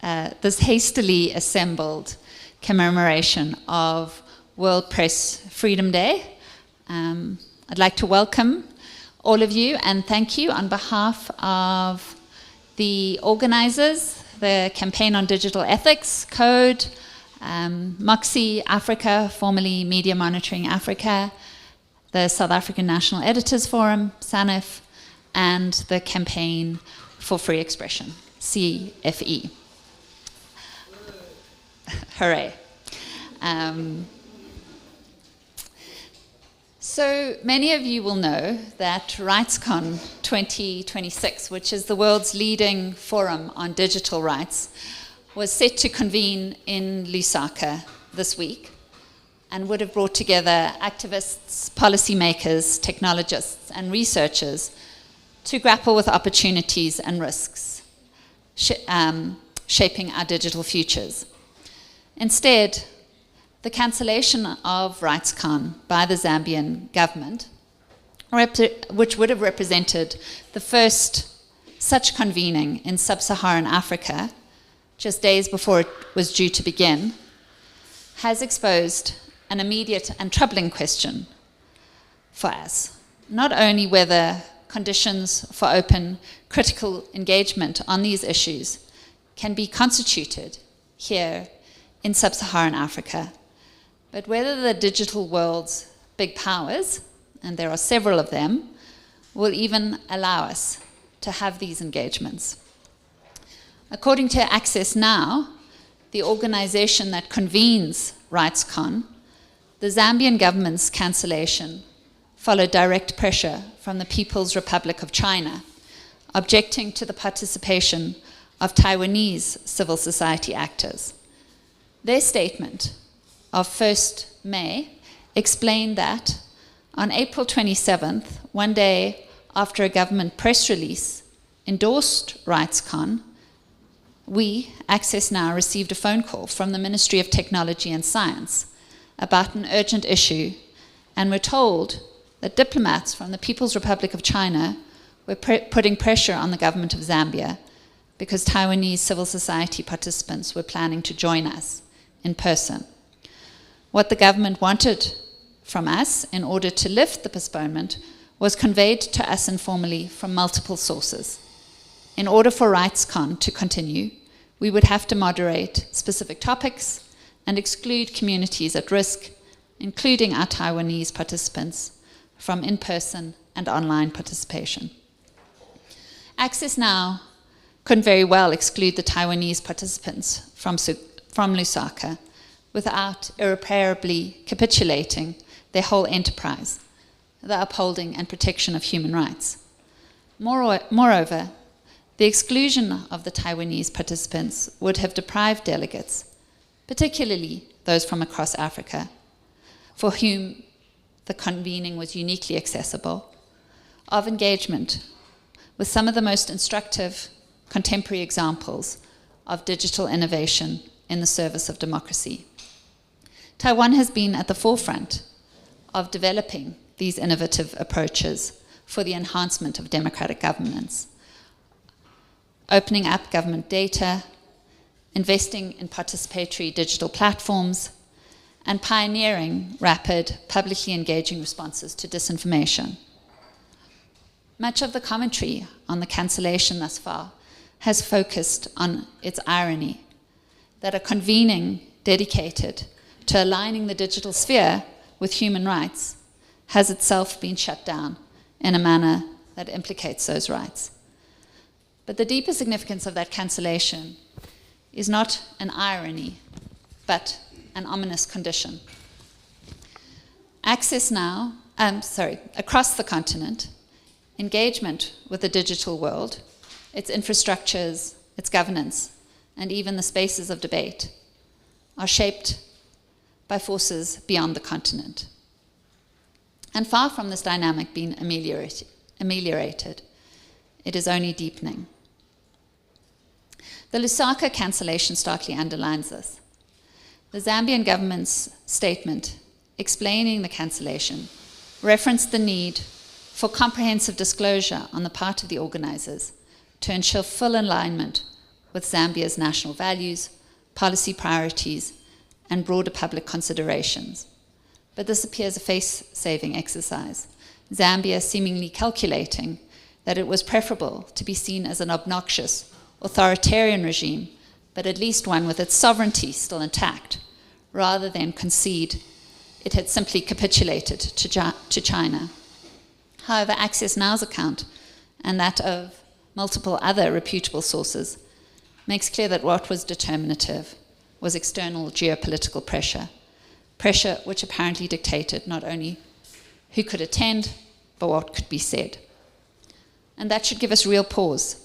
this hastily assembled commemoration of World Press Freedom Day. I'd like to welcome all of you and thank you on behalf of the organizers, the Campaign on Digital Ethics Code, Moxii Africa, formerly Media Monitoring Africa, the South African National Editors Forum, SANEF, and the Campaign for Free Expression, CFE. Hooray. So many of you will know that RightsCon 2026, which is the world's leading forum on digital rights, was set to convene in Lusaka this week and would have brought together activists, policymakers, technologists, and researchers to grapple with opportunities and risks shaping our digital futures. Instead, the cancellation of RightsCon by the Zambian government, which would have represented the first such convening in sub-Saharan Africa, just days before it was due to begin, has exposed an immediate and troubling question for us. Not only whether conditions for open, critical engagement on these issues can be constituted here in sub-Saharan Africa, but whether the digital world's big powers, and there are several of them, will even allow us to have these engagements. According to Access Now, the organization that convenes RightsCon, the Zambian government's cancellation followed direct pressure from the People's Republic of China, objecting to the participation of Taiwanese civil society actors. Their statement of 1st May explained that on April 27th, one day after a government press release endorsed RightsCon, we, Access Now, received a phone call from the Ministry of Technology and Science about an urgent issue and were told that diplomats from the People's Republic of China were putting pressure on the government of Zambia because Taiwanese civil society participants were planning to join us in person. What the government wanted from us in order to lift the postponement was conveyed to us informally from multiple sources. In order for RightsCon to continue, we would have to moderate specific topics and exclude communities at risk, including our Taiwanese participants, from in-person and online participation. Access Now couldn't very well exclude the Taiwanese participants from Lusaka without irreparably capitulating their whole enterprise, the upholding and protection of human rights. Moreover, the exclusion of the Taiwanese participants would have deprived delegates, particularly those from across Africa, for whom the convening was uniquely accessible, of engagement with some of the most instructive contemporary examples of digital innovation in the service of democracy. Taiwan has been at the forefront of developing these innovative approaches for the enhancement of democratic governance, opening up government data, investing in participatory digital platforms, and pioneering rapid, publicly engaging responses to disinformation. Much of the commentary on the cancellation thus far has focused on its irony, that a convening dedicated to aligning the digital sphere with human rights has itself been shut down in a manner that implicates those rights. But the deeper significance of that cancellation is not an irony, but an ominous condition. Access Now, across the continent, engagement with the digital world, its infrastructures, its governance, and even the spaces of debate are shaped by forces beyond the continent. And far from this dynamic being ameliorated, it is only deepening. The Lusaka cancellation starkly underlines this. The Zambian government's statement explaining the cancellation referenced the need for comprehensive disclosure on the part of the organizers to ensure full alignment with Zambia's national values, policy priorities, and broader public considerations. But this appears a face-saving exercise, Zambia seemingly calculating that it was preferable to be seen as an obnoxious, authoritarian regime, but at least one with its sovereignty still intact, rather than concede it had simply capitulated to China. However, Access Now's account, and that of multiple other reputable sources, makes clear that what was determinative was external geopolitical pressure, pressure which apparently dictated not only who could attend, but what could be said. And that should give us real pause.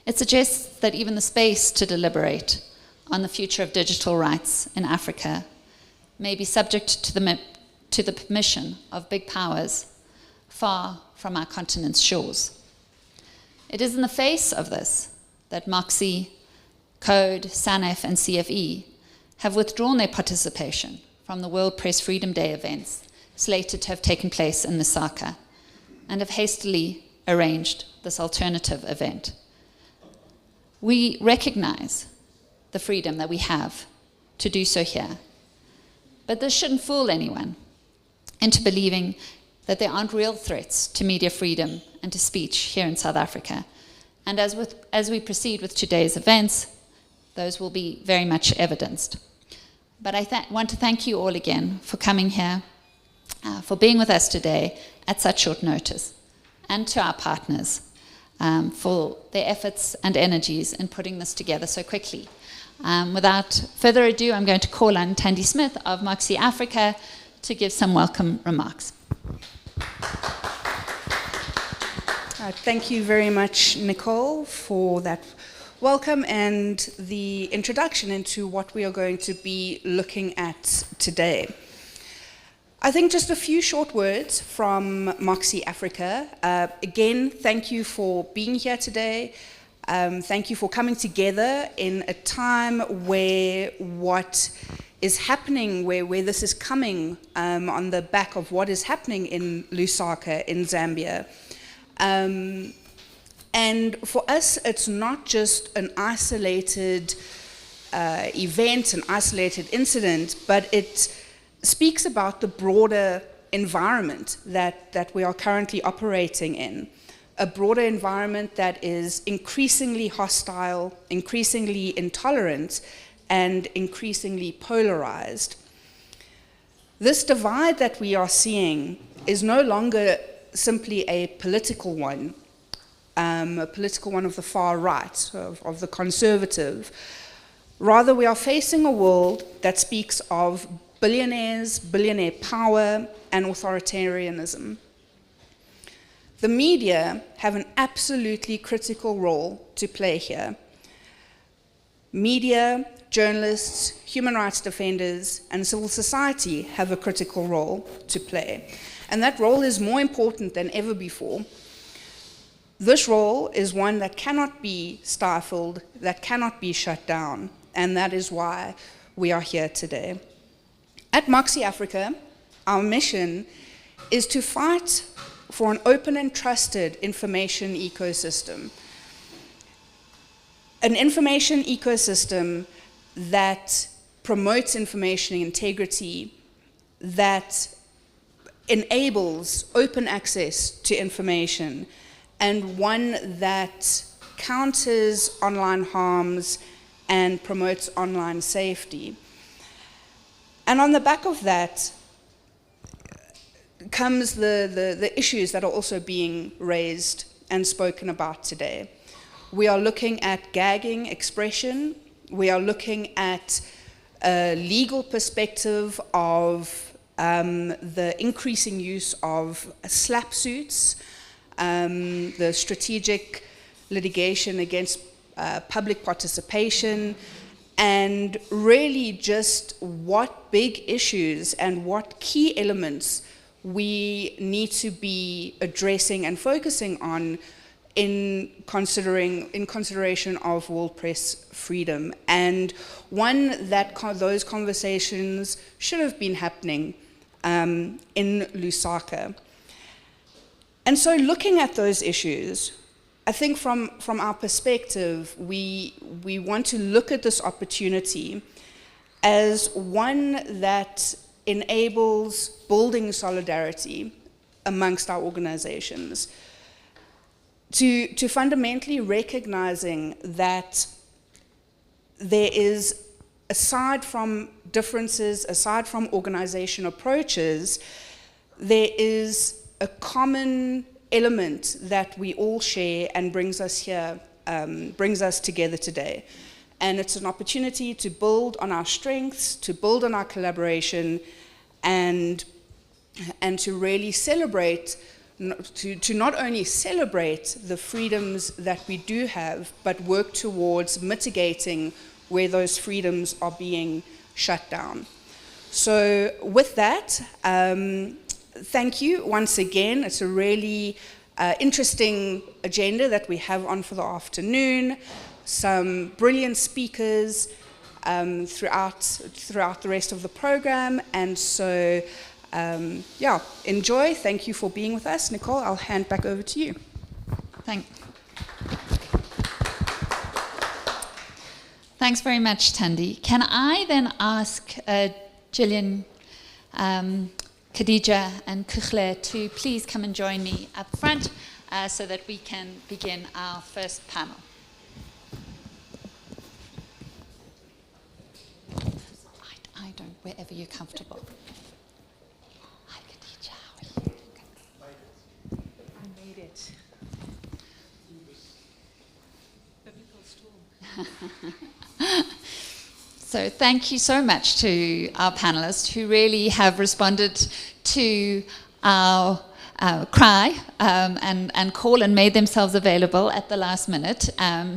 It suggests that even the space to deliberate on the future of digital rights in Africa may be subject to the permission of big powers far from our continent's shores. It is in the face of this that Moxii, Code, SANEF, and CFE have withdrawn their participation from the World Press Freedom Day events slated to have taken place in Lusaka, and have hastily arranged this alternative event. We recognize the freedom that we have to do so here, but this shouldn't fool anyone into believing that there aren't real threats to media freedom and to speech here in South Africa. And as we proceed with today's events, those will be very much evidenced. But I want to thank you all again for coming here, for being with us today at such short notice, and to our partners for their efforts and energies in putting this together so quickly. Without further ado, I'm going to call on Tandy Smith of Moxii Africa to give some welcome remarks. Thank you very much, Nicole, for that welcome and the introduction into what we are going to be looking at today. I think just a few short words from Moxii Africa. Again, thank you for being here today. Thank you for coming together in a time where what is happening, where this is coming on the back of what is happening in Lusaka in Zambia. And for us, it's not just an isolated event, an isolated incident, but it speaks about the broader environment that we are currently operating in. A broader environment that is increasingly hostile, increasingly intolerant, and increasingly polarized. This divide that we are seeing is no longer simply a political one of the far right, of the conservative. Rather, we are facing a world that speaks of billionaires, billionaire power, and authoritarianism. The media have an absolutely critical role to play here. Media, journalists, human rights defenders, and civil society have a critical role to play. And that role is more important than ever before. This role is one that cannot be stifled, that cannot be shut down, and that is why we are here today. At Moxii Africa, our mission is to fight for an open and trusted information ecosystem. An information ecosystem that promotes information integrity, that enables open access to information, and one that counters online harms and promotes online safety. And on the back of that comes the issues that are also being raised and spoken about today. We are looking at gagging expression. We are looking at a legal perspective of the increasing use of slap suits, the strategic litigation against public participation, and really just what big issues and what key elements we need to be addressing and focusing on in consideration of world press freedom, and one that those conversations should have been happening in Lusaka. And so looking at those issues, I think from our perspective, we want to look at this opportunity as one that enables building solidarity amongst our organizations, to fundamentally recognizing that there is, aside from differences, aside from organization approaches, there is a common element that we all share and brings us here, brings us together today. And it's an opportunity to build on our strengths, to build on our collaboration, and to really celebrate, to not only celebrate the freedoms that we do have, but work towards mitigating where those freedoms are being shut down. So with that, thank you once again. It's a really interesting agenda that we have on for the afternoon. Some brilliant speakers throughout the rest of the program. And so, yeah, enjoy. Thank you for being with us. Nicole, I'll hand back over to you. Thanks very much, Thandi. Can I then ask Gillian, Khadija and Kukhle to please come and join me up front so that we can begin our first panel. I don't, wherever you're comfortable. Hi, Khadija, how are you? I made it. So thank you so much to our panelists who really have responded to our cry and call and made themselves available at the last minute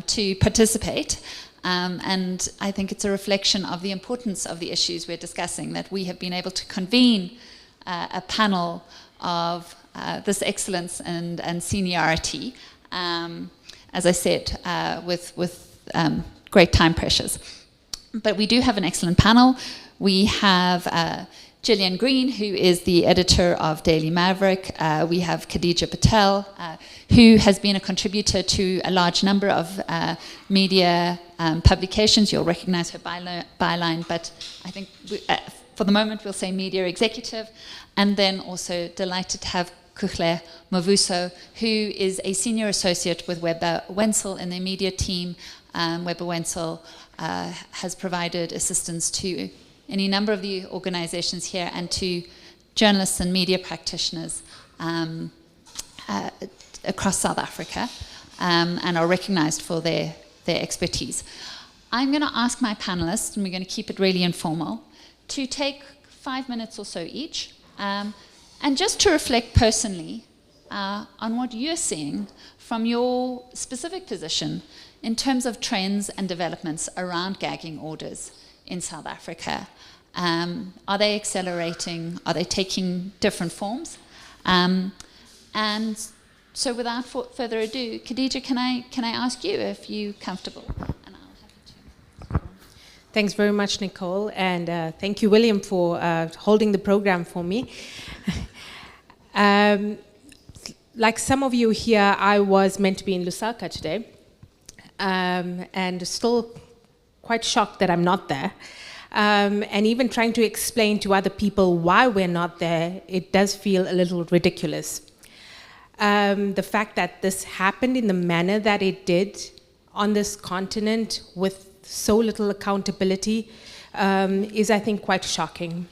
to participate. And I think it's a reflection of the importance of the issues we're discussing, that we have been able to convene a panel of this excellence and seniority, as I said, with great time pressures. But we do have an excellent panel. We have Gillian Green, who is the editor of Daily Maverick. We have Khadija Patel, who has been a contributor to a large number of media publications. You'll recognize her byline, but I think for the moment we'll say media executive. And then also delighted to have Kukhle Mavuso, who is a senior associate with Weber Wenzel in their media team. Weber Wenzel has provided assistance to any number of the organizations here and to journalists and media practitioners across South Africa and are recognized for their expertise. I'm going to ask my panelists, and we're going to keep it really informal, to take 5 minutes or so each and just to reflect personally on what you're seeing from your specific position in terms of trends and developments around gagging orders in South Africa. Are they accelerating? Are they taking different forms? And so without further ado, Khadija, can I ask you if you're comfortable? And I'll have you to. Thanks very much, Nicole, and thank you, William, for holding the program for me. Like some of you here, I was meant to be in Lusaka today, and still quite shocked that I'm not there. And even trying to explain to other people why we're not there, it does feel a little ridiculous. The fact that this happened in the manner that it did on this continent with so little accountability is, I think, quite shocking.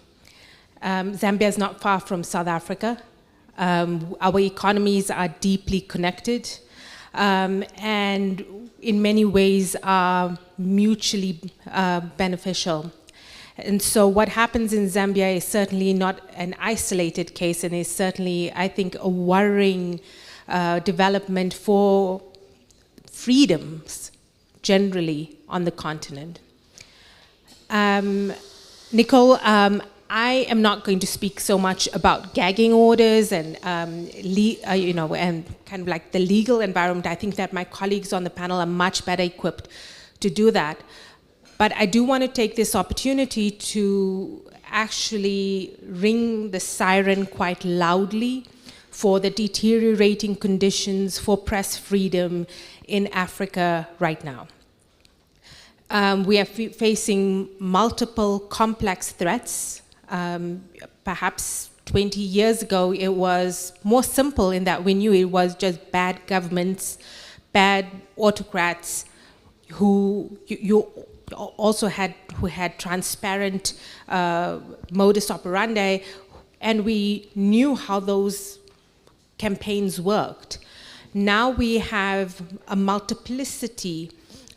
Zambia is not far from South Africa. Our economies are deeply connected and in many ways are mutually beneficial. And so what happens in Zambia is certainly not an isolated case and is certainly, I think, a worrying development for freedoms generally on the continent. Nicole, I am not going to speak so much about gagging orders and and kind of like the legal environment. I think that my colleagues on the panel are much better equipped to do that. But I do want to take this opportunity to actually ring the siren quite loudly for the deteriorating conditions for press freedom in Africa right now. We are facing multiple complex threats. Perhaps 20 years ago, it was more simple in that we knew it was just bad governments, bad autocrats who had transparent modus operandi, and we knew how those campaigns worked. Now we have a multiplicity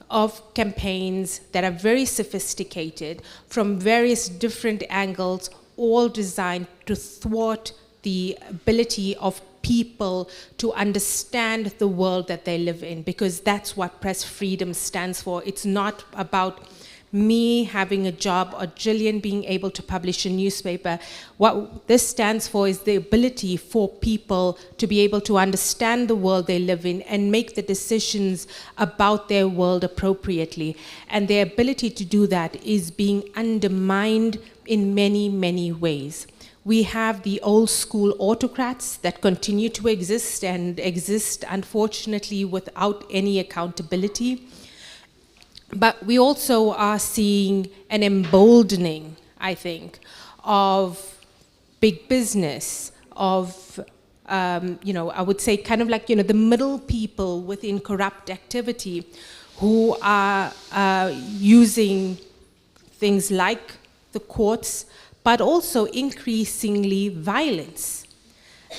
of campaigns that are very sophisticated from various different angles, all designed to thwart the ability of people to understand the world that they live in, because that's what press freedom stands for. It's not about me having a job or Gillian being able to publish a newspaper. What this stands for is the ability for people to be able to understand the world they live in and make the decisions about their world appropriately. And their ability to do that is being undermined in many, many ways. We have the old school autocrats that continue to exist and exist, unfortunately, without any accountability. But we also are seeing an emboldening, I think, of big business, of, I would say kind of like, the middle people within corrupt activity who are using things like the courts, but also increasingly violence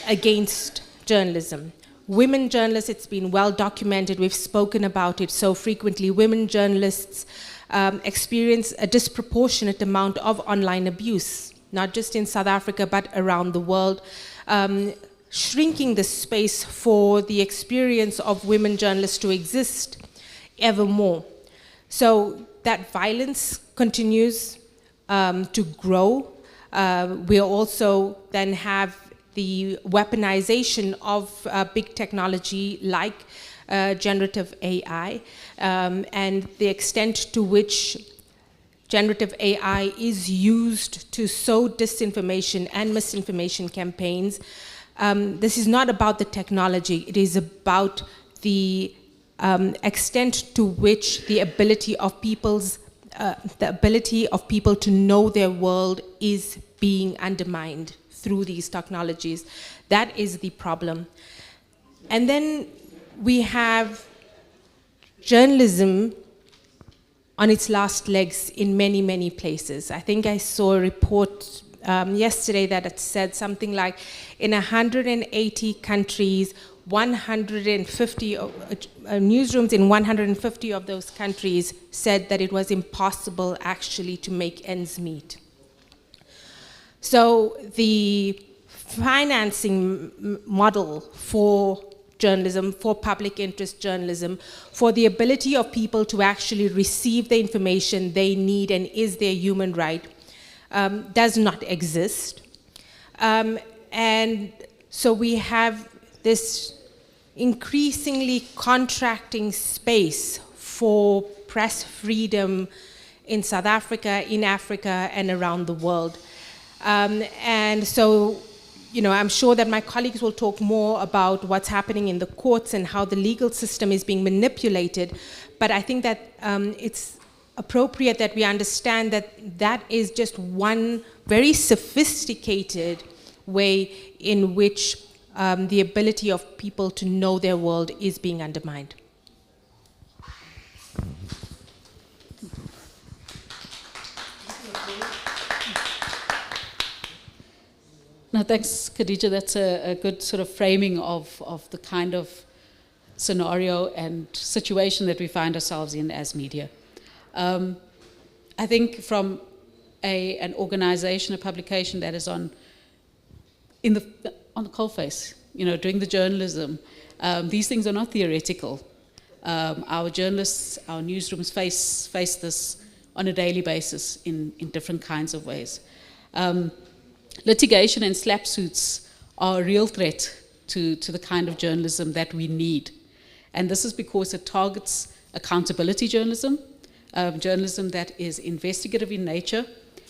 against journalism. Women journalists, it's been well documented, we've spoken about it so frequently. Women journalists experience a disproportionate amount of online abuse, not just in South Africa, but around the world, shrinking the space for the experience of women journalists to exist ever more. So that violence continues to grow. We also then have the weaponization of big technology like generative AI, and the extent to which generative AI is used to sow disinformation and misinformation campaigns. This is not about the technology, it is about the extent to which the ability of people to know their world is being undermined through these technologies. That is the problem. And then we have journalism on its last legs in many, many places. I think I saw a report yesterday that it said something like in 180 countries, 150 newsrooms in 150 of those countries said that it was impossible actually to make ends meet. So the financing model for journalism, for public interest journalism, for the ability of people to actually receive the information they need and is their human right, does not exist. And so we have this increasingly contracting space for press freedom in South Africa, in Africa, and around the world. And so, I'm sure that my colleagues will talk more about what's happening in the courts and how the legal system is being manipulated. But I think that it's appropriate that we understand that that is just one very sophisticated way in which the ability of people to know their world is being undermined. No, thanks, Khadija. That's a good sort of framing of the kind of scenario and situation that we find ourselves in as media. I think from an organization, a publication that is on the coalface, doing the journalism, these things are not theoretical. Our journalists, our newsrooms face this on a daily basis in different kinds of ways. Litigation and slap suits are a real threat to the kind of journalism that we need. And this is because it targets accountability journalism, journalism that is investigative in nature,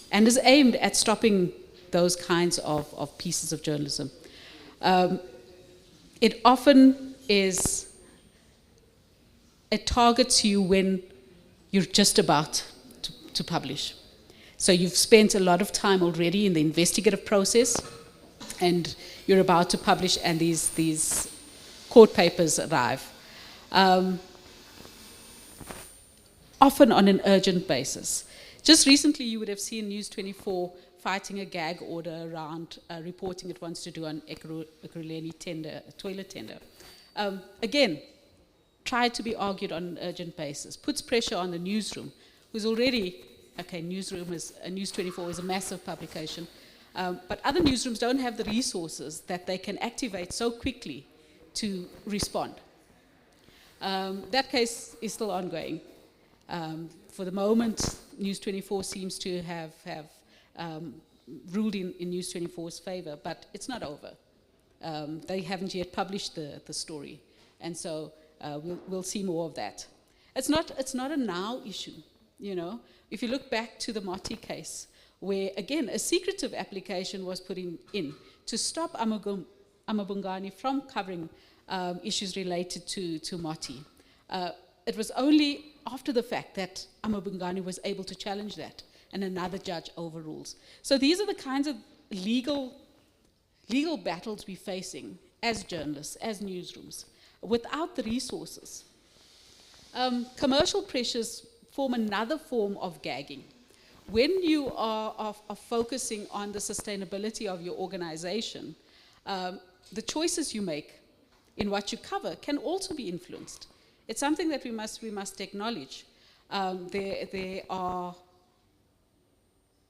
and is aimed at stopping those kinds of pieces of journalism. it often is, it targets you when you're just about to publish. So you've spent a lot of time already in the investigative process, and you're about to publish, and these court papers arrive. Often on an urgent basis. Just recently, you would have seen News 24 fighting a gag order around reporting it wants to do on Ekurhuleni tender, a toilet tender. Again, tried to be argued on an urgent basis, puts pressure on the newsroom, who's already, okay, News 24 is a massive publication, but other newsrooms don't have the resources that they can activate so quickly to respond. That case is still ongoing. For the moment, News 24 seems to have ruled in News 24's favor, but it's not over. They haven't yet published the story, and so we'll see more of that. It's not a now issue, you know. If you look back to the Moxii case, where again a secretive application was put in to stop Amabungani from covering issues related to Moxii. It was only after the fact that Amabungani was able to challenge that, and another judge overrules. So these are the kinds of legal battles we're facing as journalists, as newsrooms, without the resources. Commercial pressures form another form of gagging. When you are focusing on the sustainability of your organization, the choices you make in what you cover can also be influenced. It's something that we must acknowledge. There are,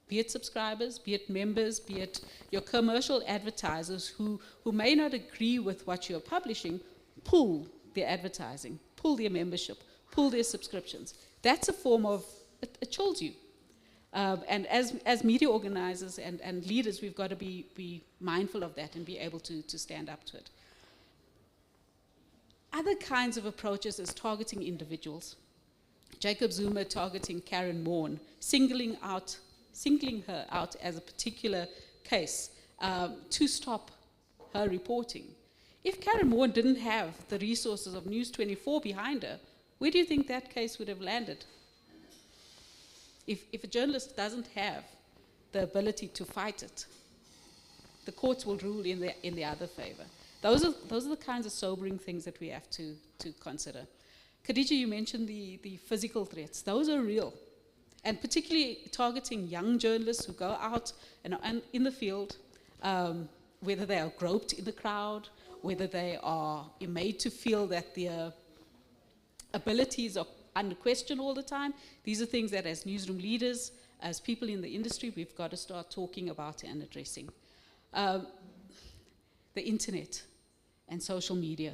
be it subscribers, be it members, be it your commercial advertisers who may not agree with what you're publishing, pull their advertising, pull their membership, pull their subscriptions. That's a form of, it chills you. And as media organizers and leaders, we've got to be mindful of that and be able to stand up to it. Other kinds of approaches is targeting individuals. Jacob Zuma targeting Karen Morn, singling her out as a particular case to stop her reporting. If Karen Morn didn't have the resources of News 24 behind her, where do you think that case would have landed? If a journalist doesn't have the ability to fight it, the courts will rule in the other favor. Those are the kinds of sobering things that we have to consider. Khadija, you mentioned the physical threats. Those are real. And particularly targeting young journalists who go out and in the field, whether they are groped in the crowd, whether they are made to feel that their abilities are under question all the time. These are things that as newsroom leaders, as people in the industry, we've got to start talking about and addressing. The internet and social media,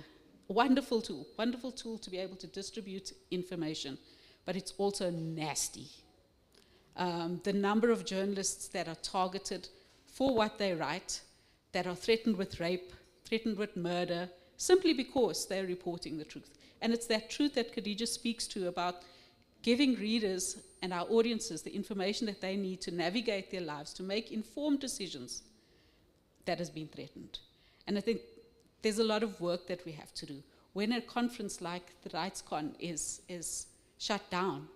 a wonderful tool to be able to distribute information, but it's also nasty. The number of journalists that are targeted for what they write, that are threatened with rape, threatened with murder, simply because they're reporting the truth. And it's that truth that Khadija speaks to about giving readers and our audiences the information that they need to navigate their lives, to make informed decisions, that has been threatened. And I think there's a lot of work that we have to do. When a conference like the RightsCon is shut down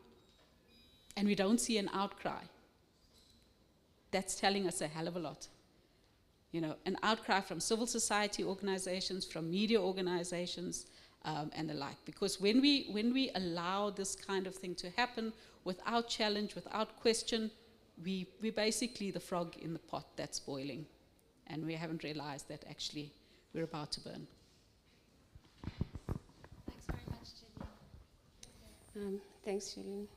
and we don't see an outcry, that's telling us a hell of a lot. You know, an outcry from civil society organizations, from media organizations, and the like. Because when we allow this kind of thing to happen without challenge, without question, we're basically the frog in the pot that's boiling. And we haven't realized that actually we're about to burn. Thanks very much, Gillian. Thanks, Gillian.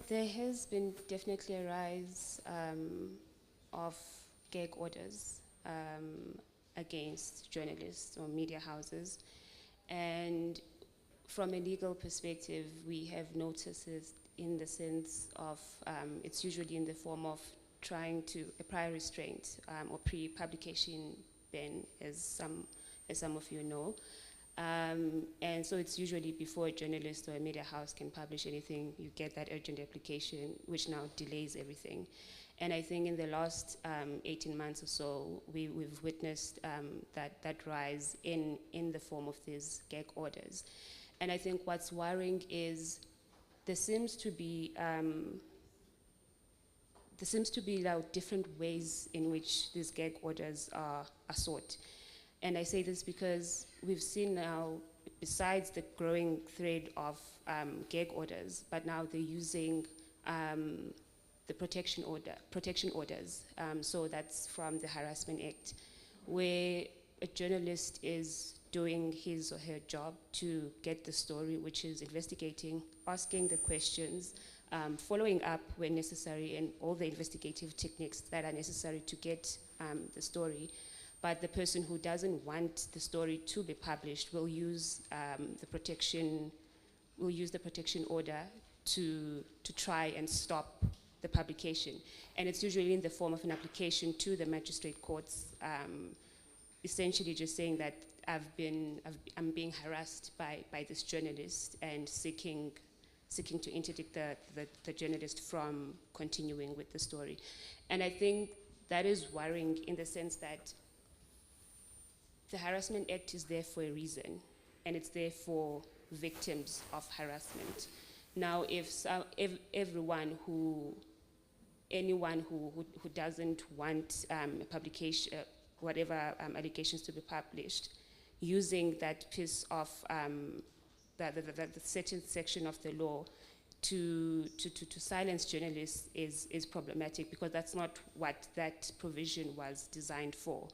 There has been definitely a rise of gag orders against journalists or media houses. And from a legal perspective, we have noticed it in the sense of, it's usually in the form of trying to, a prior restraint or pre-publication ban, as some of you know. And so it's usually before a journalist or a media house can publish anything, you get that urgent application, which now delays everything. And I think in the last 18 months or so, we've witnessed that rise in the form of these gag orders. And I think what's worrying is there seems to be now different ways in which these gag orders are sought. And I say this because we've seen now, besides the growing thread of gag orders, but now they're using the protection orders. So that's from the Harassment Act, where a journalist is doing his or her job to get the story, which is investigating, asking the questions, following up when necessary, and all the investigative techniques that are necessary to get the story. But the person who doesn't want the story to be published will use the protection order to try and stop the publication. And it's usually in the form of an application to the magistrate courts, essentially just saying that I'm being harassed by this journalist and seeking to interdict the journalist from continuing with the story. And I think that is worrying in the sense that the Harassment Act is there for a reason, and it's there for victims of harassment. Now, if anyone who doesn't want a publication, whatever allegations to be published, using that piece of the certain section of the law to silence journalists is problematic, because that's not what that provision was designed for.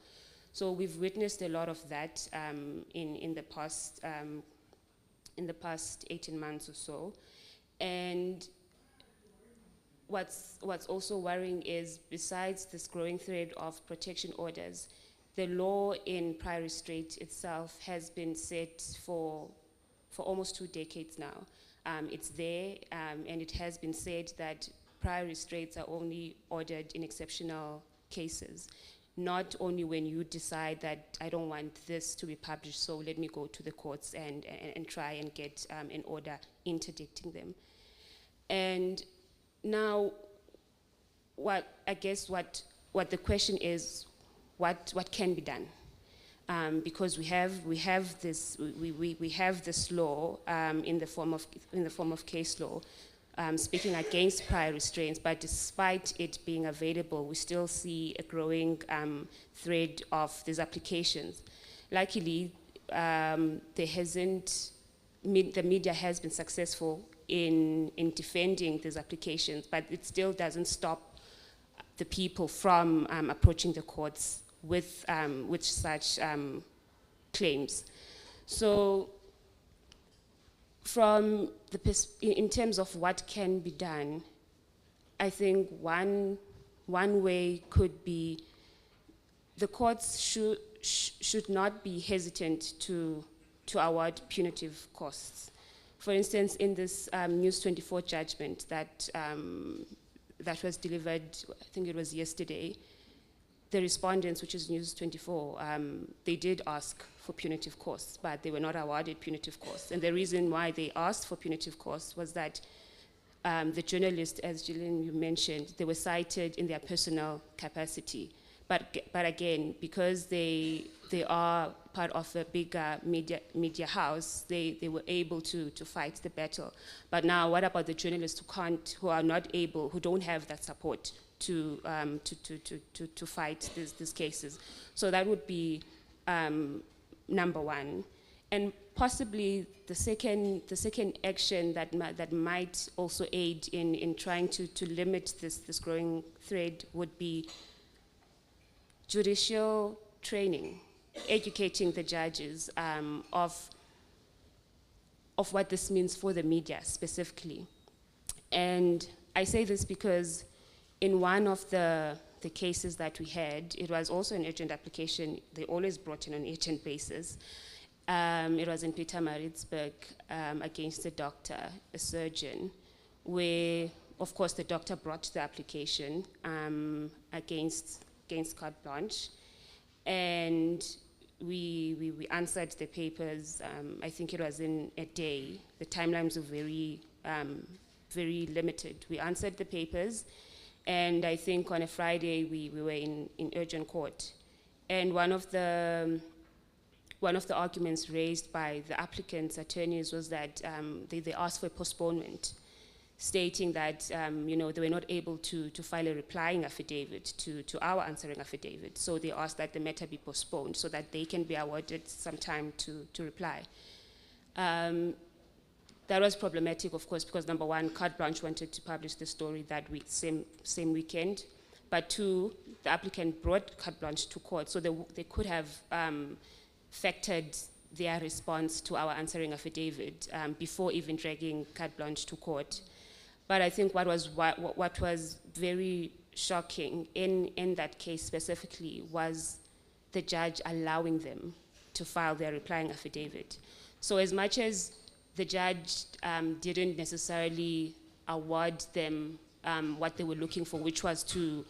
So we've witnessed a lot of that in the past 18 months or so. And what's also worrying is, besides this growing thread of protection orders, the law in prior restraint itself has been set for almost 2 decades now. It's there, and it has been said that prior restraints are only ordered in exceptional cases. Not only when you decide that I don't want this to be published, so let me go to the courts and try and get an order interdicting them. And now, what the question is, what can be done? Because we have this law in the form of case law, speaking against prior restraints, but despite it being available, we still see a growing thread of these applications. Luckily, the media has been successful in defending these applications, but it still doesn't stop the people from approaching the courts with such claims. So, in terms of what can be done, I think one way could be the courts should not be hesitant to award punitive costs. For instance, in this News 24 judgment that was delivered, I think it was yesterday, the respondents, which is News 24, they did ask for punitive costs, but they were not awarded punitive costs. And the reason why they asked for punitive costs was that the journalists, as Gillian, you mentioned, they were cited in their personal capacity. But again, because they are part of a bigger media house, they were able to fight the battle. But now, what about the journalists who are not able, who don't have that support to fight these cases? So that would be number one. And possibly the second action that might also aid in trying to limit this growing thread would be judicial training, educating the judges of what this means for the media specifically. And I say this because in one of the cases that we had, it was also an urgent application. They always brought in on an urgent basis. It was in Pietermaritzburg against a doctor, a surgeon, where, of course, the doctor brought the application against carte blanche. And we answered the papers. I think it was in a day. The timelines were very limited. We answered the papers, and I think on a Friday we were in urgent court. And one of the arguments raised by the applicant's attorneys was that they asked for a postponement, stating that they were not able to file a replying affidavit to our answering affidavit. So they asked that the matter be postponed so that they can be awarded some time to reply. That was problematic, of course, because number one, Carte Blanche wanted to publish the story that week, same weekend. But two, the applicant brought Carte Blanche to court, so they could have factored their response to our answering affidavit before even dragging Carte Blanche to court. But I think what was very shocking in that case specifically was the judge allowing them to file their replying affidavit. So as much as the judge didn't necessarily award them what they were looking for, which was to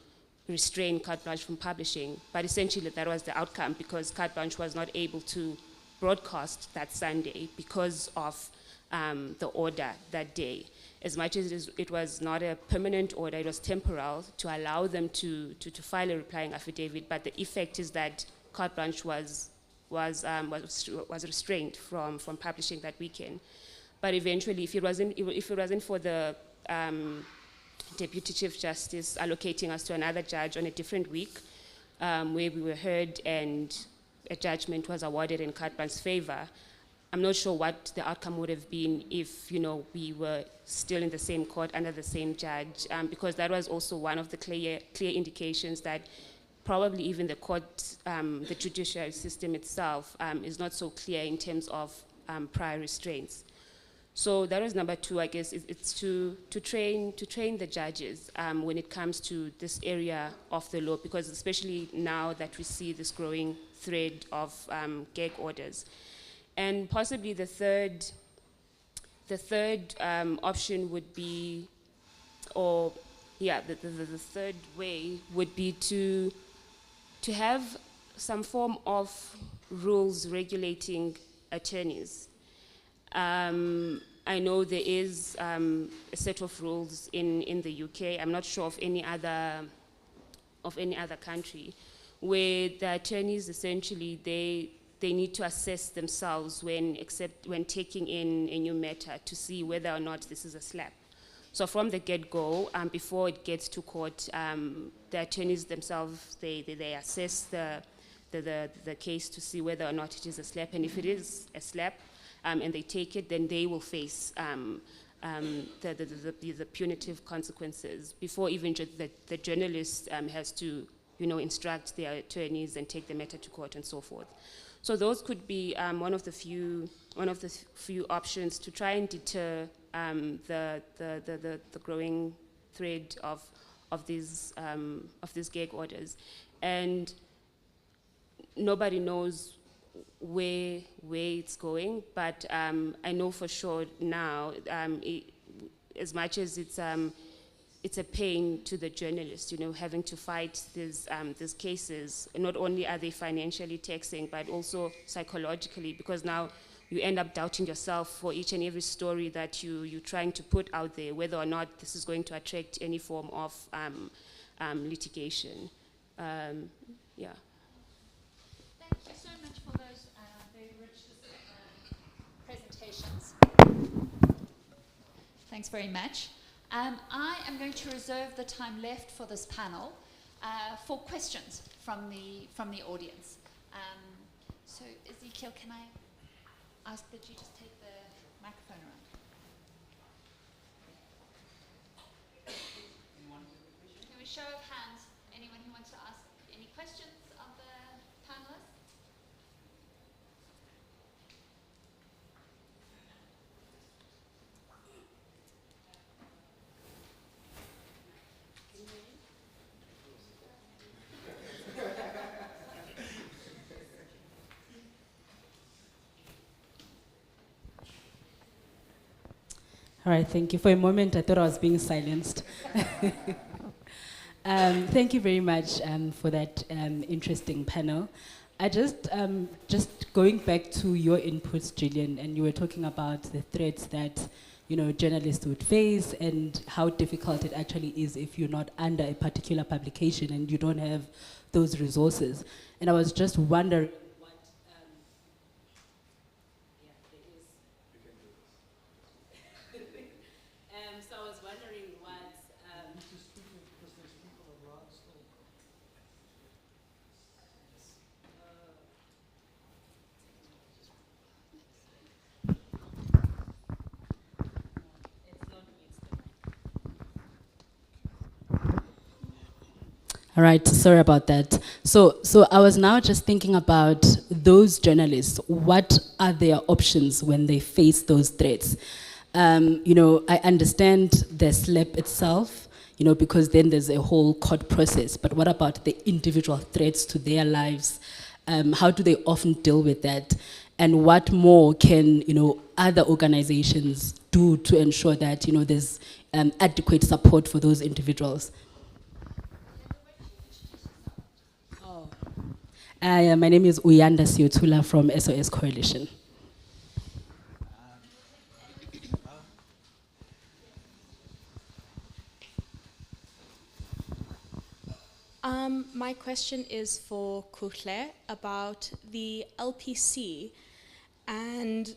restrain Carte Blanche from publishing, but essentially that was the outcome, because Carte Blanche was not able to broadcast that Sunday because of the order that day. As much as it was not a permanent order, it was temporal to allow them to file a replying affidavit, but the effect is that Carte Blanche was restrained from publishing that weekend. But eventually, if it wasn't for the Deputy Chief Justice allocating us to another judge on a different week, where we were heard and a judgment was awarded in Carte Blanche's favor, I'm not sure what the outcome would have been if we were still in the same court under the same judge, because that was also one of the clear indications that probably even the court, the judiciary system itself, is not so clear in terms of prior restraints. So that was number two, I guess. It's to train the judges when it comes to this area of the law, because especially now that we see this growing thread of gag orders. And possibly the third option would be, the third way would be to have some form of rules regulating attorneys. I know there is a set of rules in the UK. I'm not sure of any other country where the attorneys essentially they need to assess themselves when taking in a new matter to see whether or not this is a slap. So from the get-go, before it gets to court, the attorneys themselves they assess the case to see whether or not it is a slap, and if it is a slap, and they take it, then they will face the punitive consequences before even the journalist has to instruct their attorneys and take the matter to court and so forth. So those could be one of the few options to try and deter the growing thread of these gag orders. And nobody knows where it's going, but I know for sure now, as much as it's a pain to the journalist, having to fight these cases. Not only are they financially taxing, but also psychologically, because now you end up doubting yourself for each and every story that you're trying to put out there, whether or not this is going to attract any form of litigation. Yeah. Thank you so much for those very rich presentations. Thanks very much. I am going to reserve the time left for this panel for questions from the audience. So Ezekiel, can I ask that you just take the microphone around? Can we show of hands anyone who wants to ask any questions of the panelists? All right, thank you. For a moment, I thought I was being silenced. Thank you very much for that interesting panel. I just going back to your inputs, Gillian, and you were talking about the threats that, you know, journalists would face and how difficult it actually is if you're not under a particular publication and you don't have those resources. And I was just wondering what, so I was wondering what, all right, sorry about that. So I was now just thinking about those journalists. What are their options when they face those threats? You know, I understand the slap itself, you know, because then there's a whole court process. But what about the individual threats to their lives? How do they often deal with that? And what more can, you know, other organizations do to ensure that, you know, there's adequate support for those individuals? My name is Uyanda Siotula from SOS Coalition. My question is for Kuhle about the LPC and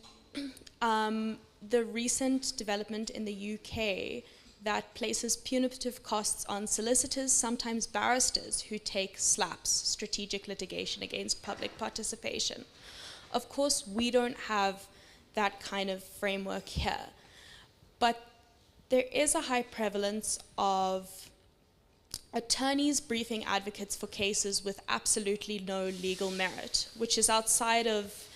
the recent development in the UK that places punitive costs on solicitors, sometimes barristers, who take slaps, strategic litigation against public participation. Of course, we don't have that kind of framework here, but there is a high prevalence of attorneys briefing advocates for cases with absolutely no legal merit, which is outside of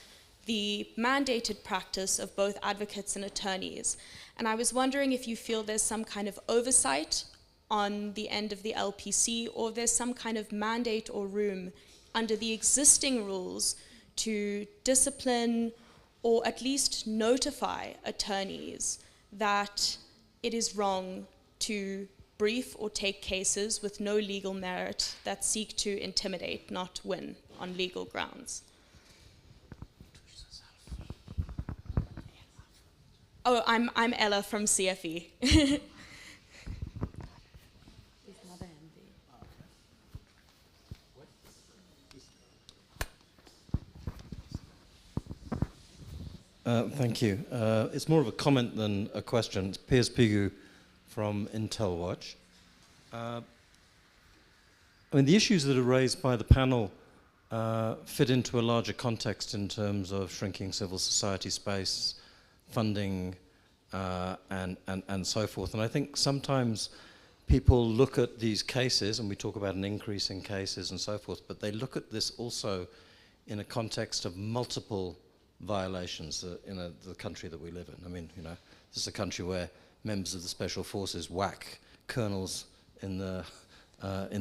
the mandated practice of both advocates and attorneys. And I was wondering if you feel there's some kind of oversight on the end of the LPC, or there's some kind of mandate or room under the existing rules to discipline or at least notify attorneys that it is wrong to brief or take cases with no legal merit that seek to intimidate, not win on legal grounds. Oh, I'm Ella from CFE. Thank you. It's more of a comment than a question. It's Piers Pigu from Intel Watch. I mean, the issues that are raised by the panel fit into a larger context in terms of shrinking civil society space, funding, and so forth. And I think sometimes people look at these cases, and we talk about an increase in cases and so forth, but they look at this also in a context of multiple violations in the country that we live in. I mean, you know, this is a country where members of the special forces whack colonels in the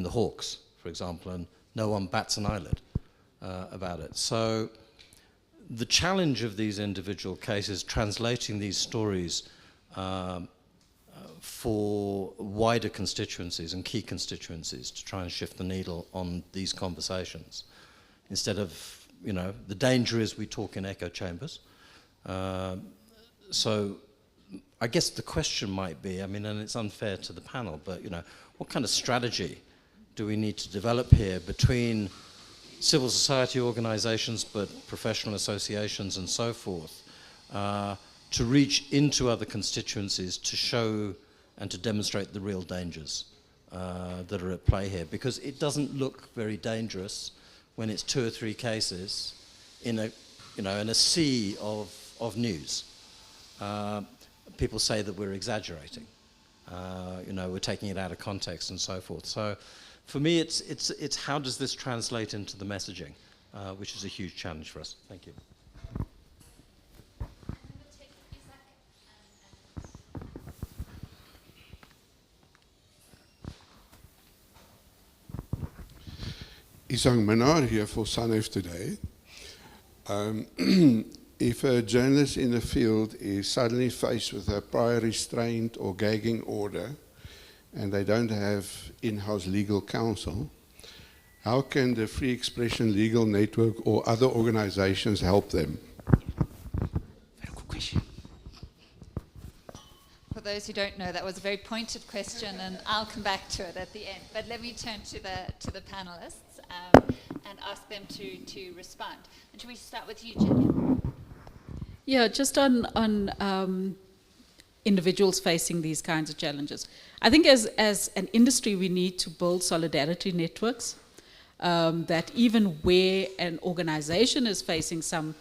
Hawks, for example, and no one bats an eyelid about it. So the challenge of these individual cases, translating these stories for wider constituencies and key constituencies to try and shift the needle on these conversations, instead of, you know, the danger is we talk in echo chambers. So I guess the question might be, I mean, and it's unfair to the panel, but, you know, what kind of strategy do we need to develop here between civil society organizations, but professional associations and so forth, to reach into other constituencies to show and to demonstrate the real dangers that are at play here? Because it doesn't look very dangerous when it's 2 or 3 cases in a, you know, in a sea of news. People say that we're exaggerating, you know, we're taking it out of context and so forth. So for me, it's how does this translate into the messaging, which is a huge challenge for us. Thank you. Isang Menar here for SANEF today. If a journalist in the field is suddenly faced with a prior restraint or gagging order and they don't have in-house legal counsel, how can the Free Expression Legal Network or other organizations help them? Very good question. For those who don't know, that was a very pointed question, and I'll come back to it at the end. But let me turn to the panelists and ask them to respond. And should we start with you, Gillian? Yeah, just on individuals facing these kinds of challenges. I think as an industry, we need to build solidarity networks that even where an organization is facing some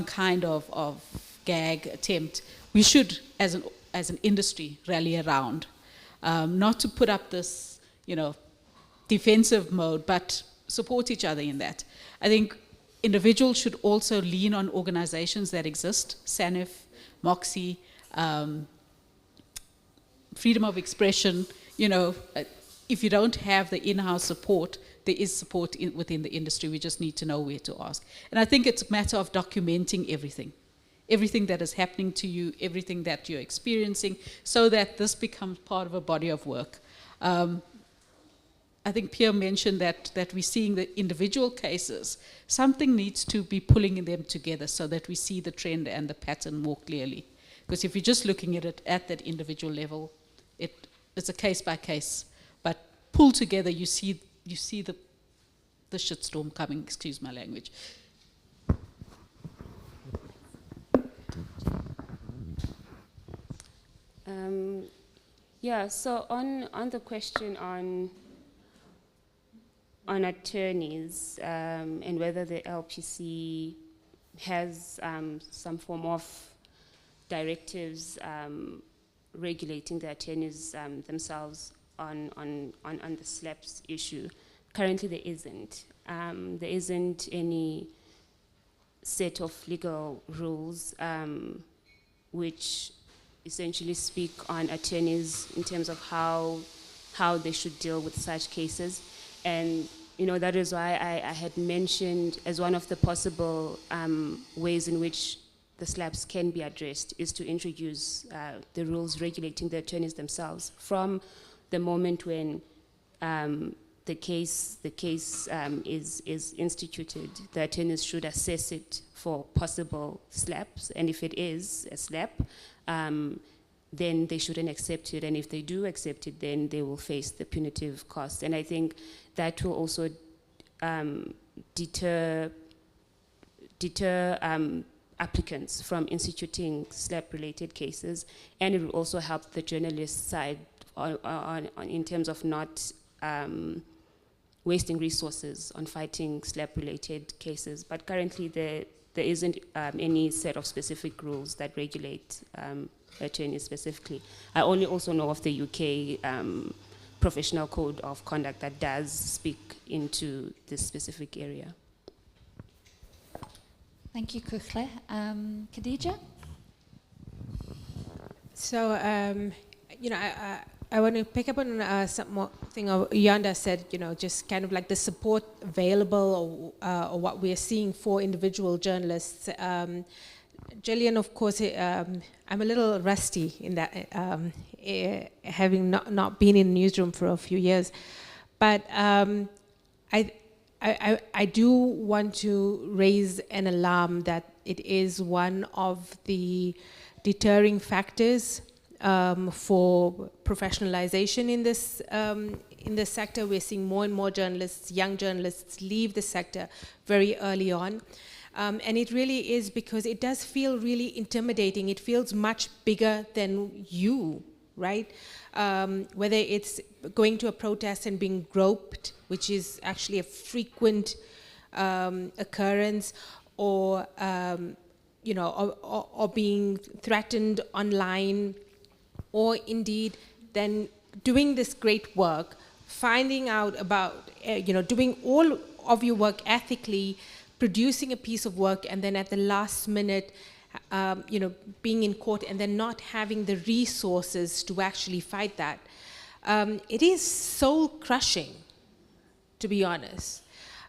kind of gag attempt, we should, as an industry, rally around. Not to put up this, defensive mode, but support each other in that. I think individuals should also lean on organizations that exist, SANEF, Moxii, freedom of expression. If you don't have the in-house support, there is support within the industry. We just need to know where to ask. And I think it's a matter of documenting everything that is happening to you, everything that you're experiencing, so that this becomes part of a body of work. I think Pierre mentioned that we're seeing the individual cases. Something needs to be pulling them together so that we see the trend and the pattern more clearly. Because if you're just looking at it at that individual level, it's a case by case. But pull together, you see the shitstorm coming, excuse my language. So on the question on attorneys and whether the LPC has some form of directives regulating the attorneys themselves on the SLAPS issue. Currently there isn't. There isn't any set of legal rules which essentially speak on attorneys in terms of how they should deal with such cases. And that is why I had mentioned as one of the possible ways in which the SLAPS can be addressed is to introduce the rules regulating the attorneys themselves. From the moment when the case is instituted, the attorneys should assess it for possible SLAPs, and if it is a SLAP, then they shouldn't accept it, and if they do accept it, then they will face the punitive cost. And I think that will also deter applicants from instituting SLAP-related cases, and it will also help the journalist side on in terms of not wasting resources on fighting SLAP-related cases. But currently there isn't any set of specific rules that regulate attorneys specifically. I only also know of the UK professional code of conduct that does speak into this specific area. Thank you, Kuchle. Khadija? So, I want to pick up on something Yanda said, just kind of like the support available or what we're seeing for individual journalists. Gillian, of course, I'm a little rusty in that, having not been in the newsroom for a few years. But I do want to raise an alarm that it is one of the deterring factors for professionalization in this sector. We're seeing more and more journalists, young journalists, leave the sector very early on. And it really is because it does feel really intimidating. It feels much bigger than you, right? Whether it's going to a protest and being groped, which is actually a frequent occurrence, or or being threatened online, or indeed then doing this great work, finding out about, doing all of your work ethically, producing a piece of work, and then at the last minute, being in court and then not having the resources to actually fight that. It is soul crushing, to be honest.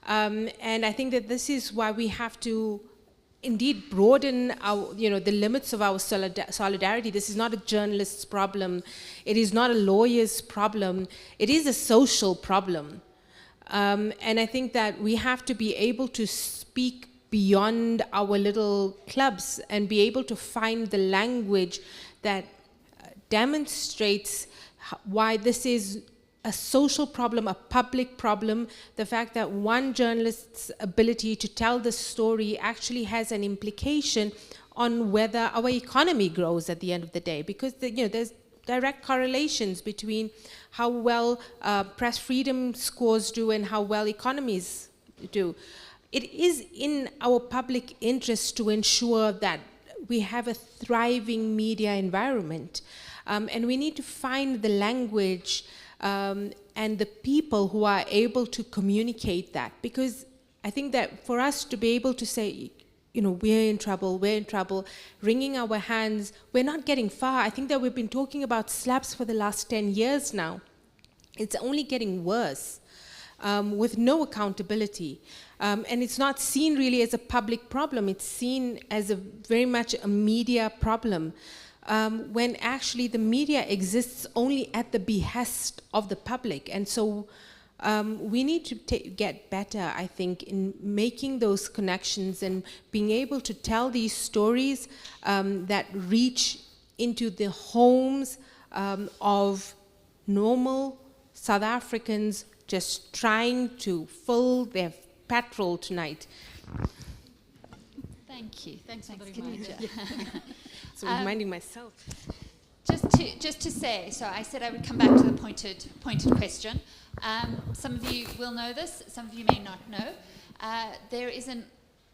And I think that this is why we have to indeed broaden our, the limits of our solidarity. This is not a journalist's problem. It is not a lawyer's problem. It is a social problem. And I think that we have to be able to speak beyond our little clubs and be able to find the language that demonstrates why this is a social problem, a public problem. The fact that one journalist's ability to tell the story actually has an implication on whether our economy grows at the end of the day, because there's direct correlations between how well press freedom scores do and how well economies do. It is in our public interest to ensure that we have a thriving media environment. And we need to find the language and the people who are able to communicate that. Because I think that for us to be able to say, we're in trouble, wringing our hands, we're not getting far. I think that we've been talking about SLAPs for the last 10 years now. It's only getting worse with no accountability. And it's not seen really as a public problem. It's seen as very much a media problem. When actually the media exists only at the behest of the public. And so we need to get better, I think, in making those connections and being able to tell these stories that reach into the homes of normal South Africans just trying to fill their petrol tonight. Thank you. Thanks very Khadija. much. So reminding myself. Just to say, so I said I would come back to the pointed question. Some of you will know this, some of you may not know. There is an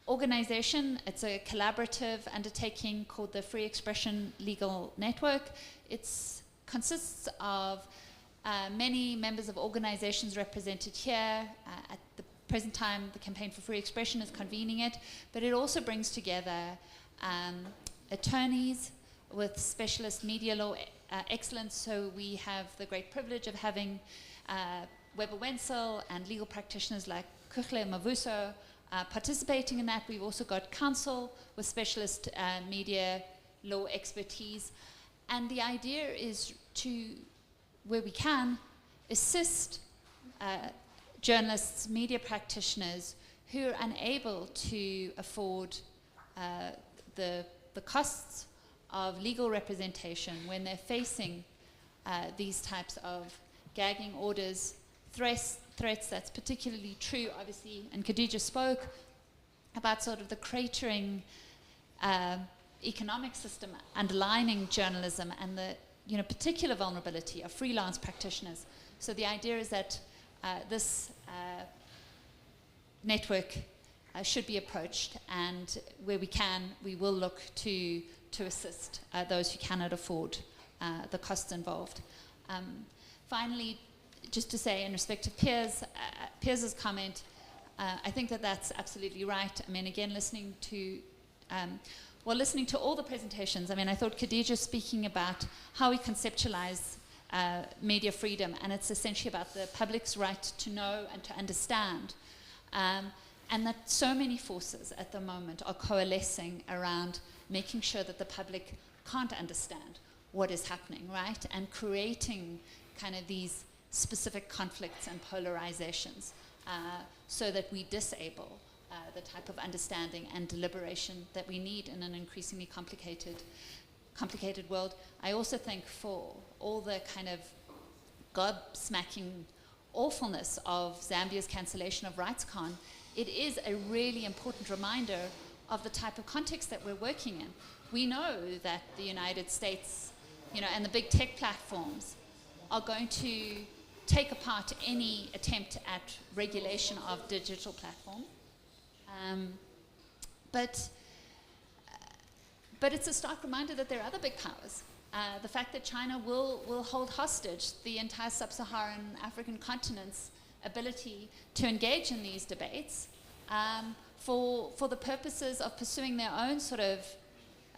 organization, it's a collaborative undertaking called the Free Expression Legal Network. It consists of many members of organizations represented here. At the present time, the Campaign for Free Expression is convening it, but it also brings together attorneys with specialist media law excellence. So we have the great privilege of having Weber Wenzel and legal practitioners like Kuhle Mavuso participating in that. We've also got counsel with specialist media law expertise. And the idea is to, where we can, assist journalists, media practitioners who are unable to afford the costs of legal representation when they're facing these types of gagging orders, threats. That's particularly true, obviously, and Khadija spoke about sort of the cratering economic system underlining journalism and the particular vulnerability of freelance practitioners. So the idea is that this network should be approached, and where we can, we will look to assist those who cannot afford the costs involved. Finally, just to say in respect of Piers' comment, I think that that's absolutely right. I mean, again, listening to all the presentations, I mean, I thought Khadija speaking about how we conceptualize media freedom, and it's essentially about the public's right to know and to understand. And that so many forces at the moment are coalescing around making sure that the public can't understand what is happening, right? And creating kind of these specific conflicts and polarizations so that we disable the type of understanding and deliberation that we need in an increasingly complicated world. I also think for all the kind of gobsmacking awfulness of Zambia's cancellation of RightsCon, it is a really important reminder of the type of context that we're working in. We know that the United States, and the big tech platforms are going to take apart any attempt at regulation of digital platforms. But it's a stark reminder that there are other big powers. The fact that China will hold hostage the entire sub-Saharan African continent's ability to engage in these debates for the purposes of pursuing their own sort of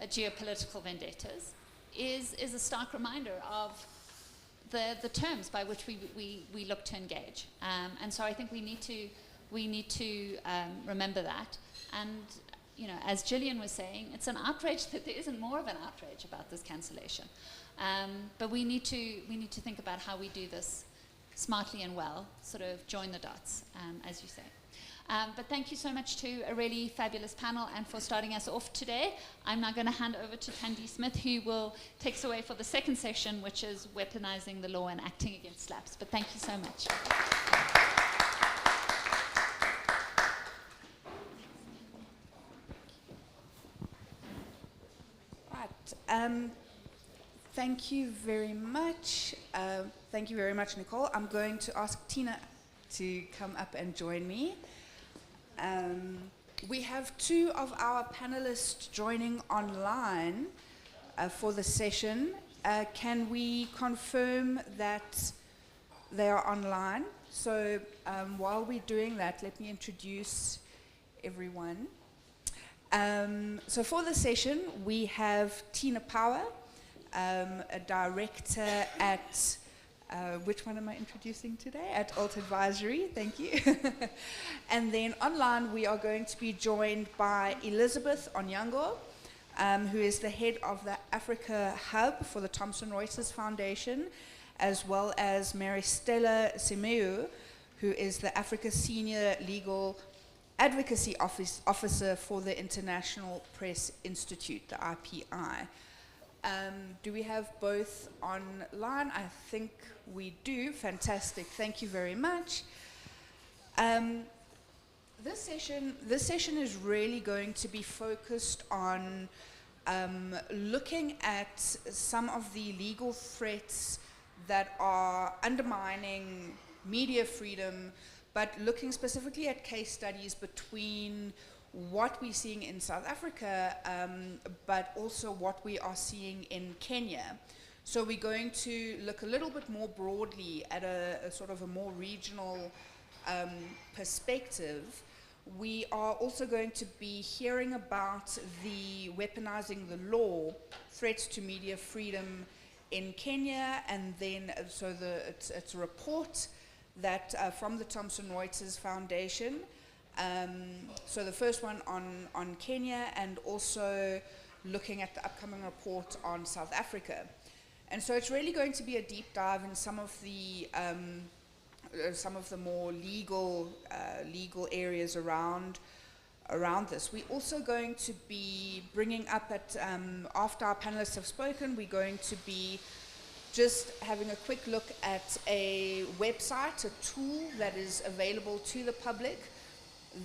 geopolitical vendettas is a stark reminder of the terms by which we look to engage. And so I think we need to remember that. And as Gillian was saying, it's an outrage that there isn't more of an outrage about this cancellation. But we need to think about how we do this smartly and well, sort of join the dots, as you say. But thank you so much to a really fabulous panel and for starting us off today. I'm now going to hand over to Tandy Smith, who will take us away for the second session, which is weaponizing the law and acting against slaps. But thank you so much. Right. Thank you very much. Thank you very much, Nicole. I'm going to ask Tina to come up and join me. We have two of our panelists joining online for the session. Can we confirm that they are online? So while we're doing that, let me introduce everyone. So for the session, we have Tina Power, a director at, which one am I introducing today? At Alt Advisory, thank you. And then online, we are going to be joined by Elizabeth Onyango, who is the head of the Africa Hub for the Thomson Reuters Foundation, as well as Mary Stella Simeu, who is the Africa Senior Legal Advocacy Officer for the International Press Institute, the IPI. Do we have both online? I think we do. Fantastic. Thank you very much. This session is really going to be focused on looking at some of the legal threats that are undermining media freedom, but looking specifically at case studies between what we're seeing in South Africa, but also what we are seeing in Kenya. So we're going to look a little bit more broadly at a sort of a more regional perspective. We are also going to be hearing about the weaponizing the law, threats to media freedom in Kenya, and then it's a report that from the Thomson Reuters Foundation. So the first one on Kenya, and also looking at the upcoming report on South Africa. And so it's really going to be a deep dive in some of the more legal areas around this. We're also going to be bringing up at after our panelists have spoken, we're going to be just having a quick look at a website, a tool that is available to the public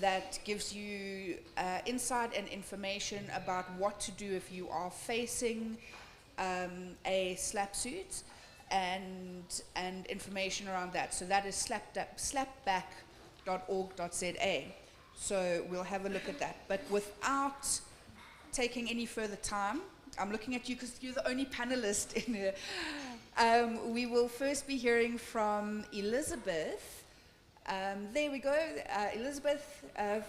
that gives you insight and information about what to do if you are facing a slap suit, and information around that. So that is slapback.org.za. So we'll have a look at that. But without taking any further time, I'm looking at you because you're the only panelist in here. We will first be hearing from Elizabeth. There we go, Elizabeth.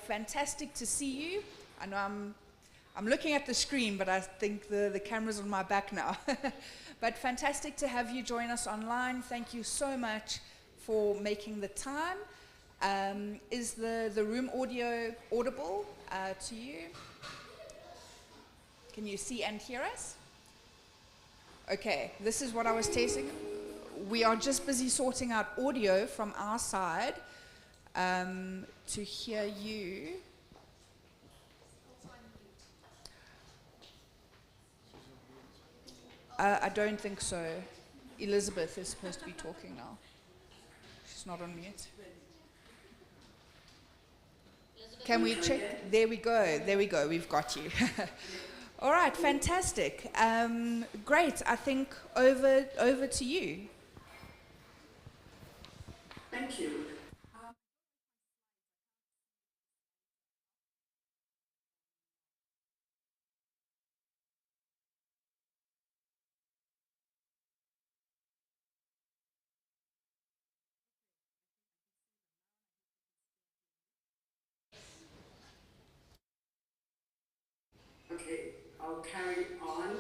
Fantastic to see you. I know I'm looking at the screen, but I think the camera's on my back now. But fantastic to have you join us online. Thank you so much for making the time. Is the room audio audible to you? Can you see and hear us? Okay, this is what I was tasting. We are just busy sorting out audio from our side to hear you. I don't think so. Elizabeth is supposed to be talking now. She's not on mute. Can we check? There we go. There we go. We've got you. All right, fantastic. Great. I think over to you. Thank you. Okay, I'll carry on.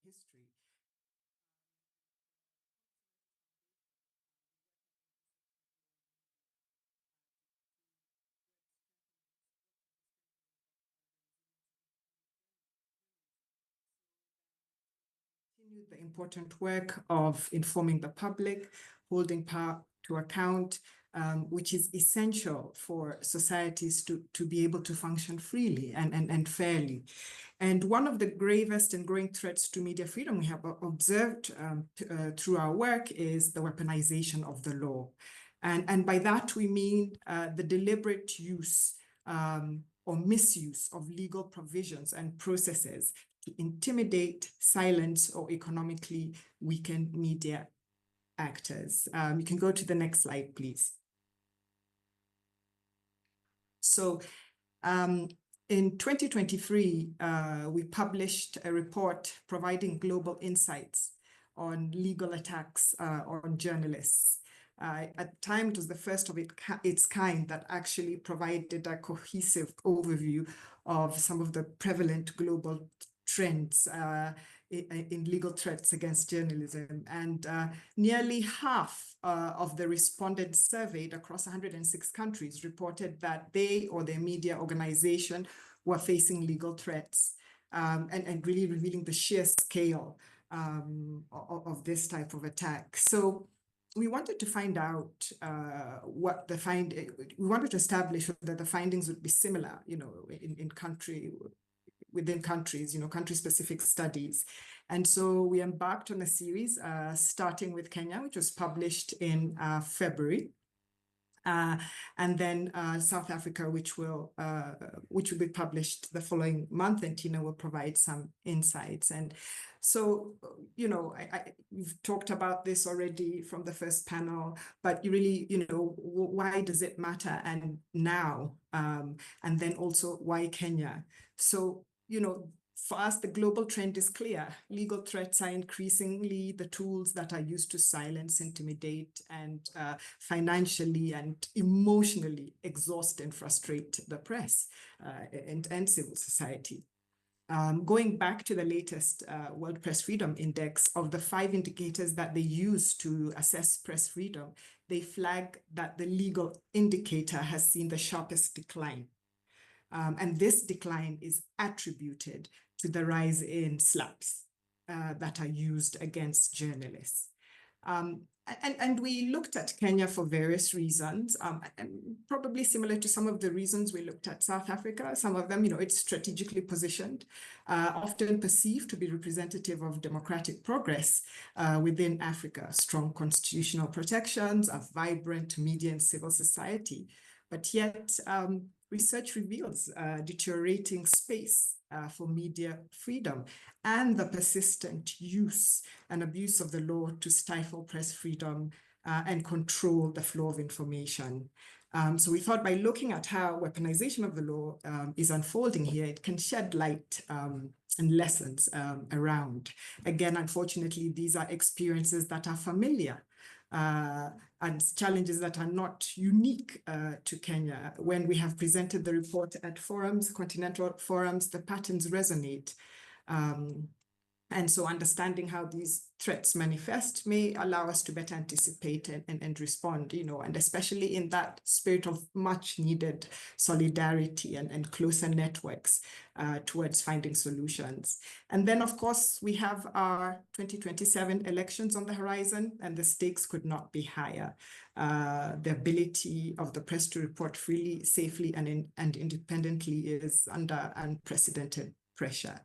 history. Continue the important work of informing the public, holding power to account, which is essential for societies to be able to function freely and fairly. And one of the gravest and growing threats to media freedom we have observed through our work is the weaponization of the law. And by that we mean the deliberate use or misuse of legal provisions and processes to intimidate, silence, or economically weaken media actors. You can go to the next slide, please. So in 2023, we published a report providing global insights on legal attacks on journalists. At the time, it was the first of its kind that actually provided a cohesive overview of some of the prevalent global trends in legal threats against journalism. And nearly half of the respondents surveyed across 106 countries reported that they or their media organization were facing legal threats, and really revealing the sheer scale of this type of attack. So we wanted to find out we wanted to establish whether the findings would be similar, within countries, country-specific studies. And so we embarked on a series, starting with Kenya, which was published in February, and then South Africa, which will be published the following month, and Tina will provide some insights. And so, we've talked about this already from the first panel, but you really, why does it matter and now? And then also why Kenya? So, for us, the global trend is clear. Legal threats are increasingly the tools that are used to silence, intimidate, and financially and emotionally exhaust and frustrate the press and civil society. Going back to the latest World Press Freedom Index, of the 5 indicators that they use to assess press freedom, they flag that the legal indicator has seen the sharpest decline. And this decline is attributed to the rise in slaps that are used against journalists. And we looked at Kenya for various reasons, and probably similar to some of the reasons we looked at South Africa. Some of them, it's strategically positioned, often perceived to be representative of democratic progress within Africa, strong constitutional protections, a vibrant media and civil society. But yet, research reveals deteriorating space for media freedom and the persistent use and abuse of the law to stifle press freedom and control the flow of information. So we thought by looking at how weaponization of the law is unfolding here, it can shed light and lessons around. Again, unfortunately, these are experiences that are familiar and challenges that are not unique to Kenya. When we have presented the report at forums, continental forums, the patterns resonate. And so understanding how these threats manifest may allow us to better anticipate and respond, and especially in that spirit of much needed solidarity and closer networks towards finding solutions. And then, of course, we have our 2027 elections on the horizon, and the stakes could not be higher. The ability of the press to report freely, safely, and independently is under unprecedented pressure.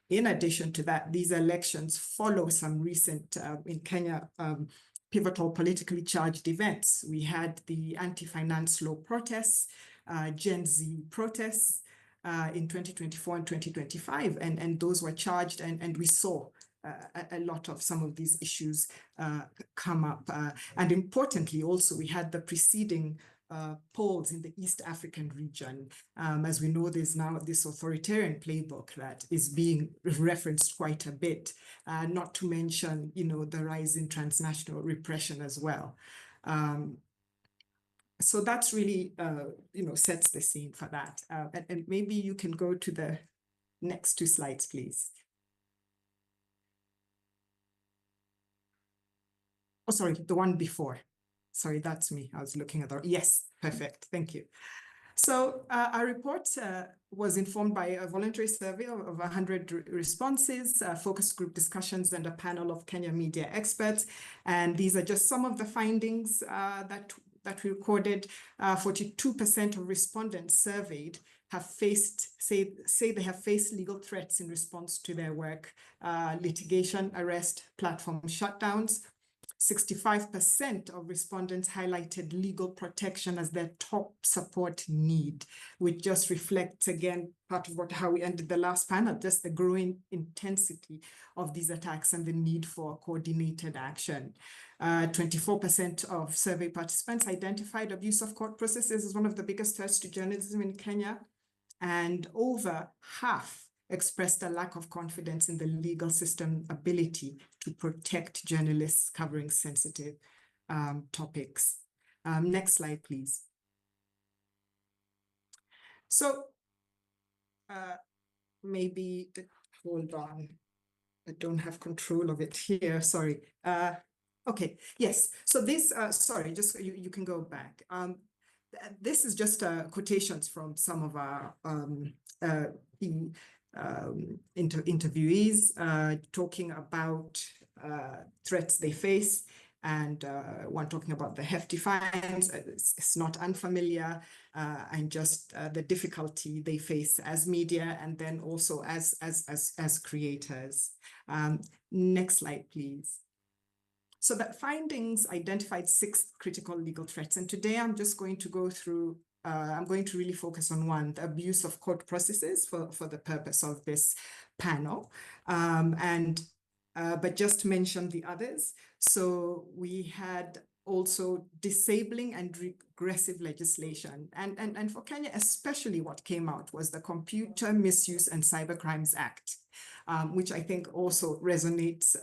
In addition to that, these elections follow some recent, in Kenya, pivotal politically charged events. We had the anti-finance law protests, Gen Z protests in 2024 and 2025, and those were charged, and we saw a lot of some of these issues come up. And importantly, also, we had the preceding polls in the East African region. As we know, there's now this authoritarian playbook that is being referenced quite a bit, not to mention, the rise in transnational repression as well. So that's really, sets the scene for that. And maybe you can go to the next 2 slides, please. Oh, sorry, the one before. Sorry, that's me. I was looking at the, yes, perfect. Thank you. So our report was informed by a voluntary survey of 100 responses, focus group discussions, and a panel of Kenya media experts. And these are just some of the findings that we recorded. 42% of respondents surveyed have faced, say they have faced legal threats in response to their work, litigation, arrest, platform shutdowns. 65% of respondents highlighted legal protection as their top support need, which just reflects, again, part of how we ended the last panel, just the growing intensity of these attacks and the need for coordinated action. 24% of survey participants identified abuse of court processes as one of the biggest threats to journalism in Kenya, and over half expressed a lack of confidence in the legal system ability to protect journalists covering sensitive topics. Next slide, please. So maybe, hold on, I don't have control of it here, sorry. Okay, yes, so this, sorry, just you can go back. This is just quotations from some of our interviewees talking about threats they face, and one talking about the hefty fines. It's not unfamiliar, and just the difficulty they face as media, and then also as creators. Next slide, please. So that findings identified 6 critical legal threats, and today I'm just going to go through. I'm going to really focus on one, the abuse of court processes for the purpose of this panel, but just mention the others. So we had also disabling and regressive legislation. And for Kenya, especially what came out was the Computer Misuse and Cybercrimes Act, which I think also resonates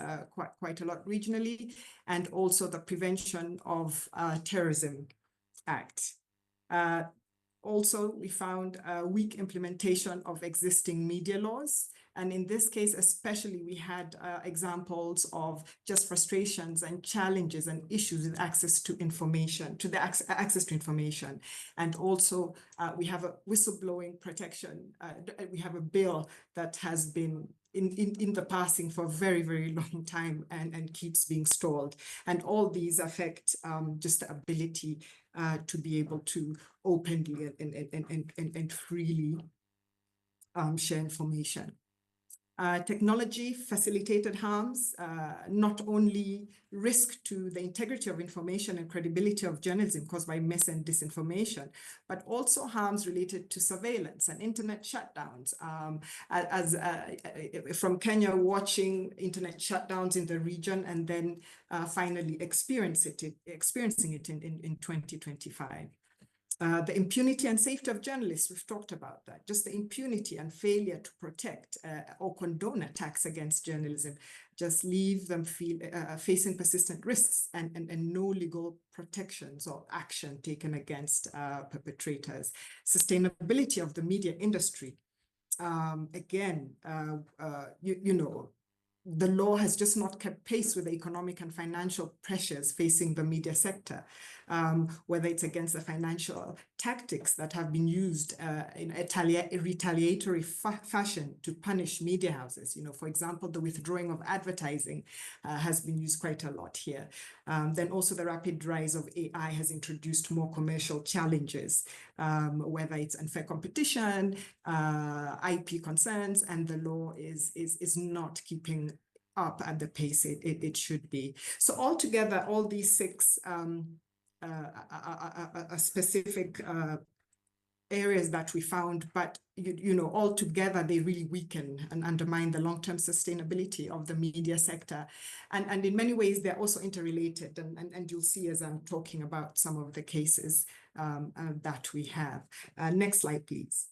quite a lot regionally, and also the Prevention of Terrorism Act. Also, we found a weak implementation of existing media laws. And in this case, especially, we had examples of just frustrations and challenges and issues with access to information, access to information. And also, we have a whistleblowing protection. We have a bill that has been in the passing for a very, very long time and keeps being stalled. And all these affect just the ability to be able to openly and freely share information. Technology facilitated harms, not only risk to the integrity of information and credibility of journalism caused by mis and disinformation, but also harms related to surveillance and internet shutdowns. From Kenya, watching internet shutdowns in the region, and then finally experiencing it in 2025. The impunity and safety of journalists, we've talked about that. Just the impunity and failure to protect or condone attacks against journalism, just leave them facing persistent risks and no legal protections or action taken against perpetrators. Sustainability of the media industry. Again, you know, the law has just not kept pace with the economic and financial pressures facing the media sector, whether it's against the financial tactics that have been used in a retaliatory fashion to punish media houses. You know, for example, the withdrawing of advertising has been used quite a lot here. Then also the rapid rise of AI has introduced more commercial challenges, whether it's unfair competition, IP concerns, and the law is not keeping up at the pace it should be. So altogether, all these 6 specific areas that we found, but you know, all together they really weaken and undermine the long-term sustainability of the media sector, and in many ways they're also interrelated, and you'll see as I'm talking about some of the cases that we have. Next slide, please.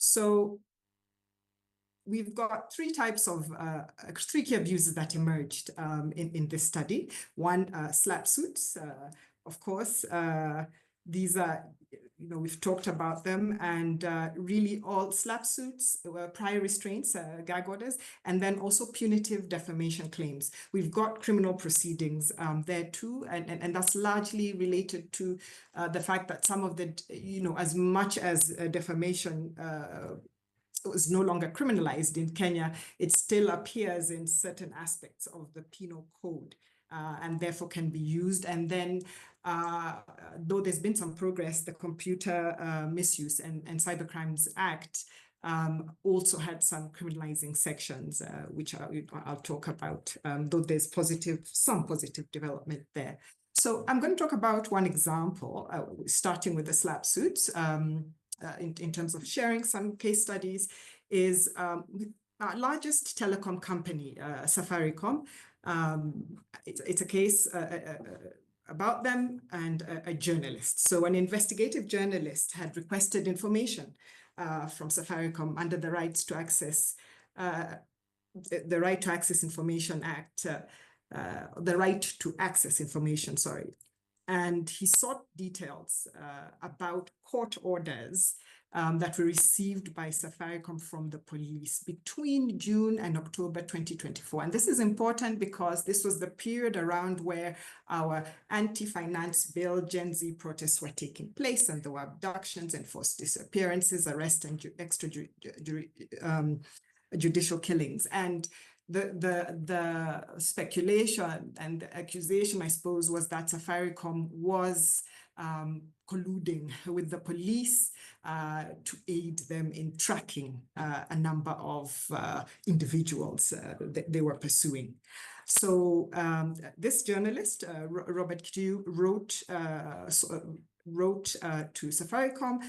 So we've got 3 types of 3 key abuses that emerged in this study. One, slap suits. Of course, these are we've talked about them, and really all SLAPP suits, prior restraints, gag orders, and then also punitive defamation claims. We've got criminal proceedings there too, and that's largely related to the fact that some of the, as much as defamation is no longer criminalized in Kenya, it still appears in certain aspects of the penal code. And therefore can be used. And then, though there's been some progress, the Computer Misuse and Cybercrimes Act also had some criminalizing sections, which I'll talk about, though there's some positive development there. So I'm going to talk about one example, starting with the SLAPP suits, in terms of sharing some case studies, is our largest telecom company, Safaricom. It's a case about them and a journalist. So an investigative journalist had requested information from Safaricom under the Rights to Access, the Right to Access Information Act, the Right to Access Information, sorry. And he sought details about court orders that were received by Safaricom from the police between June and October 2024. And this is important because this was the period around where our anti-finance bill, Gen Z protests were taking place, and there were abductions, enforced disappearances, arrests, and extrajudicial killings. And the speculation and the accusation, I suppose, was that Safaricom was colluding with the police to aid them in tracking a number of individuals that they were pursuing. So this journalist, Robert Q, wrote to Safaricom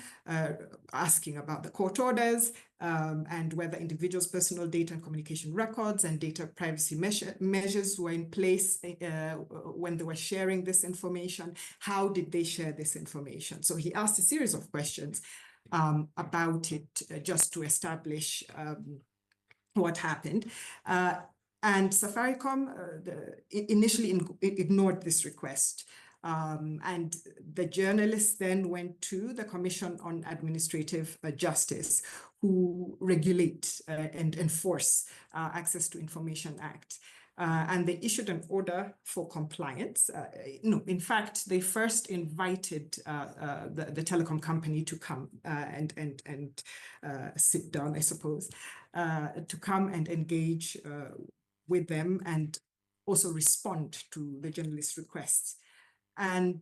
asking about the court orders and whether individuals' personal data and communication records and data privacy measures were in place when they were sharing this information. How did they share this information? So he asked a series of questions about it just to establish what happened. And Safaricom initially ignored this request. And the journalists then went to the Commission on Administrative Justice, who regulate and enforce Access to Information Act. And they issued an order for compliance. No, in fact, they first invited the telecom company to come and sit down, I suppose, to come and engage with them and also respond to the journalist requests. And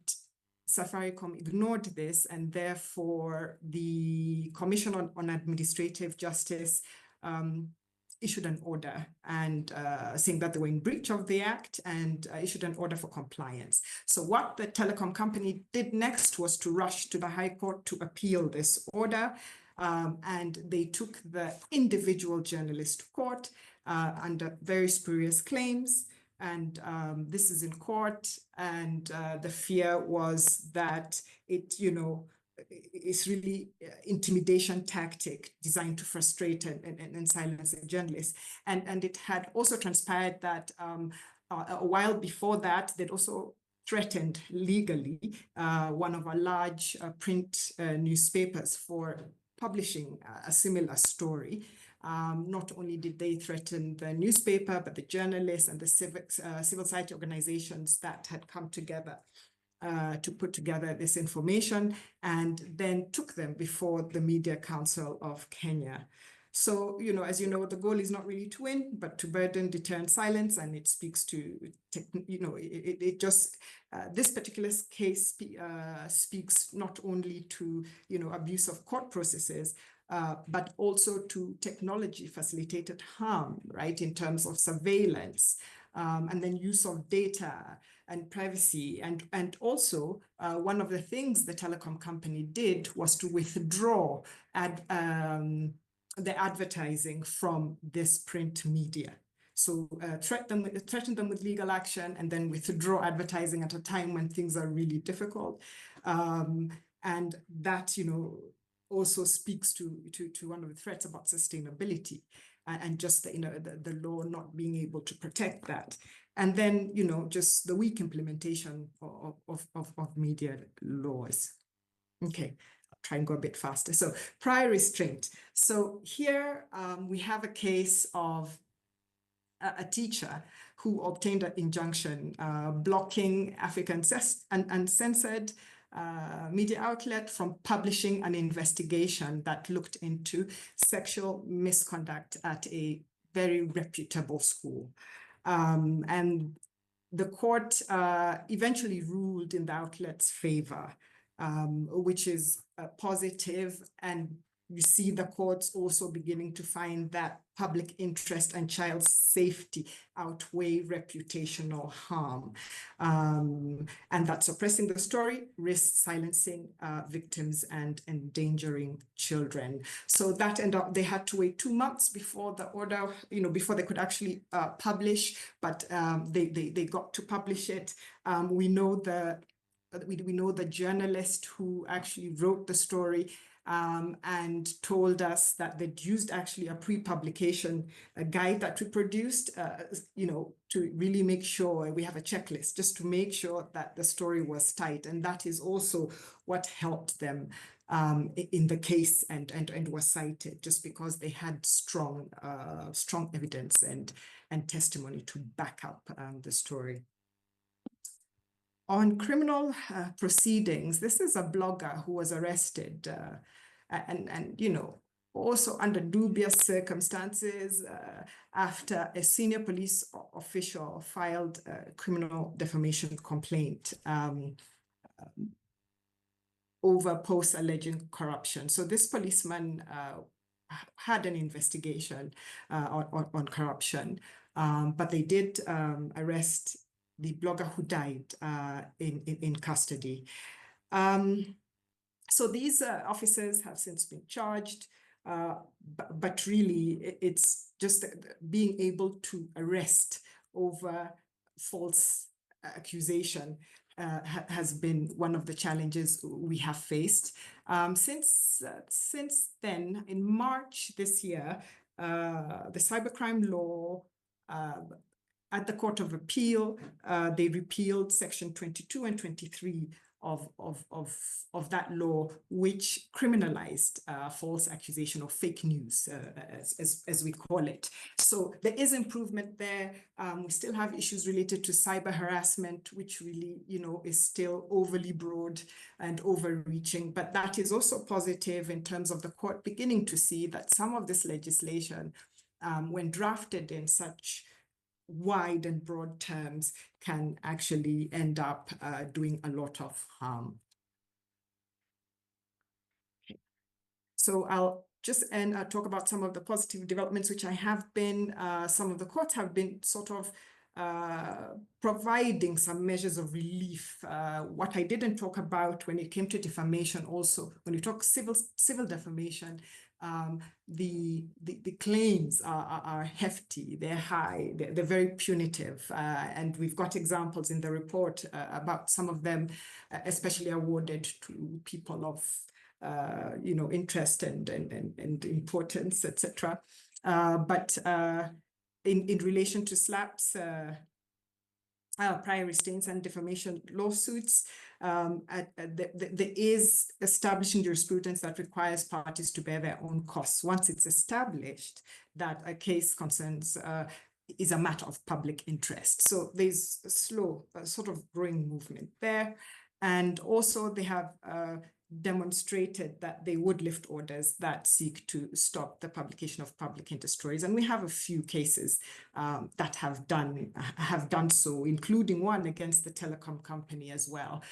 Safaricom ignored this, and therefore the Commission on Administrative Justice issued an order and saying that they were in breach of the act, and issued an order for compliance. So what the telecom company did next was to rush to the High Court to appeal this order, and they took the individual journalist to court under very spurious claims. And this is in court, and the fear was that it's really intimidation tactic designed to frustrate and silence a journalist. And it had also transpired that a while before that, they'd also threatened legally one of our large print newspapers for publishing a similar story. Not only did they threaten the newspaper, but the journalists and the civil society organizations that had come together to put together this information, and then took them before the Media Council of Kenya. So, as you know, the goal is not really to win, but to burden, deter, and silence. And it speaks to, this particular case speaks not only to, abuse of court processes, but also to technology facilitated harm, right, in terms of surveillance, and then use of data and privacy. And also, one of the things the telecom company did was to withdraw the advertising from this print media. So threaten them with legal action and then withdraw advertising at a time when things are really difficult. And that, also speaks to one of the threats about sustainability and just the law not being able to protect that. And then, just the weak implementation of media laws. Okay, try and go a bit faster. So prior restraint. So here we have a case of a teacher who obtained an injunction blocking African uncensored media outlet from publishing an investigation that looked into sexual misconduct at a very reputable school. And the court eventually ruled in the outlet's favor, which is positive, and you see the courts also beginning to find that public interest and child safety outweigh reputational harm, and that suppressing the story risks silencing victims and endangering children. So that ended up, they had to wait 2 months before the order, before they could actually publish, but they got to publish it. We know the journalist who actually wrote the story and told us that they'd used actually a pre-publication guide that we produced, to really make sure we have a checklist just to make sure that the story was tight. And that is also what helped them in the case and was cited, just because they had strong evidence and testimony to back up the story. On criminal proceedings, this is a blogger who was arrested and also under dubious circumstances after a senior police official filed a criminal defamation complaint over posts alleging corruption. So this policeman had an investigation on corruption, but they did arrest the blogger who died in custody. So these officers have since been charged, but really it's just being able to arrest over false accusation has been one of the challenges we have faced. Since then, in March this year, the cybercrime law at the Court of Appeal, they repealed Section 22 and 23 of that law, which criminalized false accusation or fake news, as we call it. So there is improvement there. We still have issues related to cyber harassment, which really, is still overly broad and overreaching. But that is also positive in terms of the court beginning to see that some of this legislation, when drafted in such wide and broad terms, can actually end up doing a lot of harm. Okay. So I'll just talk about some of the positive developments which I have been, some of the courts have been sort of providing some measures of relief. What I didn't talk about when it came to defamation also, when you talk civil defamation, the claims are hefty, they're high, they're very punitive, and we've got examples in the report about some of them, especially awarded to people of interest and importance, etc. But in relation to SLAPs, prior restraints and defamation lawsuits, there is establishing jurisprudence that requires parties to bear their own costs. Once it's established that a case concerns is a matter of public interest. So there's a slow, sort of growing movement there. And also they have demonstrated that they would lift orders that seek to stop the publication of public interest stories. And we have a few cases that have done so, including one against the telecom company as well,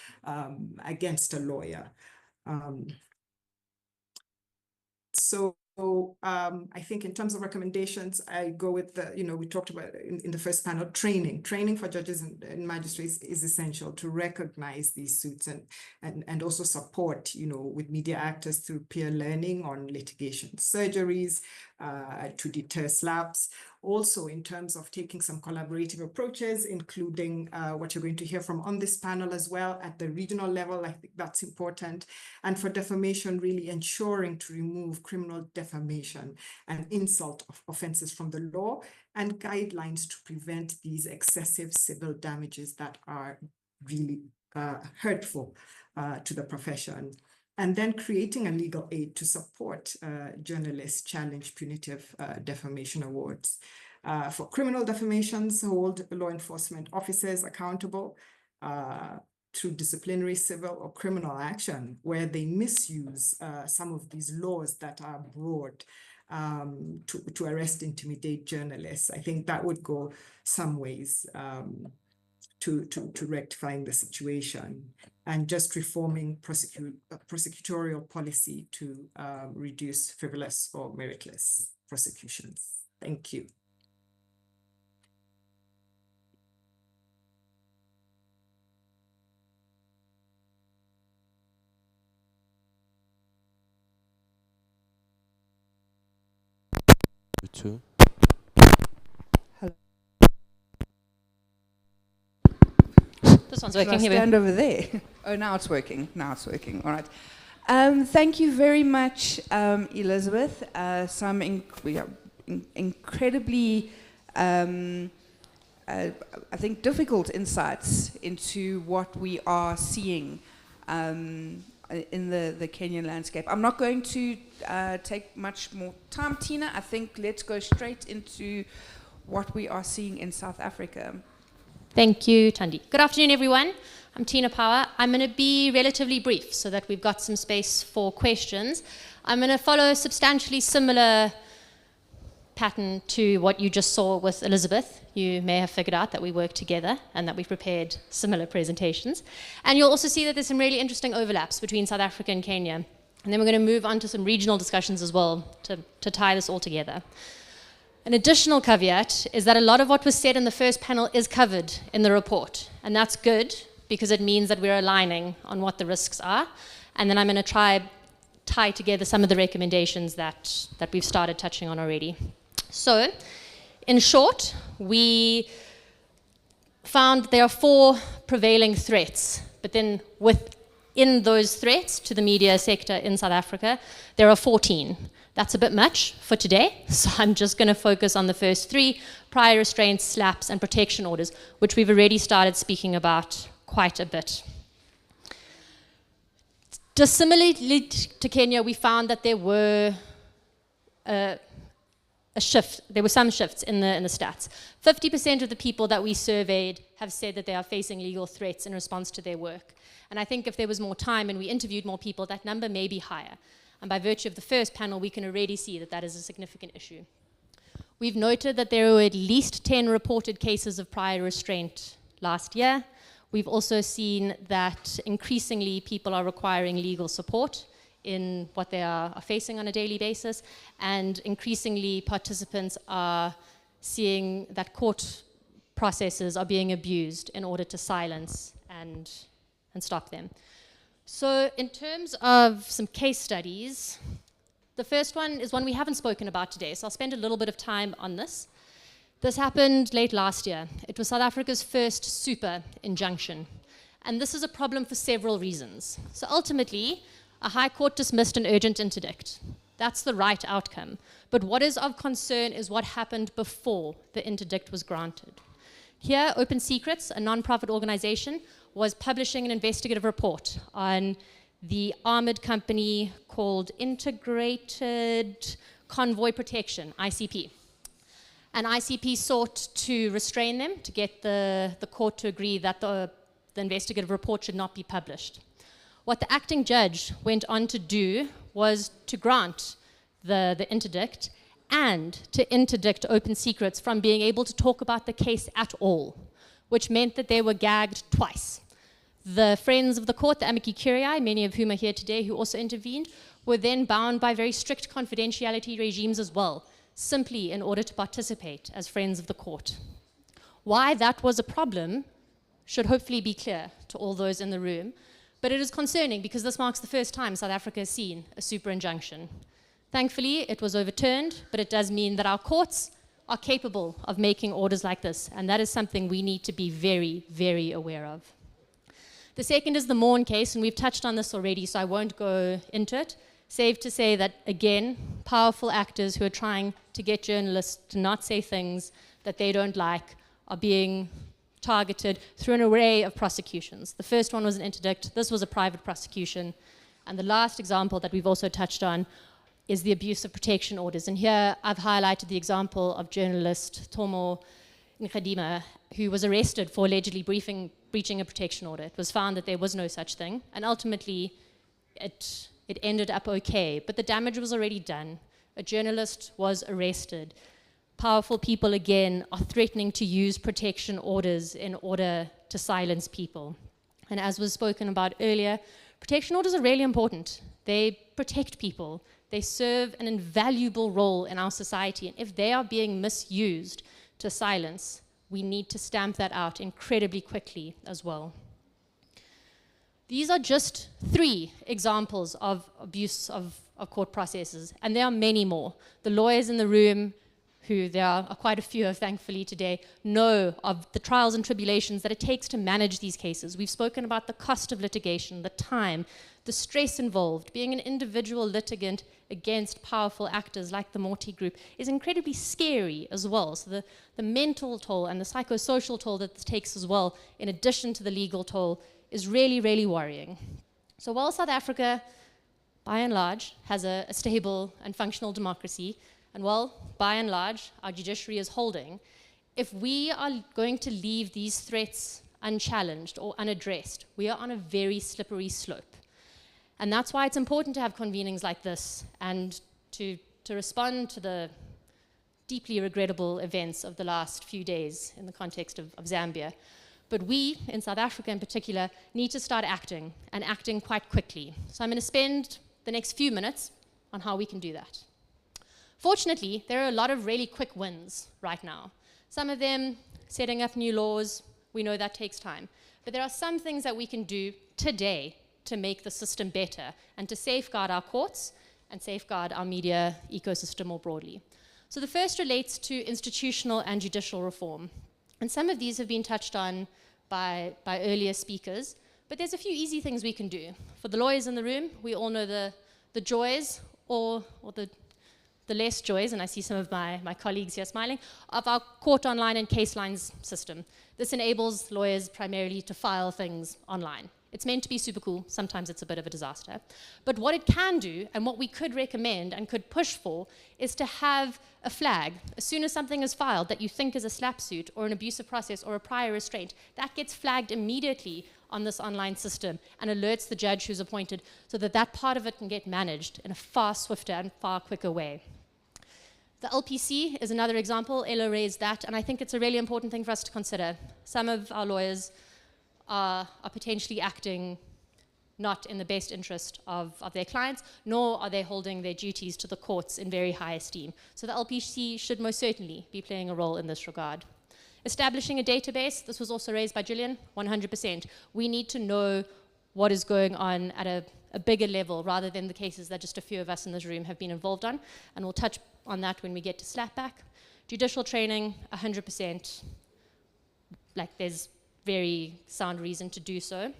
against a lawyer. So I think in terms of recommendations, I go with the, we talked about in the first panel, training for judges and magistrates is essential to recognize these suits and also support, with media actors through peer learning on litigation surgeries to deter SLAPs. Also in terms of taking some collaborative approaches, including what you're going to hear from on this panel as well at the regional level. I think that's important. And for defamation, really ensuring to remove criminal defamation and insult offenses from the law, and guidelines to prevent these excessive civil damages that are really hurtful to the profession. and then creating a legal aid to support journalists challenge punitive defamation awards. For criminal defamations, hold law enforcement officers accountable through disciplinary, civil, or criminal action where they misuse some of these laws that are broad to arrest, intimidate journalists. I think that would go some ways to rectifying the situation, and just reforming prosecutorial policy to reduce frivolous or meritless prosecutions. Thank you. Two. Hello. This one's working. Should I stand over there? Oh, now it's working. Now it's working. All right. Thank you very much, Elizabeth. Some incredibly, I think, difficult insights into what we are seeing in the Kenyan landscape. I'm not going to take much more time, Tina. I think let's go straight into what we are seeing in South Africa. Thank you, Thandi. Good afternoon, everyone. I'm Tina Power. I'm going to be relatively brief so that we've got some space for questions. I'm going to follow a substantially similar pattern to what you just saw with Elizabeth. You may have figured out that we work together and that we've prepared similar presentations. And you'll also see that there's some really interesting overlaps between South Africa and Kenya. And then we're going to move on to some regional discussions as well to tie this all together. An additional caveat is that a lot of what was said in the first panel is covered in the report. And that's good because it means that we're aligning on what the risks are. And then I'm going to tie together some of the recommendations that we've started touching on already. So, in short, we found there are 4 prevailing threats, but then within those threats to the media sector in South Africa, there are 14. That's a bit much for today, so I'm just going to focus on the first 3, prior restraints, slaps, and protection orders, which we've already started speaking about quite a bit. Similarly to Kenya, we found that there were there were some shifts in the stats. 50% of the people that we surveyed have said that they are facing legal threats in response to their work. And I think if there was more time and we interviewed more people, that number may be higher. And by virtue of the first panel, we can already see that that is a significant issue. We've noted that there were at least 10 reported cases of prior restraint last year. We've also seen that increasingly people are requiring legal support in what they are facing on a daily basis, and increasingly participants are seeing that court processes are being abused in order to silence and stop them. So in terms of some case studies, the first one is one we haven't spoken about today, so I'll spend a little bit of time on this. This happened late last year. It was South Africa's first super injunction, and this is a problem for several reasons. So ultimately, a high court dismissed an urgent interdict. That's the right outcome. But what is of concern is what happened before the interdict was granted. Here, Open Secrets, a non-profit organization, was publishing an investigative report on the armored company called Integrated Convoy Protection, ICP. And ICP sought to restrain them, to get the court to agree that the investigative report should not be published. What the acting judge went on to do was to grant the interdict and to interdict Open Secrets from being able to talk about the case at all, which meant that they were gagged twice. The friends of the court, the amici curiae, many of whom are here today who also intervened, were then bound by very strict confidentiality regimes as well, simply in order to participate as friends of the court. Why that was a problem should hopefully be clear to all those in the room. But it is concerning because this marks the first time South Africa has seen a super injunction. Thankfully, it was overturned, but it does mean that our courts are capable of making orders like this, and that is something we need to be very, very aware of. The second is the Morn case, and we've touched on this already, so I won't go into it, save to say that, again, powerful actors who are trying to get journalists to not say things that they don't like are being targeted through an array of prosecutions. The first one was an interdict. This was a private prosecution. And the last example that we've also touched on is the abuse of protection orders. And here I've highlighted the example of journalist Tomo Nkadima, who was arrested for allegedly breaching a protection order. It was found that there was no such thing, and ultimately it ended up okay, but the damage was already done. A journalist was arrested. Powerful people, again, are threatening to use protection orders in order to silence people. And as was spoken about earlier, protection orders are really important. They protect people. They serve an invaluable role in our society, and if they are being misused to silence, we need to stamp that out incredibly quickly as well. These are just 3 examples of abuse of court processes, and there are many more. The lawyers in the room, who there are quite a few of thankfully today, know of the trials and tribulations that it takes to manage these cases. We've spoken about the cost of litigation, the time, the stress involved. Being an individual litigant against powerful actors like the Moxii Group is incredibly scary as well. So the mental toll and the psychosocial toll that this takes as well, in addition to the legal toll, is really, really worrying. So while South Africa, by and large, has a stable and functional democracy, and while, by and large, our judiciary is holding, if we are going to leave these threats unchallenged or unaddressed, we are on a very slippery slope. And that's why it's important to have convenings like this and to respond to the deeply regrettable events of the last few days in the context of Zambia. But we, in South Africa in particular, need to start acting, and acting quite quickly. So I'm going to spend the next few minutes on how we can do that. Fortunately, there are a lot of really quick wins right now. Some of them setting up new laws, we know that takes time. But there are some things that we can do today to make the system better and to safeguard our courts and safeguard our media ecosystem more broadly. So the first relates to institutional and judicial reform. And some of these have been touched on by earlier speakers, but there's a few easy things we can do. For the lawyers in the room, we all know the joys or the less joys, and I see some of my colleagues here smiling, of our court online and case lines system. This enables lawyers primarily to file things online. It's meant to be super cool. Sometimes it's a bit of a disaster. But what it can do, and what we could recommend and could push for, is to have a flag. As soon as something is filed that you think is a slap suit or an abusive process or a prior restraint, that gets flagged immediately on this online system and alerts the judge who's appointed, so that that part of it can get managed in a far swifter and far quicker way. The LPC is another example. Ella raised that, and I think it's a really important thing for us to consider. Some of our lawyers are potentially acting not in the best interest of their clients, nor are they holding their duties to the courts in very high esteem. So the LPC should most certainly be playing a role in this regard. Establishing a database, this was also raised by Gillian, 100%. We need to know what is going on at a bigger level rather than the cases that just a few of us in this room have been involved on, and we'll touch on that when we get to slapback. Judicial training, 100%. Like, there's very sound reason to do so.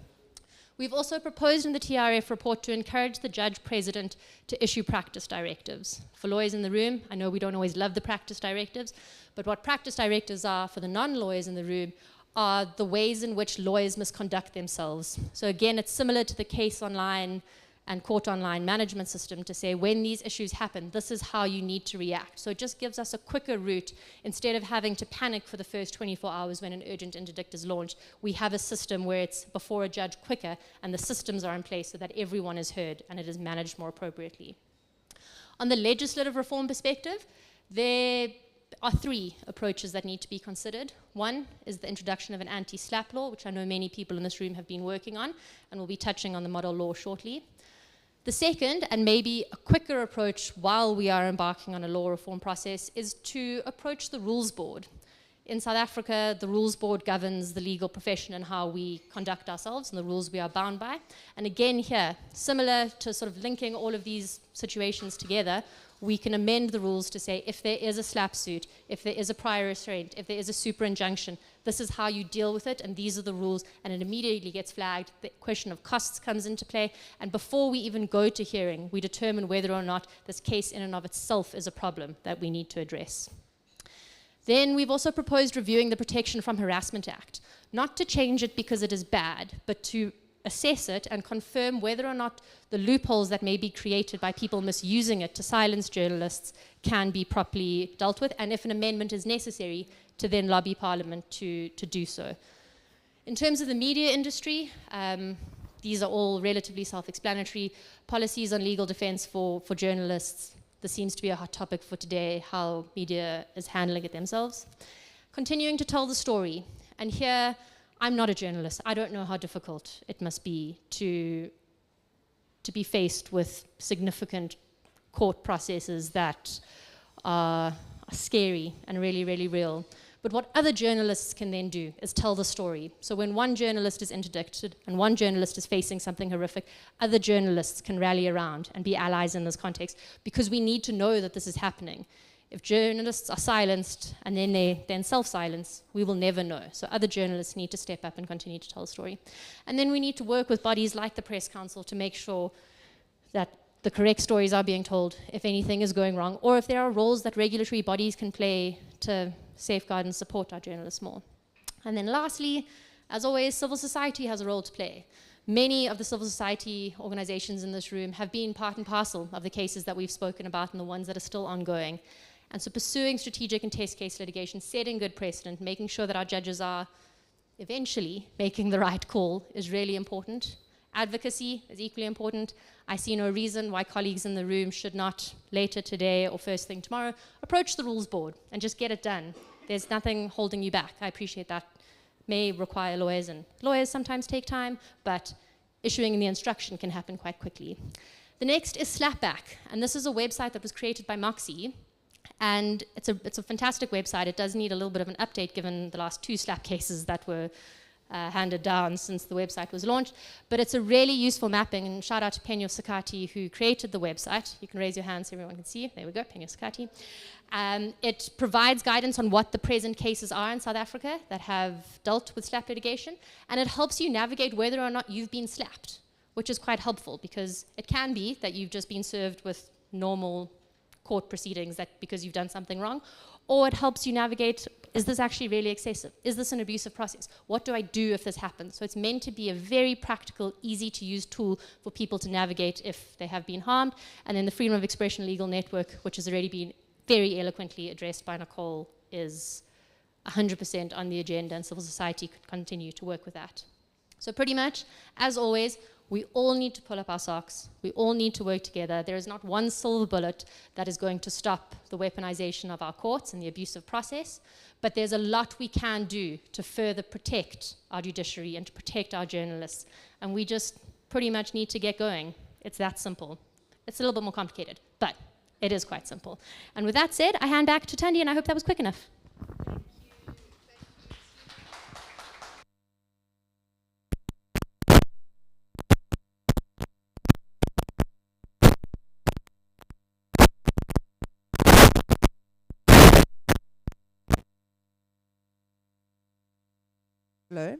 We've also proposed in the TRF report to encourage the judge president to issue practice directives. For lawyers in the room, I know we don't always love the practice directives, but what practice directives are for the non-lawyers in the room are the ways in which lawyers must conduct themselves. So again, it's similar to the case online and court online management system to say, when these issues happen, this is how you need to react. So it just gives us a quicker route. Instead of having to panic for the first 24 hours when an urgent interdict is launched, we have a system where it's before a judge quicker, and the systems are in place so that everyone is heard and it is managed more appropriately. On the legislative reform perspective, there are 3 approaches that need to be considered. One is the introduction of an anti-slap law, which I know many people in this room have been working on, and we'll be touching on the model law shortly. The second, and maybe a quicker approach while we are embarking on a law reform process, is to approach the rules board. In South Africa, the rules board governs the legal profession and how we conduct ourselves and the rules we are bound by. And again here, similar to sort of linking all of these situations together, we can amend the rules to say, if there is a slap suit, if there is a prior restraint, if there is a super injunction, this is how you deal with it, and these are the rules, and it immediately gets flagged. The question of costs comes into play, and before we even go to hearing, we determine whether or not this case in and of itself is a problem that we need to address. Then we've also proposed reviewing the Protection from Harassment Act, not to change it because it is bad, but to assess it and confirm whether or not the loopholes that may be created by people misusing it to silence journalists can be properly dealt with, and if an amendment is necessary, to then lobby Parliament to do so. In terms of the media industry, these are all relatively self-explanatory. Policies on legal defense for journalists. This seems to be a hot topic for today, how media is handling it themselves. Continuing to tell the story. And here, I'm not a journalist. I don't know how difficult it must be to be faced with significant court processes that are scary and really, really real. But what other journalists can then do is tell the story. So when one journalist is interdicted and one journalist is facing something horrific, other journalists can rally around and be allies in this context, because we need to know that this is happening. If journalists are silenced and then they then self-silence, we will never know. So other journalists need to step up and continue to tell the story. And then we need to work with bodies like the Press Council to make sure that the correct stories are being told if anything is going wrong, or if there are roles that regulatory bodies can play to safeguard and support our journalists more. And then lastly, as always, civil society has a role to play. Many of the civil society organizations in this room have been part and parcel of the cases that we've spoken about and the ones that are still ongoing. And so pursuing strategic and test case litigation, setting good precedent, making sure that our judges are eventually making the right call is really important. Advocacy is equally important. I see no reason why colleagues in the room should not, later today or first thing tomorrow, approach the rules board and just get it done. There's nothing holding you back. I appreciate that. May require lawyers, and lawyers sometimes take time, but issuing the instruction can happen quite quickly. The next is Slapback, and this is a website that was created by Moxii, and it's a fantastic website. It does need a little bit of an update given the last 2 slap cases that were handed down since the website was launched, but it's a really useful mapping, and shout out to Penyo Sakati who created the website. You can raise your hand so everyone can see. There we go, Penyo Sakati. It provides guidance on what the present cases are in South Africa that have dealt with slap litigation, and it helps you navigate whether or not you've been slapped, which is quite helpful, because it can be that you've just been served with normal court proceedings that because you've done something wrong, or it helps you navigate, is this actually really excessive? Is this an abusive process? What do I do if this happens? So it's meant to be a very practical, easy to use tool for people to navigate if they have been harmed. And then the Freedom of Expression Legal Network, which has already been very eloquently addressed by Nicole, is 100% on the agenda, and civil society could continue to work with that. So pretty much, as always, we all need to pull up our socks. We all need to work together. There is not one silver bullet that is going to stop the weaponization of our courts and the abusive process, but there's a lot we can do to further protect our judiciary and to protect our journalists. And we just pretty much need to get going. It's that simple. It's a little bit more complicated, but it is quite simple. And with that said, I hand back to Tandy, and I hope that was quick enough. Hello?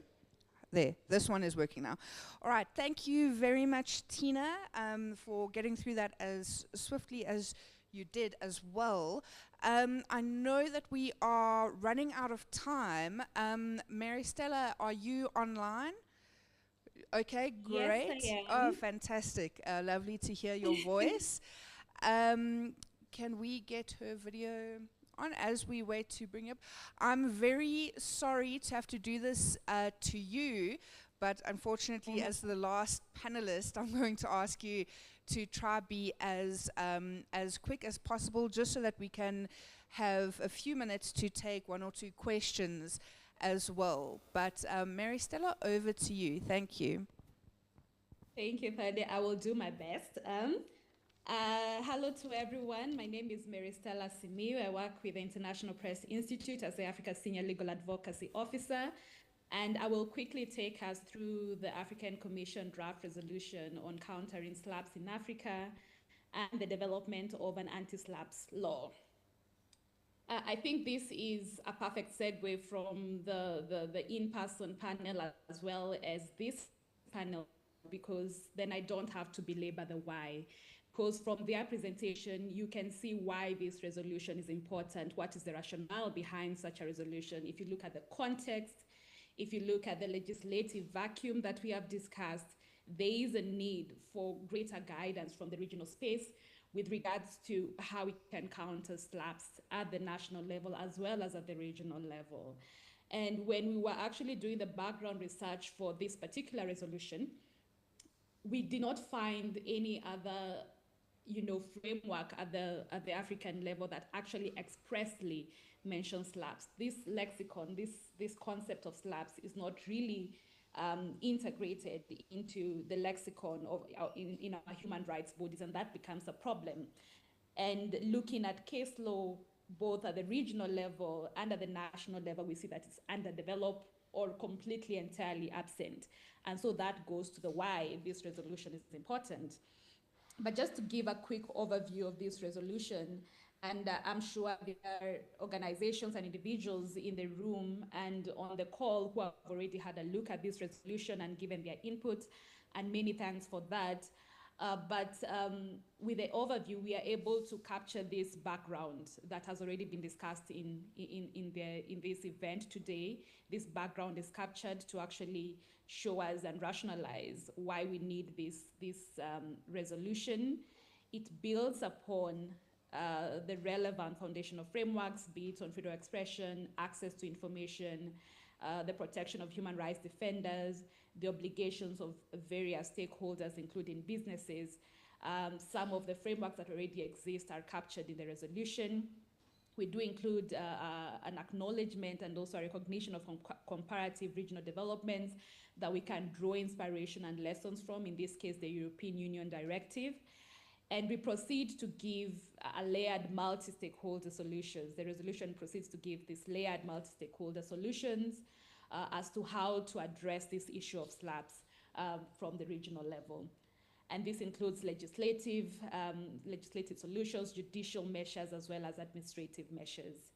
There, this one is working now. All right, thank you very much, Tina, for getting through that as swiftly as you did as well. I know that we are running out of time. Mary Stella, are you online? Okay, great. Yes, I am. Oh, fantastic. Lovely to hear your voice. Can we get her video on as we wait to bring up? I'm very sorry to have to do this to you, but unfortunately, as the last panelist, I'm going to ask you to try be as quick as possible, just so that we can have a few minutes to take 1 or 2 questions as well. But Mary Stella, over to you. Thank you. Thank you, Thandi. I will do my best. Hello to everyone. My name is Mary Stella Simiu. I work with the International Press Institute as the Africa Senior Legal Advocacy Officer, and I will quickly take us through the African Commission draft resolution on countering slaps in Africa and the development of an anti-slaps law. I think this is a perfect segue from the in-person panel as well as this panel, because then I don't have to belabor the why. Because from their presentation, you can see why this resolution is important. What is the rationale behind such a resolution? If you look at the context, if you look at the legislative vacuum that we have discussed, there is a need for greater guidance from the regional space with regards to how we can counter SLAPs at the national level as well as at the regional level. And when we were actually doing the background research for this particular resolution, we did not find any other framework at the African level that actually expressly mentions SLAPs. This lexicon, this concept of SLAPs is not really integrated into the lexicon of in our human rights bodies, and that becomes a problem. And looking at case law, both at the regional level and at the national level, we see that it's underdeveloped or completely entirely absent. And so that goes to the why this resolution is important. But just to give a quick overview of this resolution, and I'm sure there are organizations and individuals in the room and on the call who have already had a look at this resolution and given their input, and many thanks for that. But with the overview, we are able to capture this background that has already been discussed in this event today. This background is captured to actually show us and rationalize why we need this resolution. It builds upon the relevant foundational frameworks, be it on freedom of expression, access to information, the protection of human rights defenders, the obligations of various stakeholders, including businesses. Some of the frameworks that already exist are captured in the resolution. We do include an acknowledgement and also a recognition of comparative regional developments that we can draw inspiration and lessons from, in this case, the European Union Directive. And we proceed to give a layered multi-stakeholder solutions. The resolution proceeds to give these layered multi-stakeholder solutions as to how to address this issue of SLAPs from the regional level. And this includes legislative solutions, judicial measures, as well as administrative measures.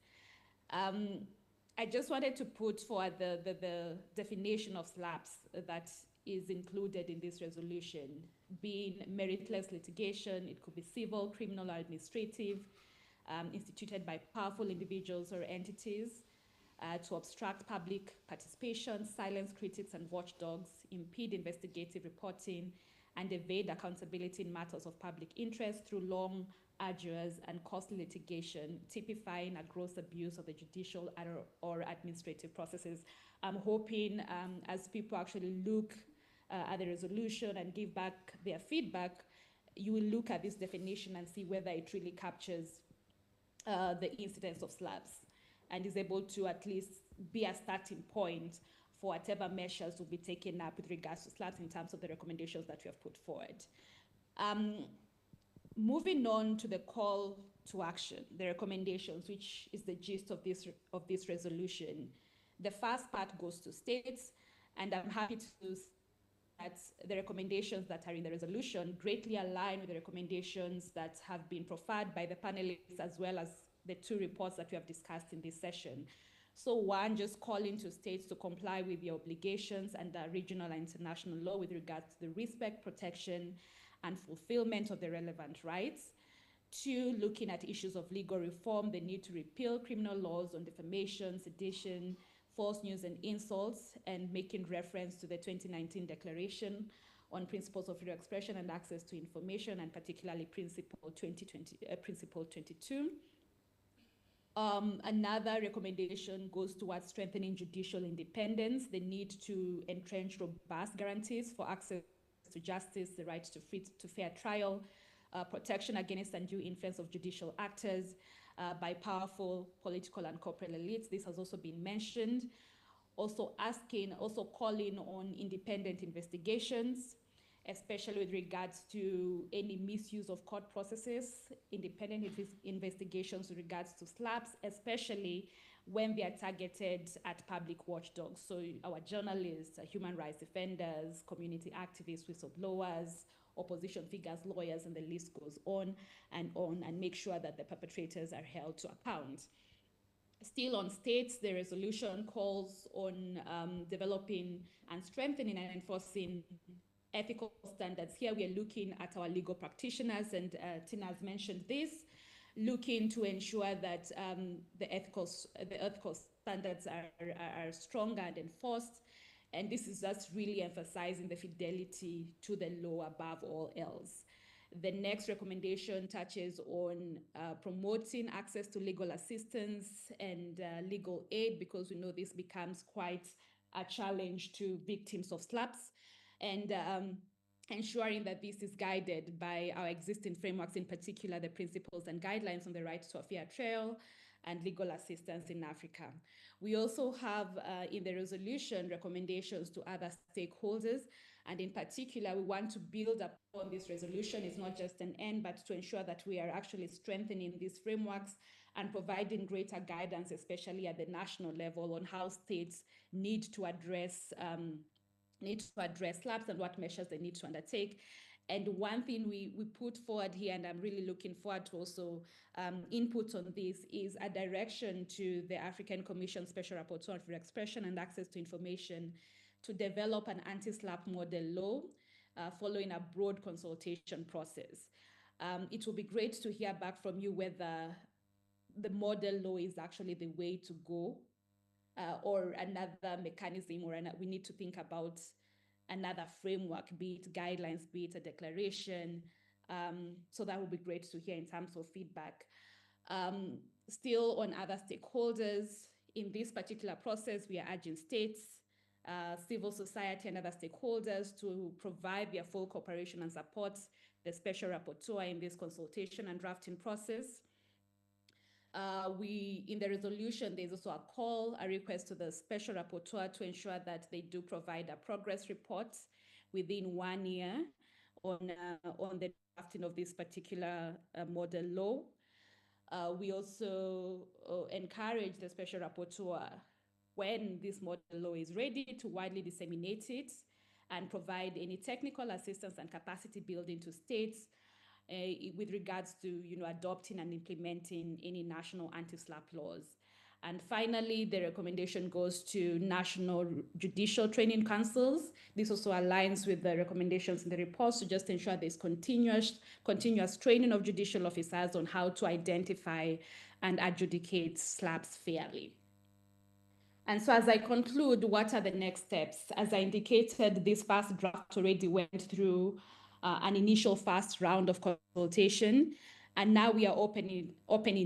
I just wanted to put forward the definition of SLAPs that is included in this resolution, being meritless litigation. It could be civil, criminal, or administrative, instituted by powerful individuals or entities to obstruct public participation, silence critics and watchdogs, impede investigative reporting, and evade accountability in matters of public interest through long, arduous, and costly litigation, typifying a gross abuse of the judicial or administrative processes. I'm hoping as people actually look at the resolution and give back their feedback, you will look at this definition and see whether it really captures the incidence of SLAPs and is able to at least be a starting point for whatever measures will be taken up with regards to SLAPs in terms of the recommendations that we have put forward. Moving on to the call to action, the recommendations, which is the gist of this resolution. The first part goes to states, and I'm happy to say that the recommendations that are in the resolution greatly align with the recommendations that have been proffered by the panelists, as well as the two reports that we have discussed in this session. So one, just calling to states to comply with the obligations under regional and international law with regards to the respect, protection, and fulfillment of the relevant rights. Two, looking at issues of legal reform, the need to repeal criminal laws on defamation, sedition, false news, and insults, and making reference to the 2019 Declaration on Principles of Freedom of Expression and Access to Information, and particularly Principle 22. Another recommendation goes towards strengthening judicial independence, the need to entrench robust guarantees for access to justice, the right to fair trial, protection against undue influence of judicial actors by powerful political and corporate elites. This has also been mentioned. Also calling on independent investigations, especially with regards to any misuse of court processes, independent investigations with regards to SLAPs, especially when they are targeted at public watchdogs. So our journalists, human rights defenders, community activists, whistleblowers, opposition figures, lawyers, and the list goes on, and make sure that the perpetrators are held to account. Still on states, the resolution calls on developing and strengthening and enforcing ethical standards. Here we are looking at our legal practitioners, and Tina has mentioned this, looking to ensure that the ethical standards are stronger and enforced, And this is just really emphasizing the fidelity to the law above all else. The next recommendation touches on promoting access to legal assistance and legal aid, because we know this becomes quite a challenge to victims of slaps, and ensuring that this is guided by our existing frameworks, in particular the principles and guidelines on the right to a fair trial and legal assistance in Africa. We also have in the resolution recommendations to other stakeholders, and in particular we want to build upon this resolution. It's not just an end, but to ensure that we are actually strengthening these frameworks and providing greater guidance, especially at the national level, on how states need to address slaps and what measures they need to undertake. And one thing we put forward here, and I'm really looking forward to also input on this, is a direction to the African Commission Special Rapporteur for Expression and Access to Information to develop an anti-slap model law following a broad consultation process. It will be great to hear back from you whether the model law is actually the way to go, or another mechanism, or we need to think about another framework, be it guidelines, be it a declaration. So that would be great to hear in terms of feedback. Still on other stakeholders, in this particular process, we are urging states, civil society and other stakeholders to provide their full cooperation and support the Special Rapporteur in this consultation and drafting process. In the resolution, there's also a request to the Special Rapporteur to ensure that they do provide a progress report within 1 year on the drafting of this particular model law. We also encourage the Special Rapporteur, when this model law is ready, to widely disseminate it and provide any technical assistance and capacity building to states with regards to adopting and implementing any national anti-slap laws. And finally, the recommendation goes to national judicial training councils. This also aligns with the recommendations in the report to just ensure there's continuous training of judicial officers on how to identify and adjudicate slaps fairly. And so as I conclude, what are the next steps? As I indicated, this first draft already went through an initial first round of consultation, and now we are opening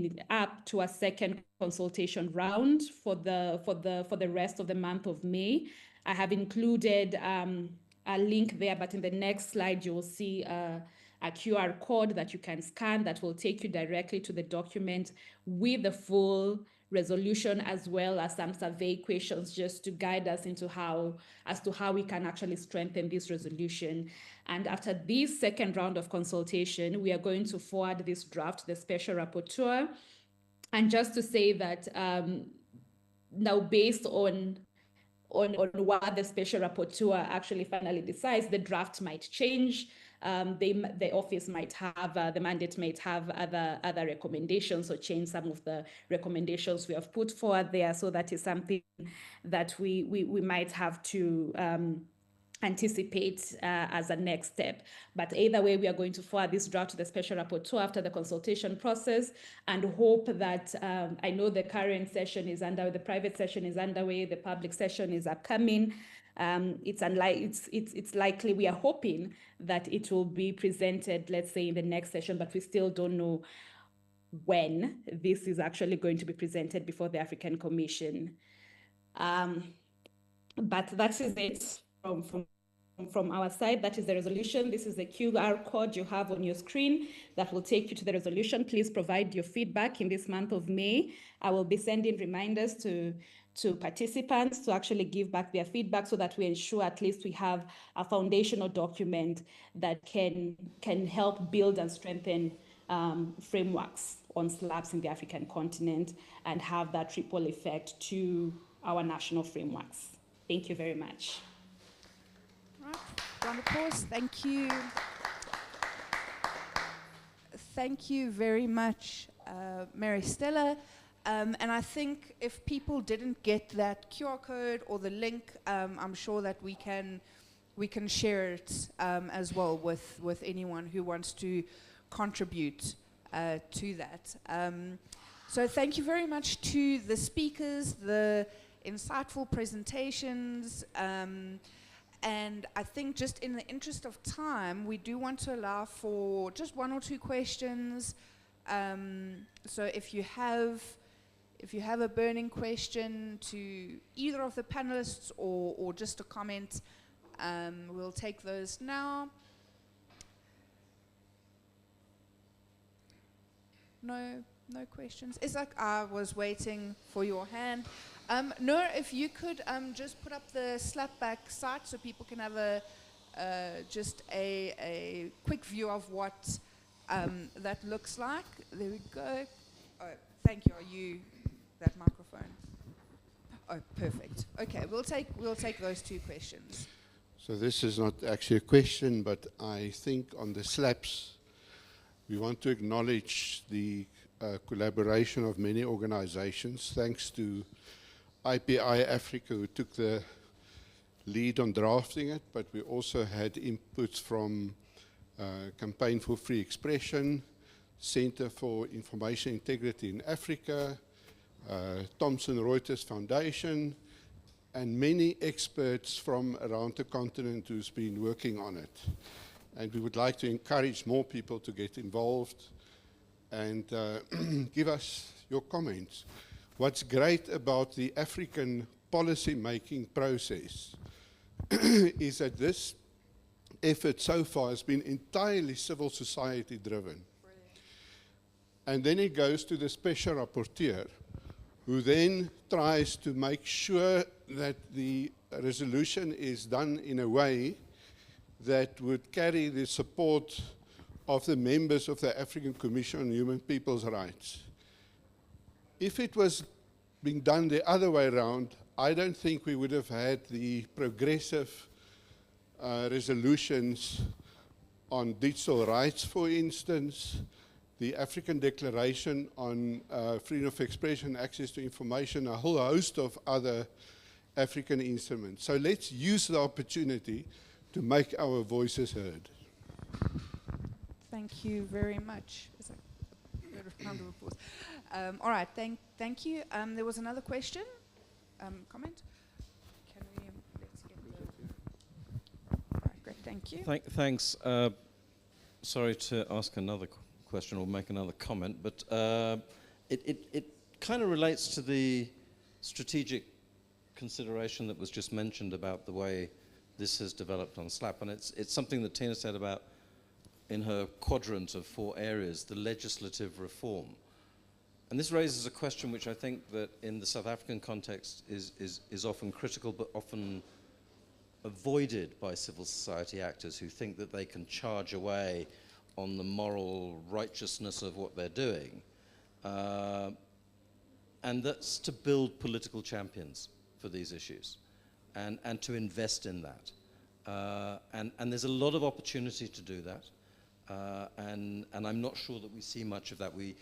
it up to a second consultation round for the rest of the month of May. I have included a link there, but in the next slide you will see a QR code that you can scan that will take you directly to the document with the full resolution, as well as some survey questions just to guide us into how we can actually strengthen this resolution. And after this second round of consultation, we are going to forward this draft to the Special Rapporteur. And just to say that now, based on what the Special Rapporteur actually finally decides, the draft might change. The office might have, the mandate might have other recommendations, or change some of the recommendations we have put forward there. So that is something that we might have to anticipate as a next step. But either way, we are going to forward this draft to the Special Rapporteur after the consultation process, and hope that I know the current session is underway, the private session is underway, the public session is upcoming. It's likely, we are hoping that it will be presented, let's say, in the next session, but we still don't know when this is actually going to be presented before the African Commission. But that is it from our side. That is the resolution. This is the QR code you have on your screen that will take you to the resolution. Please provide your feedback in this month of May. I will be sending reminders to participants to actually give back their feedback, so that we ensure at least we have a foundational document that can help build and strengthen frameworks on slaps in the African continent, and have that triple effect to our national frameworks. Thank you very much. Right. Round of applause. Thank you. Thank you very much, Mary Stella. And I think if people didn't get that QR code or the link, I'm sure that we can share it as well with anyone who wants to contribute to that. So thank you very much to the speakers, the insightful presentations. And I think just in the interest of time, we do want to allow for just 1 or 2 questions. So if you have a burning question to either of the panelists or just a comment, we'll take those now. No questions. It's like I was waiting for your hand. Noor, if you could just put up the slapback site so people can have just a quick view of what that looks like. There we go. Oh, thank you. Are you that microphone? Oh, perfect. Okay, we'll take those 2 questions. So this is not actually a question, but I think on the slaps, we want to acknowledge the collaboration of many organizations, thanks to IPI Africa, who took the lead on drafting it, but we also had inputs from Campaign for Free Expression, Center for Information Integrity in Africa, Thomson Reuters Foundation, and many experts from around the continent who's been working on it. And we would like to encourage more people to get involved and give us your comments. What's great about the African policy-making process is that this effort so far has been entirely civil society driven. And then it goes to the special rapporteur, who then tries to make sure that the resolution is done in a way that would carry the support of the members of the African Commission on Human People's Rights. If it was being done the other way around, I don't think we would have had the progressive resolutions on digital rights, for instance, the African Declaration on Freedom of Expression, Access to Information, a whole host of other African instruments. So let's use the opportunity to make our voices heard. Thank you very much. Is that a good round of applause? All right, thank you. There was another question, comment. Can we let's get the. All right, great, thank you. Thanks. Sorry to ask another question or make another comment, but it kind of relates to the strategic consideration that was just mentioned about the way this has developed on SLAP, and it's something that Tina said about in her quadrant of 4 areas, the legislative reform. And this raises a question which I think that in the South African context is often critical, but often avoided by civil society actors who think that they can charge away on the moral righteousness of what they're doing. And that's to build political champions for these issues and to invest in that. And there's a lot of opportunity to do that. And I'm not sure that we see much of that. We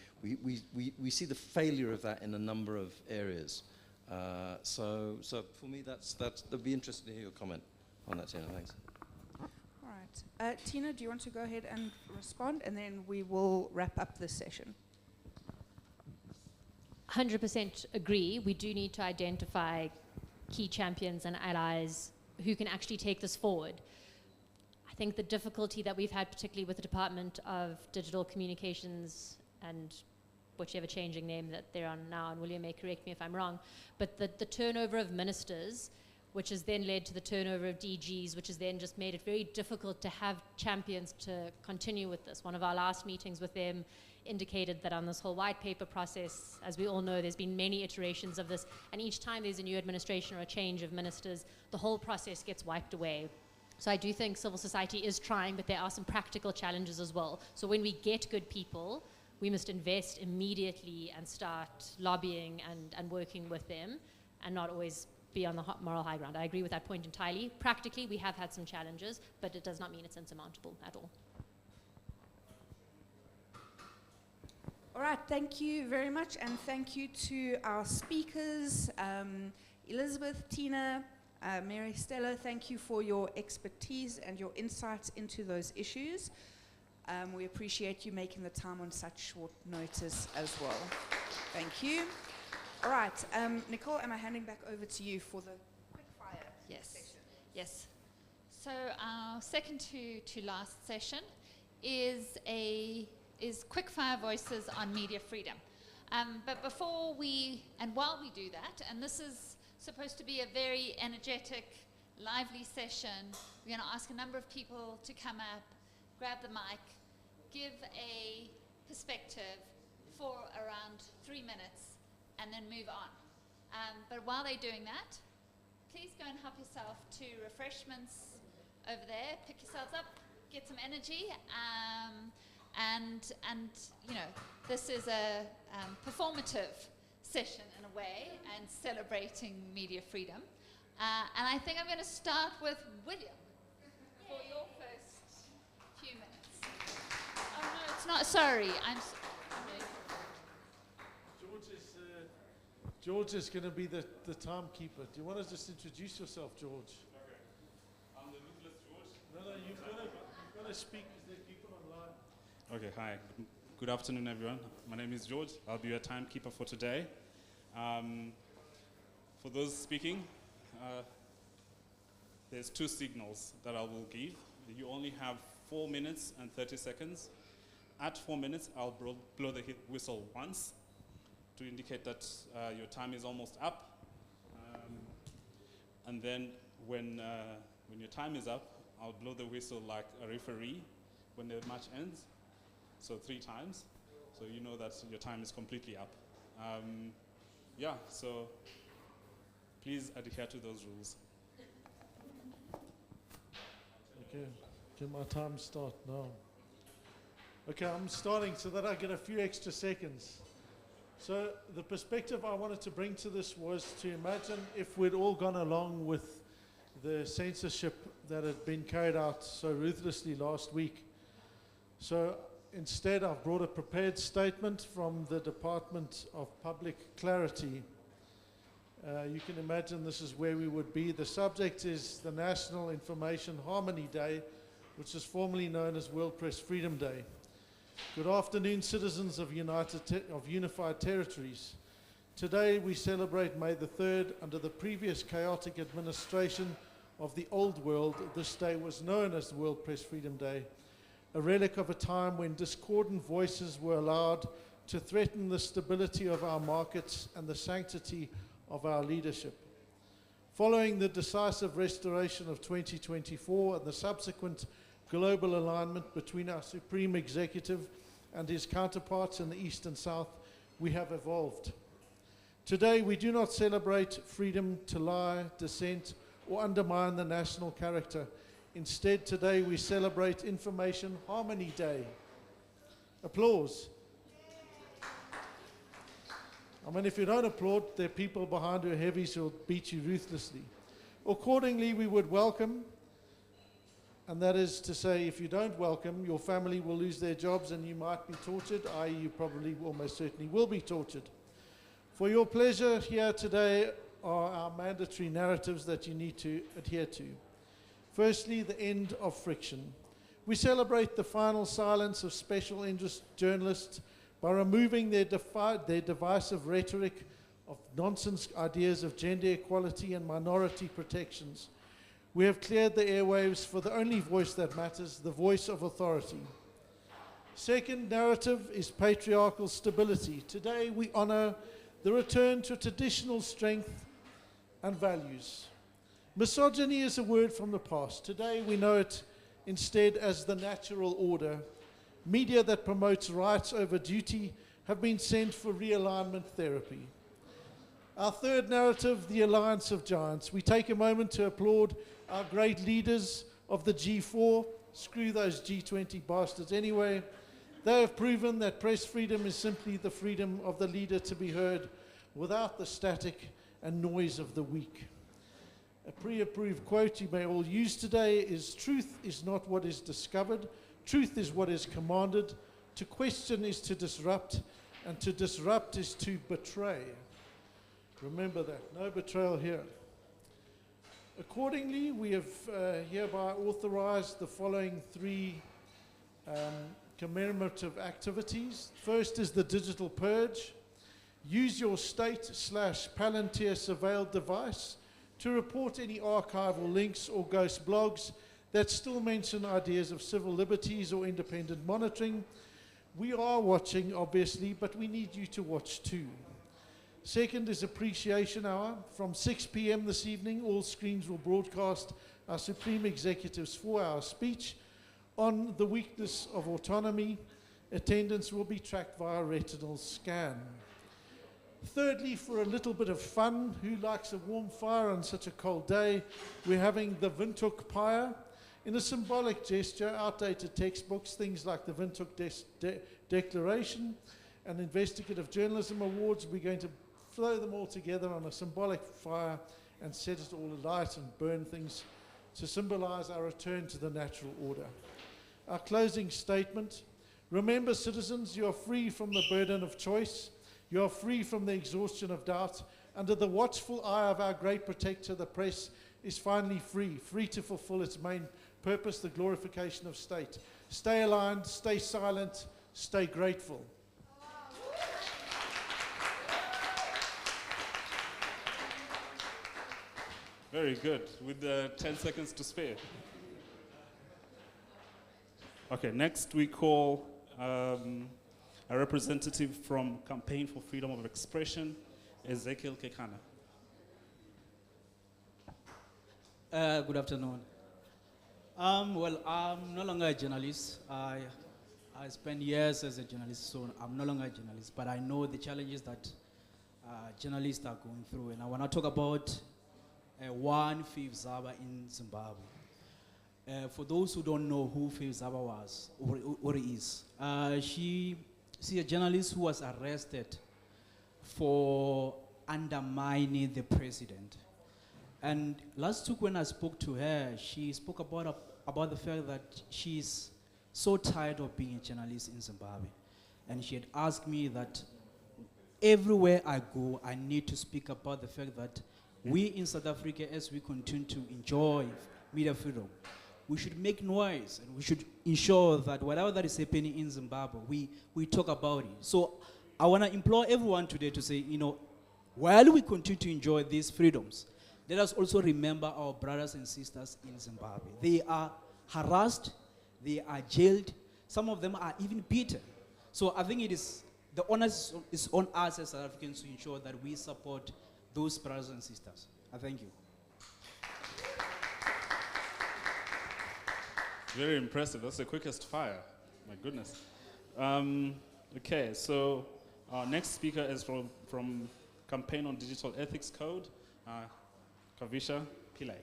see the failure of that in a number of areas. So for me, that'd be interesting to hear your comment on that, Tina. Thanks. All right. Tina, do you want to go ahead and respond? And then we will wrap up this session. 100% agree. We do need to identify key champions and allies who can actually take this forward. I think the difficulty that we've had, particularly with the Department of Digital Communications and whichever changing name that they're on now, and William may correct me if I'm wrong, but the turnover of ministers, which has then led to the turnover of DGs, which has then just made it very difficult to have champions to continue with this. One of our last meetings with them indicated that on this whole white paper process, as we all know, there's been many iterations of this, and each time there's a new administration or a change of ministers, the whole process gets wiped away. So I do think civil society is trying, but there are some practical challenges as well. So when we get good people, we must invest immediately and start lobbying and working with them and not always be on the moral high ground. I agree with that point entirely. Practically, we have had some challenges, but it does not mean it's insurmountable at all. All right, thank you very much, and thank you to our speakers, Elizabeth, Tina, Mary Stella. Thank you for your expertise and your insights into those issues. We appreciate you making the time on such short notice as well. Thank you. All right, Nicole, am I handing back over to you for the quick fire session? Yes. So our second to last session is quickfire voices on media freedom. But before while we do that, and this is supposed to be a very energetic, lively session, we're going to ask a number of people to come up, grab the mic, give a perspective for around 3 minutes, and then move on. But while they're doing that, please go and help yourself to refreshments over there. Pick yourselves up, get some energy, and you know, this is a performative session in a way, and celebrating media freedom. And I think I'm going to start with William for your first few minutes. Oh no, it's not. Sorry, George is going to be the timekeeper. Do you want to just introduce yourself, George? Okay. I'm the ruthless George. No, you've got to speak because they keep it online. Okay, hi. Good afternoon, everyone. My name is George. I'll be your timekeeper for today. For those speaking, there's 2 signals that I will give. You only have 4 minutes and 30 seconds. At 4 minutes, I'll blow the whistle once to indicate that your time is almost up. And then when your time is up, I'll blow the whistle like a referee when the match ends. So 3 times. So you know that your time is completely up. Yeah, so please adhere to those rules. Okay, can my time start now? Okay, I'm starting so that I get a few extra seconds. So the perspective I wanted to bring to this was to imagine if we'd all gone along with the censorship that had been carried out so ruthlessly last week. So instead, I've brought a prepared statement from the Department of Public Clarity. You can imagine this is where we would be. The subject is the National Information Harmony Day, which is formerly known as World Press Freedom Day. Good afternoon, citizens of Unified Territories. Today we celebrate May the 3rd. Under the previous chaotic administration of the old world, this day was known as the World Press Freedom Day, a relic of a time when discordant voices were allowed to threaten the stability of our markets and the sanctity of our leadership. Following the decisive restoration of 2024 and the subsequent global alignment between our Supreme Executive and his counterparts in the East and South, we have evolved. Today, we do not celebrate freedom to lie, dissent, or undermine the national character. Instead, today, we celebrate Information Harmony Day. Applause. I mean, if you don't applaud, there are people behind your heavies who will beat you ruthlessly. Accordingly, we would welcome, and that is to say, if you don't welcome, your family will lose their jobs and you might be tortured, i.e. you probably almost certainly will be tortured. For your pleasure, here today are our mandatory narratives that you need to adhere to. Firstly, the end of friction. We celebrate the final silence of special interest journalists by removing their divisive rhetoric of nonsense ideas of gender equality and minority protections. We have cleared the airwaves for the only voice that matters, the voice of authority. Second narrative is patriarchal stability. Today we honor the return to traditional strength and values. Misogyny is a word from the past. Today we know it instead as the natural order. Media that promotes rights over duty have been sent for realignment therapy. Our third narrative, the Alliance of Giants. We take a moment to applaud our great leaders of the G4. Screw those G20 bastards anyway. They have proven that press freedom is simply the freedom of the leader to be heard without the static and noise of the weak. A pre-approved quote you may all use today is, "Truth is not what is discovered, truth is what is commanded. To question is to disrupt, and to disrupt is to betray." Remember that, no betrayal here. Accordingly, we have hereby authorized the following 3 commemorative activities. First is the digital purge. Use your state/Palantir surveilled device to report any archival links or ghost blogs that still mention ideas of civil liberties or independent monitoring. We are watching, obviously, but we need you to watch too. Second is Appreciation Hour. From 6 p.m. this evening, all screens will broadcast our Supreme Executive's 4-hour speech on the weakness of autonomy. Attendance will be tracked via retinal scan. Thirdly, for a little bit of fun, who likes a warm fire on such a cold day, we're having the Windhoek Pyre. In a symbolic gesture, outdated textbooks, things like the Windhoek Declaration and Investigative Journalism Awards, we're going to throw them all together on a symbolic fire and set it all alight and burn things to symbolize our return to the natural order. Our closing statement: remember, citizens, you are free from the burden of choice. You are free from the exhaustion of doubt. Under the watchful eye of our great protector, the press is finally free to fulfill its main purpose, the glorification of state. Stay aligned, stay silent, stay grateful. Very good, with 10 seconds to spare. Okay, next we call a representative from Campaign for Freedom of Expression, Ezekiel Kekana. Good afternoon. Well, I'm no longer a journalist. I spent years as a journalist, so I'm no longer a journalist, but I know the challenges that journalists are going through, and I want to talk about one Faith Zaba in Zimbabwe. For those who don't know who Faith Zaba was or is, she's a journalist who was arrested for undermining the president. And last week when I spoke to her, she spoke about the fact that she's so tired of being a journalist in Zimbabwe. And she had asked me that everywhere I go, I need to speak about the fact that we in South Africa, as we continue to enjoy media freedom, we should make noise and we should ensure that whatever that is happening in Zimbabwe, we talk about it. So I want to implore everyone today to say, while we continue to enjoy these freedoms, let us also remember our brothers and sisters in Zimbabwe. They are harassed, they are jailed, some of them are even beaten. So I think the onus is on us as South Africans to ensure that we support those brothers and sisters. I thank you. Very impressive. That's the quickest fire. My goodness. Okay, so our next speaker is from Campaign on Digital Ethics Code, Kavisha Pillai.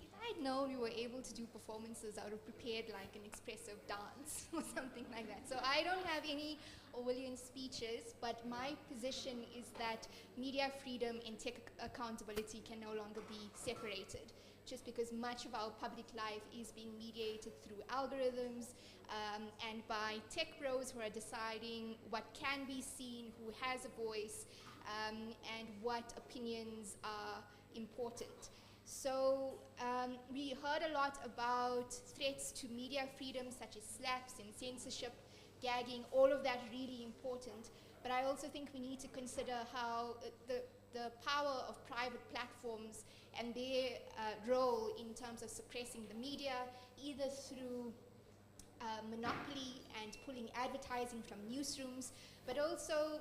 If I'd known we were able to do performances, I would have prepared like an expressive dance or something like that. So I don't have any Orwellian speeches, but my position is that media freedom and tech accountability can no longer be separated, just because much of our public life is being mediated through algorithms and by tech bros who are deciding what can be seen, who has a voice, and what opinions are important. So we heard a lot about threats to media freedom, such as slaps and censorship, gagging, all of that really important. But I also think we need to consider how the power of private platforms and their role in terms of suppressing the media, either through monopoly and pulling advertising from newsrooms, but also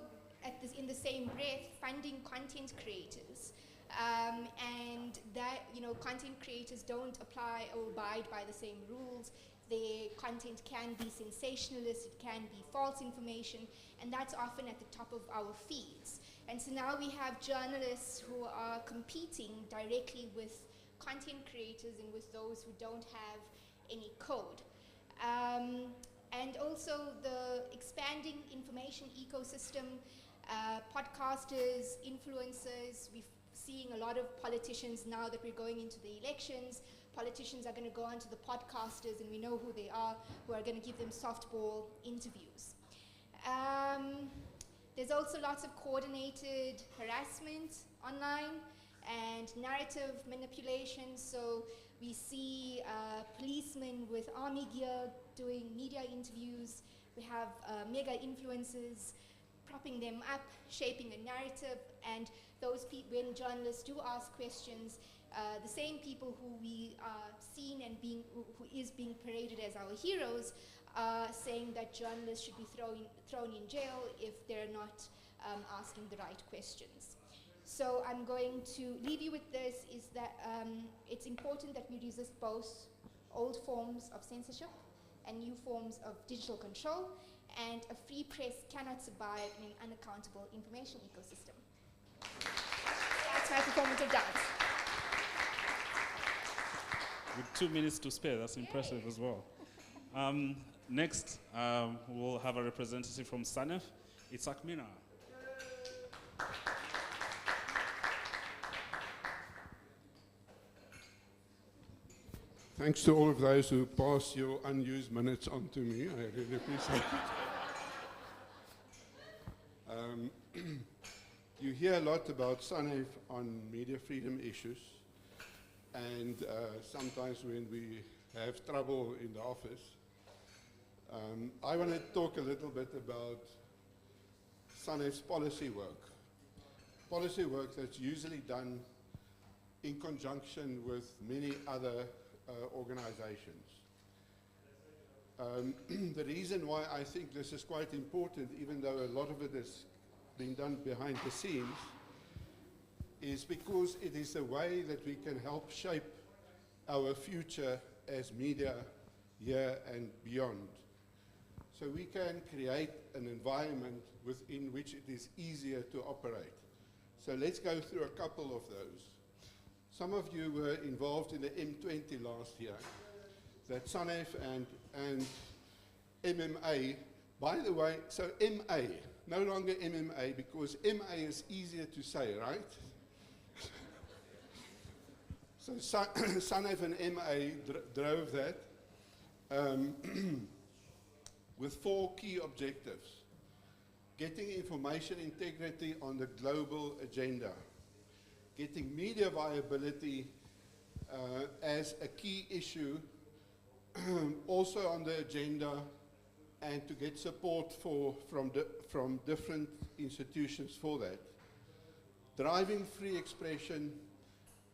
in the same breath, funding content creators. And that, content creators don't apply or abide by the same rules. Their content can be sensationalist, it can be false information, and that's often at the top of our feeds. And so now we have journalists who are competing directly with content creators and with those who don't have any code. And also the expanding information ecosystem, podcasters, influencers. We're seeing a lot of politicians now that we're going into the elections. Politicians are going to go onto the podcasters, and we know who they are, who are going to give them softball interviews. There's also lots of coordinated harassment online and narrative manipulation. So We see policemen with army gear doing media interviews. We have mega influencers propping them up, shaping a narrative, and those when journalists do ask questions, the same people who we are seen and who is being paraded as our heroes are saying that journalists should be thrown in jail if they're not asking the right questions. So I'm going to leave you with this, is that it's important that we resist both old forms of censorship and new forms of digital control, and a free press cannot survive in an unaccountable information ecosystem. That's my performance of dance. With 2 minutes to spare, that's impressive as well. Next, we'll have a representative from SANEF. It's Akmina. Thanks to all of those who pass your unused minutes on to me. I really appreciate it. You hear a lot about SANEF on media freedom issues, and sometimes when we have trouble in the office, I want to talk a little bit about SANEF's policy work. Policy work that's usually done in conjunction with many other organizations. The reason why I think this is quite important, even though a lot of it is being done behind the scenes, is because it is a way that we can help shape our future as media here and beyond. So we can create an environment within which it is easier to operate. So let's go through a couple of those. Some of you were involved in the M20 last year, that SANEF and MMA, by the way, so MA, no longer MMA, because MA is easier to say, right? So SANEF and MA drove that with 4 key objectives. Getting information integrity on the global agenda. Getting media viability as a key issue also on the agenda, and to get support from different institutions for that. Driving free expression,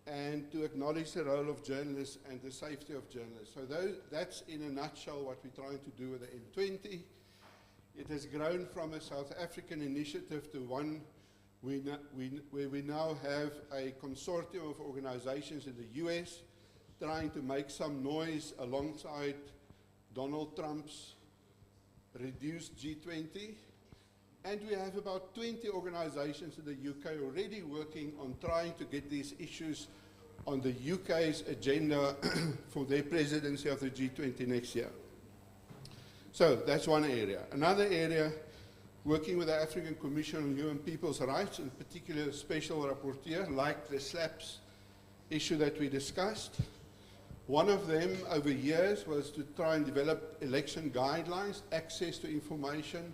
and to acknowledge the role of journalists and the safety of journalists. So that's in a nutshell what we're trying to do with the M20. It has grown from a South African initiative to one where we now have a consortium of organizations in the US trying to make some noise alongside Donald Trump's reduced G20. And we have about 20 organizations in the UK already working on trying to get these issues on the UK's agenda for their presidency of the G20 next year. So that's one area. Another area, working with the African Commission on Human People's Rights, in particular special rapporteur, like the SLAPS issue that we discussed. One of them over years was to try and develop election guidelines, access to information,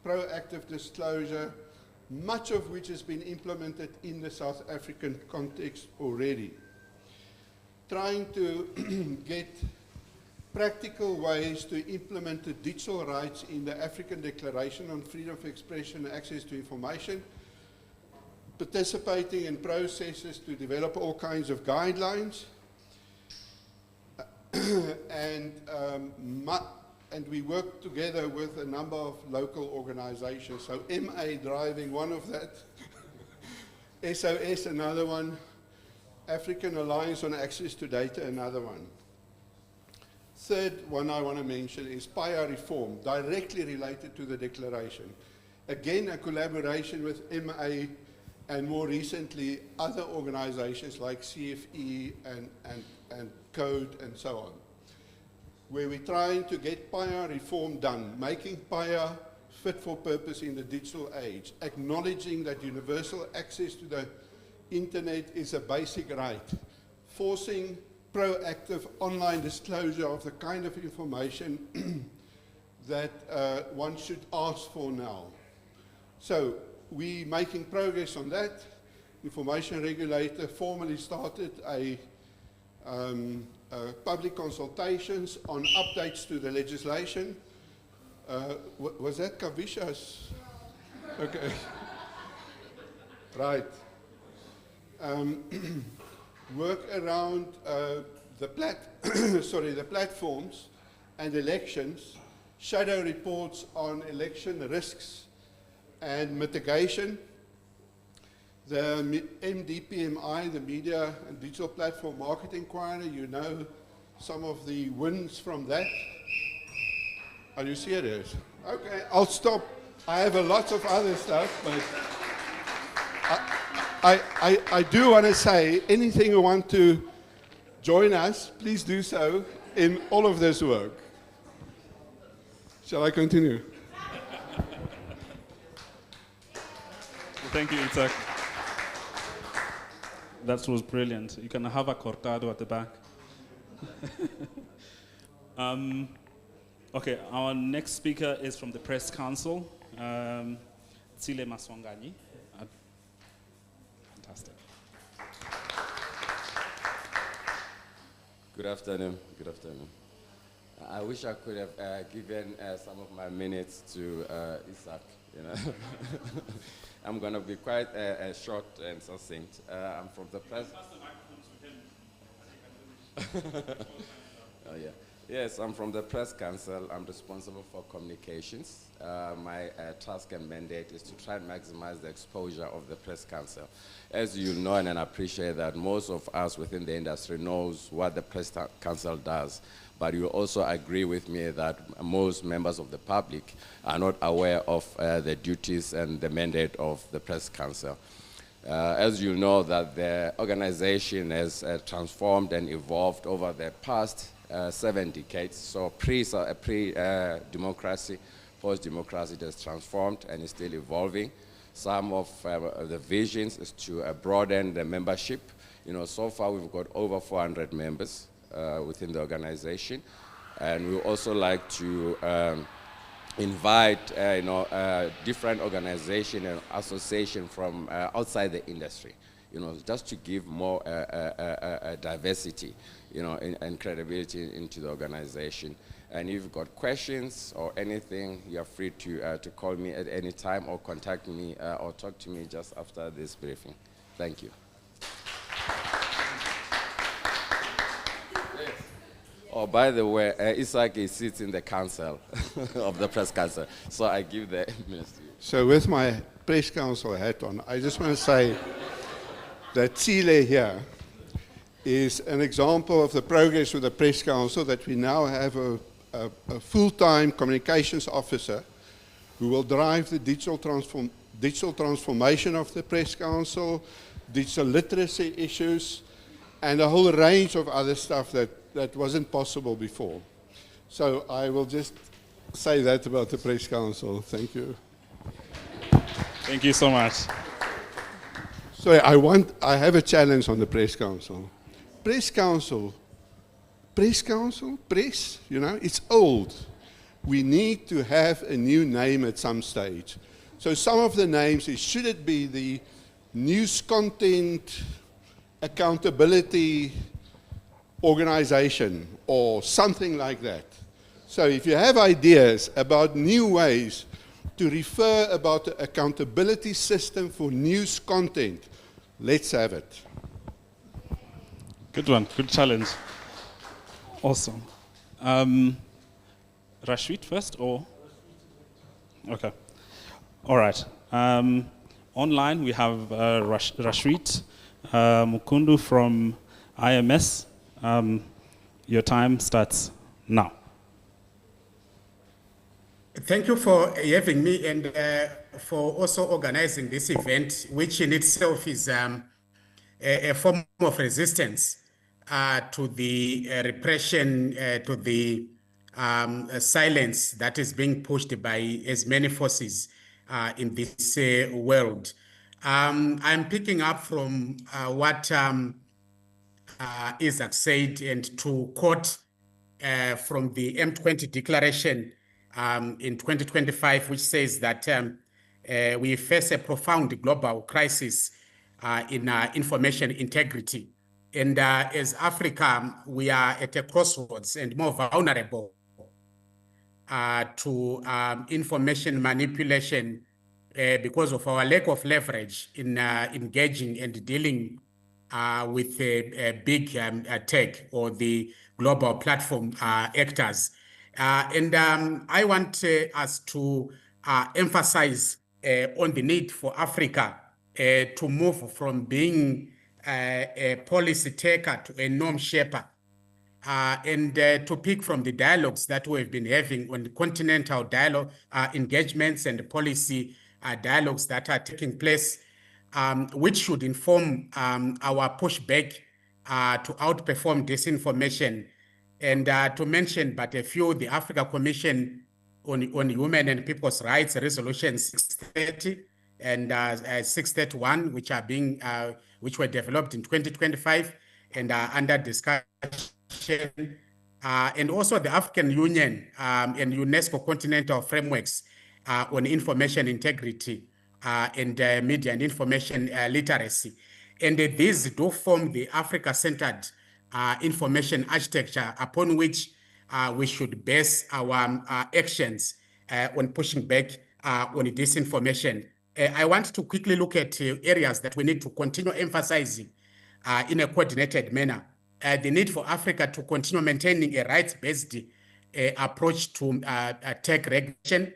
proactive disclosure, much of which has been implemented in the South African context already. Trying to get practical ways to implement the digital rights in the African Declaration on Freedom of Expression and Access to Information, participating in processes to develop all kinds of guidelines, and we work together with a number of local organizations. So MA driving one of that, SOS another one, African Alliance on Access to Data another one. Third one I want to mention is PIA reform, directly related to the declaration. Again, a collaboration with MA and more recently other organizations like CFE and Code and so on, where we're trying to get PIA reform done, making PIA fit for purpose in the digital age, acknowledging that universal access to the internet is a basic right, forcing proactive online disclosure of the kind of information that one should ask for now. So we're making progress on that. Information regulator formally started a public consultations on updates to the legislation. Was that Kavisha's? Okay. Right. Work around the platforms and elections, shadow reports on election risks and mitigation. The MDPMI, the Media and Digital Platform Market Inquiry, you know some of the wins from that. Are you serious? Okay, I'll stop. I have a lot of other stuff, but I do want to say, anything you want to join us, please do so in all of this work. Shall I continue? Thank you, Itzhak. That was brilliant. You can have a cortado at the back. Okay, our next speaker is from the Press Council, Tsile Maswanganyi. Fantastic. Good afternoon. Good afternoon. I wish I could have given some of my minutes to Itzhak. You know, I'm going to be quite short and succinct. I'm from the press. Oh yeah. Yes, I'm from the Press Council. I'm responsible for communications. My task and mandate is to try and maximize the exposure of the Press Council. As you know and appreciate that most of us within the industry knows what the Press Council does, but you also agree with me that most members of the public are not aware of the duties and the mandate of the Press Council. As you know, that the organization has transformed and evolved over the past 7 decades. So pre-democracy, post-democracy, it has transformed and is still evolving. Some of the visions is to broaden the membership. You know, so far we've got over 400 members within the organization, and we also like to invite different organization and association from outside the industry, you know, just to give more diversity, you know, and credibility into the organization. And if you've got questions or anything, you're free to call me at any time or contact me or talk to me just after this briefing. Thank you. Oh, by the way, Itzhak sits in the council of the Press Council, so I give the minutes to you. So with my Press Council hat on, I just want to say that Tsile here is an example of the progress with the Press Council, that we now have a full-time communications officer who will drive the digital transformation of the Press Council, digital literacy issues, and a whole range of other stuff that wasn't possible before. So I will just say that about the Press Council. Thank you. Thank you so much. Sorry, I have a challenge on the Press Council. Press Council, you know, it's old. We need to have a new name at some stage. So some of the names is, should it be the news content accountability organization or something like that? So if you have ideas about new ways to refer about the accountability system for news content, let's have it. Good one, good challenge. Awesome. Rashid first, or? Okay. All right. Online we have Rashid Mukundu from IMS. Your time starts now. Thank you for having me and for also organizing this event, which in itself is a form of resistance to the repression, to the silence that is being pushed by as many forces in this world. I'm picking up from what Itzhak said, and to quote from the M20 declaration in 2025, which says that we face a profound global crisis in information integrity. And as Africa, we are at a crossroads and more vulnerable to information manipulation because of our lack of leverage in engaging and dealing with big tech or the global platform actors. And I want us to emphasize on the need for Africa to move from being a policy taker to a norm shaper. And to pick from the dialogues that we've been having on the continental dialogue engagements and policy dialogues that are taking place, which should inform our pushback to outperform disinformation. And to mention but a few, the Africa Commission on Human and People's Rights, Resolution 630 and 631, which were developed in 2025 and are under discussion. And also the African Union and UNESCO continental frameworks on information integrity and media and information literacy. And these do form the Africa-centered information architecture upon which we should base our actions on pushing back on disinformation. I want to quickly look at areas that we need to continue emphasizing in a coordinated manner. The need for Africa to continue maintaining a rights-based approach to tech regulation,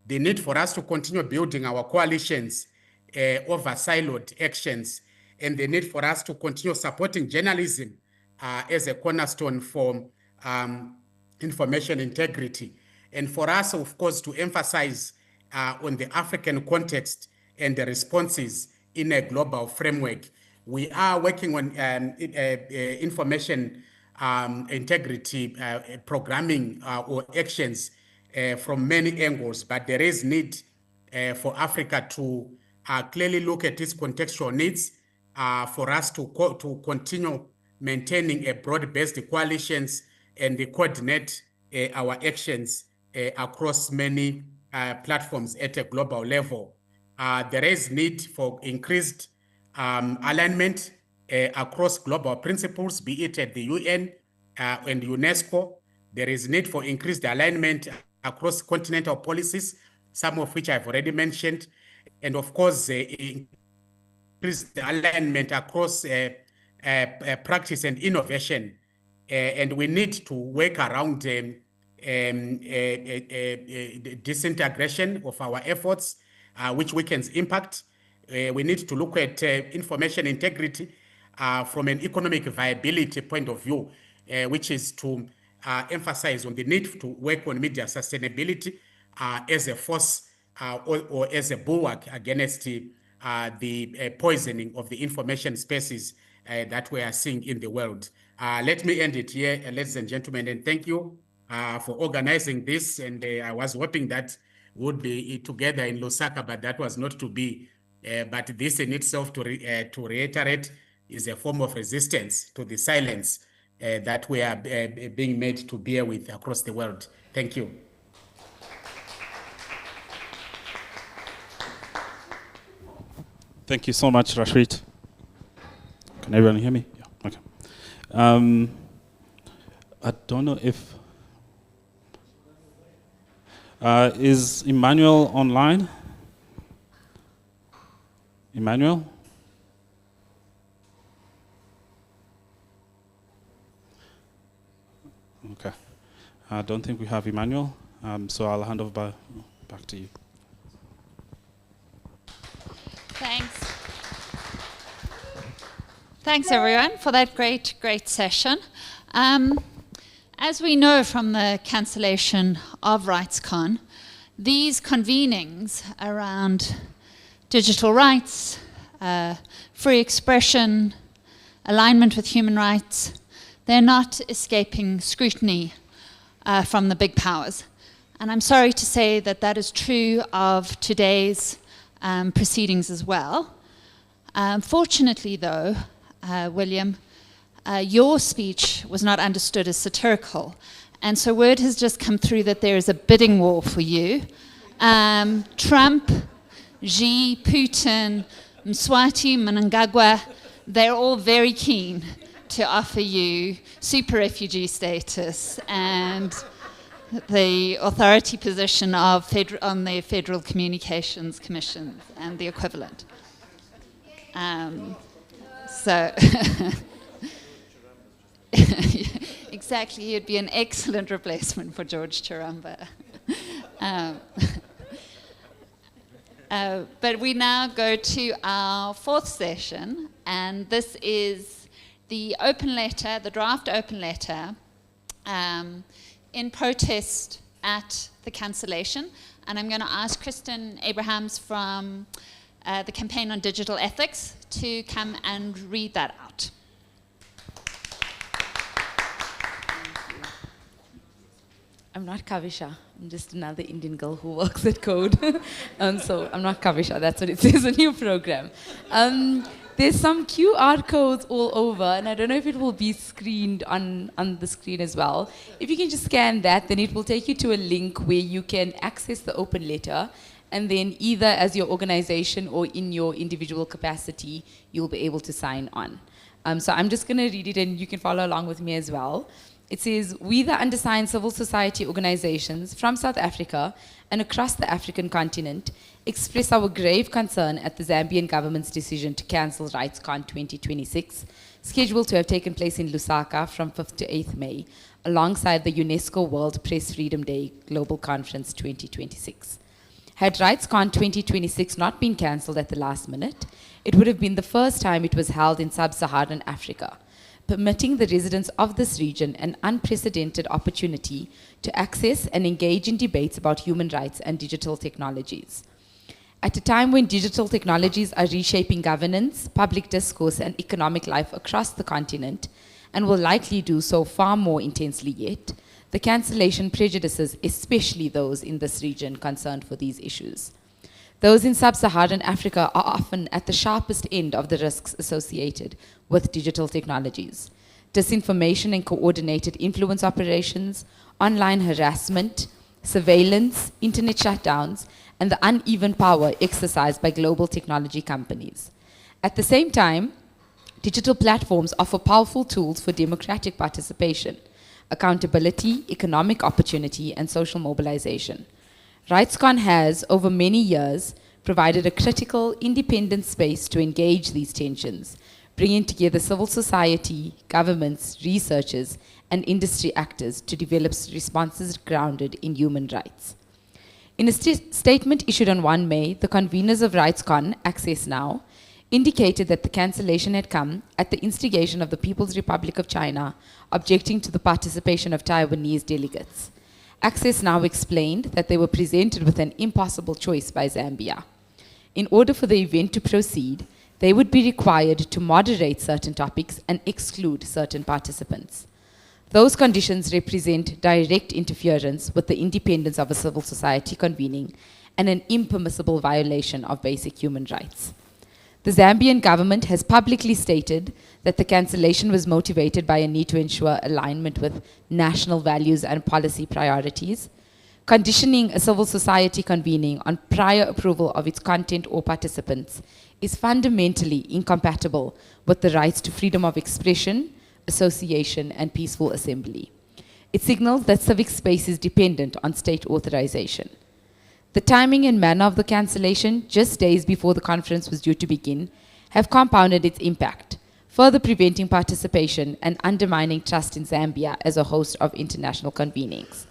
the need for us to continue building our coalitions over siloed actions, and the need for us to continue supporting journalism as a cornerstone for information integrity. And for us, of course, to emphasize on the African context and the responses in a global framework. We are working on information integrity programming or actions from many angles, but there is need for Africa to clearly look at its contextual needs for us to continue maintaining a broad-based coalitions and coordinate our actions across many platforms at a global level. There is need for increased alignment across global principles, be it at the UN and UNESCO. There is need for increased alignment across continental policies, some of which I've already mentioned, and of course, increased alignment across practice and innovation. And we need to work around disintegration of our efforts, which weakens impact. We need to look at information integrity from an economic viability point of view, which is to emphasize on the need to work on media sustainability as a force or as a bulwark against the poisoning of the information spaces that we are seeing in the world. Let me end it here, ladies and gentlemen, and thank you for organizing this. And I was hoping that we would be together in Lusaka, but that was not to be. But this in itself, to reiterate, is a form of resistance to the silence that we are being made to bear with across the world. Thank you. Thank you so much, Rashid. Can everyone hear me? Yeah, okay. I don't know if... is Emmanuel online? Emmanuel? Okay. I don't think we have Emmanuel, so I'll hand over back to you. Thanks. Thanks, everyone, for that great session. As we know from the cancellation of RightsCon, these convenings around digital rights, free expression, alignment with human rights, they're not escaping scrutiny from the big powers. And I'm sorry to say that that is true of today's proceedings as well. Fortunately, though, William, your speech was not understood as satirical. And so word has just come through that there is a bidding war for you. Trump, Xi, Putin, Mswati, Mnangagwa, they're all very keen to offer you super refugee status and the authority position of on the Federal Communications Commission and the equivalent. So, exactly, he'd be an excellent replacement for George Chiramba. But we now go to our fourth session, and this is the open letter, the draft open letter, in protest at the cancellation. And I'm going to ask Kristen Abrahams from the Campaign on Digital Ethics to come and read that out. I'm not Kavisha. I'm just another Indian girl who works at Code. So I'm not Kavisha. That's what it says in your program. There's some QR codes all over, and I don't know if it will be screened on the screen as well. If you can just scan that, then it will take you to a link where you can access the open letter, and then either as your organization or in your individual capacity, you'll be able to sign on. So I'm just going to read it, and you can follow along with me as well. It says, we the undersigned civil society organizations from South Africa and across the African continent express our grave concern at the Zambian government's decision to cancel RightsCon 2026, scheduled to have taken place in Lusaka from 5th to 8th May, alongside the UNESCO World Press Freedom Day Global Conference 2026. Had RightsCon 2026 not been cancelled at the last minute, it would have been the first time it was held in sub-Saharan Africa, permitting the residents of this region an unprecedented opportunity to access and engage in debates about human rights and digital technologies. At a time when digital technologies are reshaping governance, public discourse, and economic life across the continent, and will likely do so far more intensely yet, the cancellation prejudices especially those in this region concerned for these issues. Those in sub-Saharan Africa are often at the sharpest end of the risks associated with digital technologies. Disinformation and coordinated influence operations, online harassment, surveillance, internet shutdowns, and the uneven power exercised by global technology companies. At the same time, digital platforms offer powerful tools for democratic participation, accountability, economic opportunity, and social mobilization. RightsCon has, over many years, provided a critical, independent space to engage these tensions, bringing together civil society, governments, researchers, and industry actors to develop responses grounded in human rights. In a statement issued on 1 May, the conveners of RightsCon, Access Now, indicated that the cancellation had come at the instigation of the People's Republic of China, objecting to the participation of Taiwanese delegates. Access Now explained that they were presented with an impossible choice by Zambia. In order for the event to proceed, they would be required to moderate certain topics and exclude certain participants. Those conditions represent direct interference with the independence of a civil society convening and an impermissible violation of basic human rights. The Zambian government has publicly stated that the cancellation was motivated by a need to ensure alignment with national values and policy priorities. Conditioning a civil society convening on prior approval of its content or participants is fundamentally incompatible with the rights to freedom of expression, association, and peaceful assembly. It signals that civic space is dependent on state authorization. The timing and manner of the cancellation, just days before the conference was due to begin, have compounded its impact, further preventing participation and undermining trust in Zambia as a host of international convenings.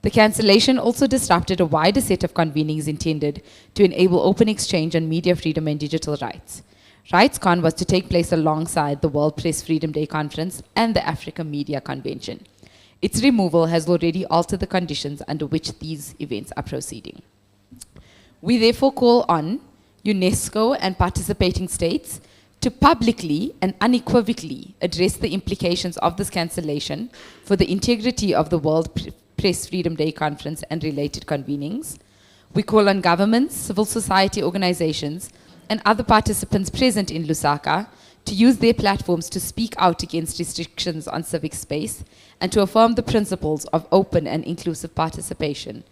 The cancellation also disrupted a wider set of convenings intended to enable open exchange on media freedom and digital rights. RightsCon was to take place alongside the World Press Freedom Day Conference and the Africa Media Convention. Its removal has already altered the conditions under which these events are proceeding. We therefore call on UNESCO and participating states to publicly and unequivocally address the implications of this cancellation for the integrity of the World Press Freedom Day Conference and related convenings. We call on governments, civil society organizations, and other participants present in Lusaka to use their platforms to speak out against restrictions on civic space and to affirm the principles of open and inclusive participation.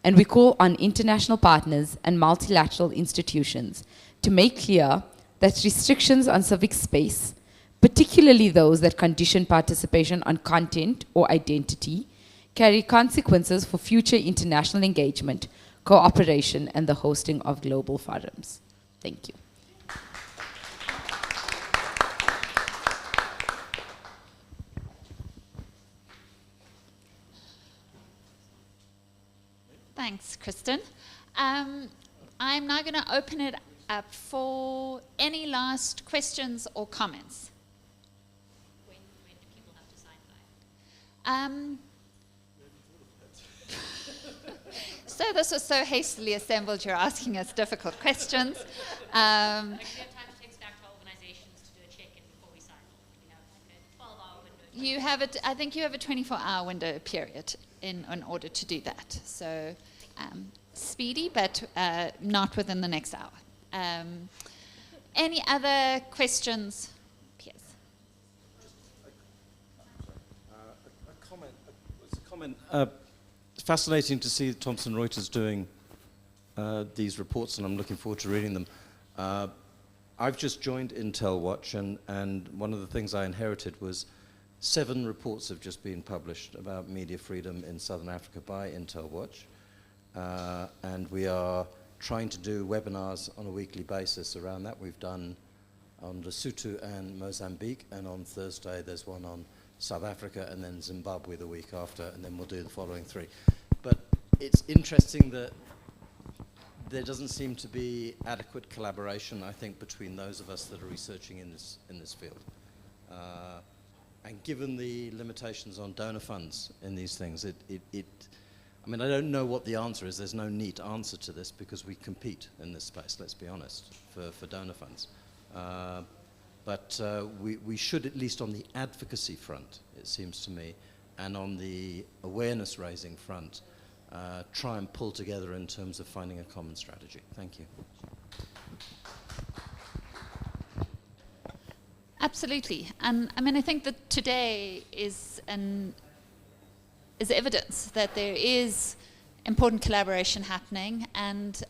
And we call on international partners and multilateral institutions to make clear that restrictions on civic space, particularly those that condition participation on content or identity, carry consequences for future international engagement, cooperation, and the hosting of global forums. Thank you. Thanks, Kristen. I'm now going to open it up for any last questions or comments. When do people have to sign by? So this was so hastily assembled, you're asking us difficult questions. Do we have time to text back to organizations to do a check-in before we sign off? We have like a 12-hour window. You have it. I think you have a 24-hour window period in order to do that. So speedy, but not within the next hour. Any other questions? Piers? A comment. It's fascinating to see Thomson Reuters doing these reports, and I'm looking forward to reading them. I've just joined Intel Watch, and one of the things I inherited was 7 reports have just been published about media freedom in Southern Africa by Intel Watch. And we are trying to do webinars on a weekly basis around that. We've done on Lesotho and Mozambique, and on Thursday there's one on South Africa, and then Zimbabwe the week after, and then we'll do the following 3. But it's interesting that there doesn't seem to be adequate collaboration, I think, between those of us that are researching in this field. And given the limitations on donor funds in these things, I mean, I don't know what the answer is. There's no neat answer to this because we compete in this space, let's be honest, for donor funds. But we should, at least on the advocacy front, it seems to me, and on the awareness raising front, try and pull together in terms of finding a common strategy. Thank you. Absolutely. And I mean, I think that today is evidence that there is important collaboration happening, and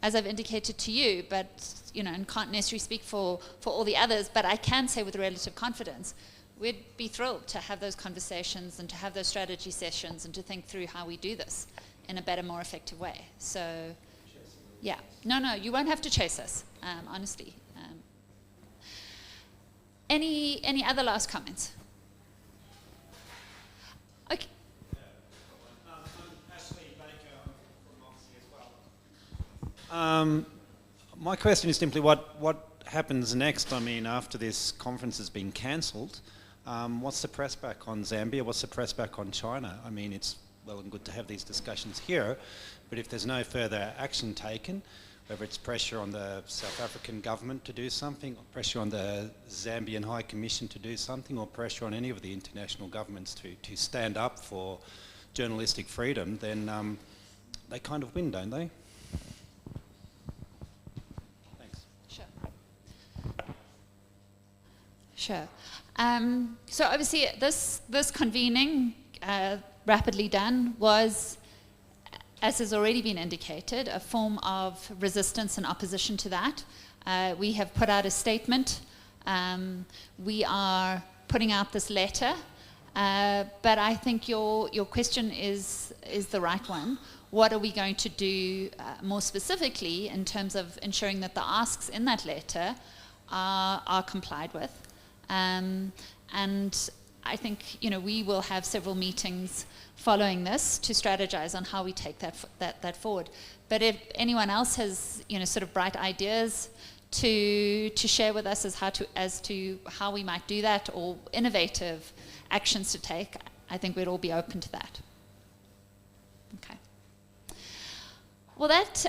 as I've indicated to you, but and can't necessarily speak for all the others, but I can say with relative confidence, we'd be thrilled to have those conversations and to have those strategy sessions and to think through how we do this in a better, more effective way. So, yeah, no, you won't have to chase us, honestly. Any other last comments? Okay. My question is simply what happens next? I mean, after this conference has been cancelled, what's the press back on Zambia? What's the press back on China? I mean, it's well and good to have these discussions here, but if there's no further action taken, whether it's pressure on the South African government to do something, or pressure on the Zambian High Commission to do something, or pressure on any of the international governments to stand up for journalistic freedom, then they kind of win, don't they? Sure. So obviously this convening, rapidly done, was, as has already been indicated, a form of resistance and opposition to that. We have put out a statement. We are putting out this letter. But I think your question is the right one. What are we going to do more specifically in terms of ensuring that the asks in that letter are complied with? And I think we will have several meetings following this to strategize on how we take that forward. But if anyone else has sort of bright ideas to share with us as to how we might do that, or innovative actions to take, I think we'd all be open to that. Okay. Well, that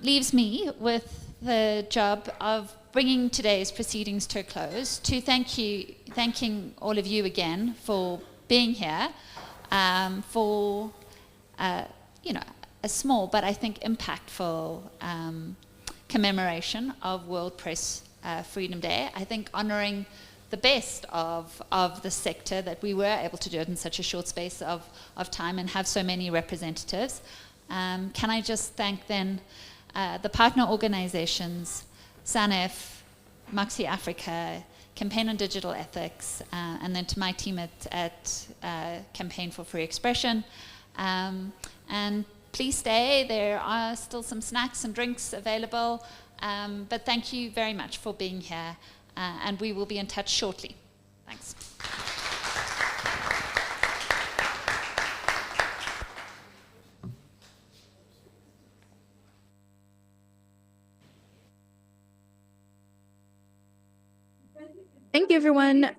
leaves me with the job of bringing today's proceedings to a close, to thanking all of you again for being here, for a small but I think impactful commemoration of World Press Freedom Day. I think honouring the best of the sector, that we were able to do it in such a short space of time and have so many representatives. Can I just thank then the partner organisations, SANEF, Moxii Africa, Campaign on Digital Ethics, and then to my team at Campaign for Free Expression. And please stay, there are still some snacks and drinks available, but thank you very much for being here, and we will be in touch shortly. Thanks. Thank you, everyone.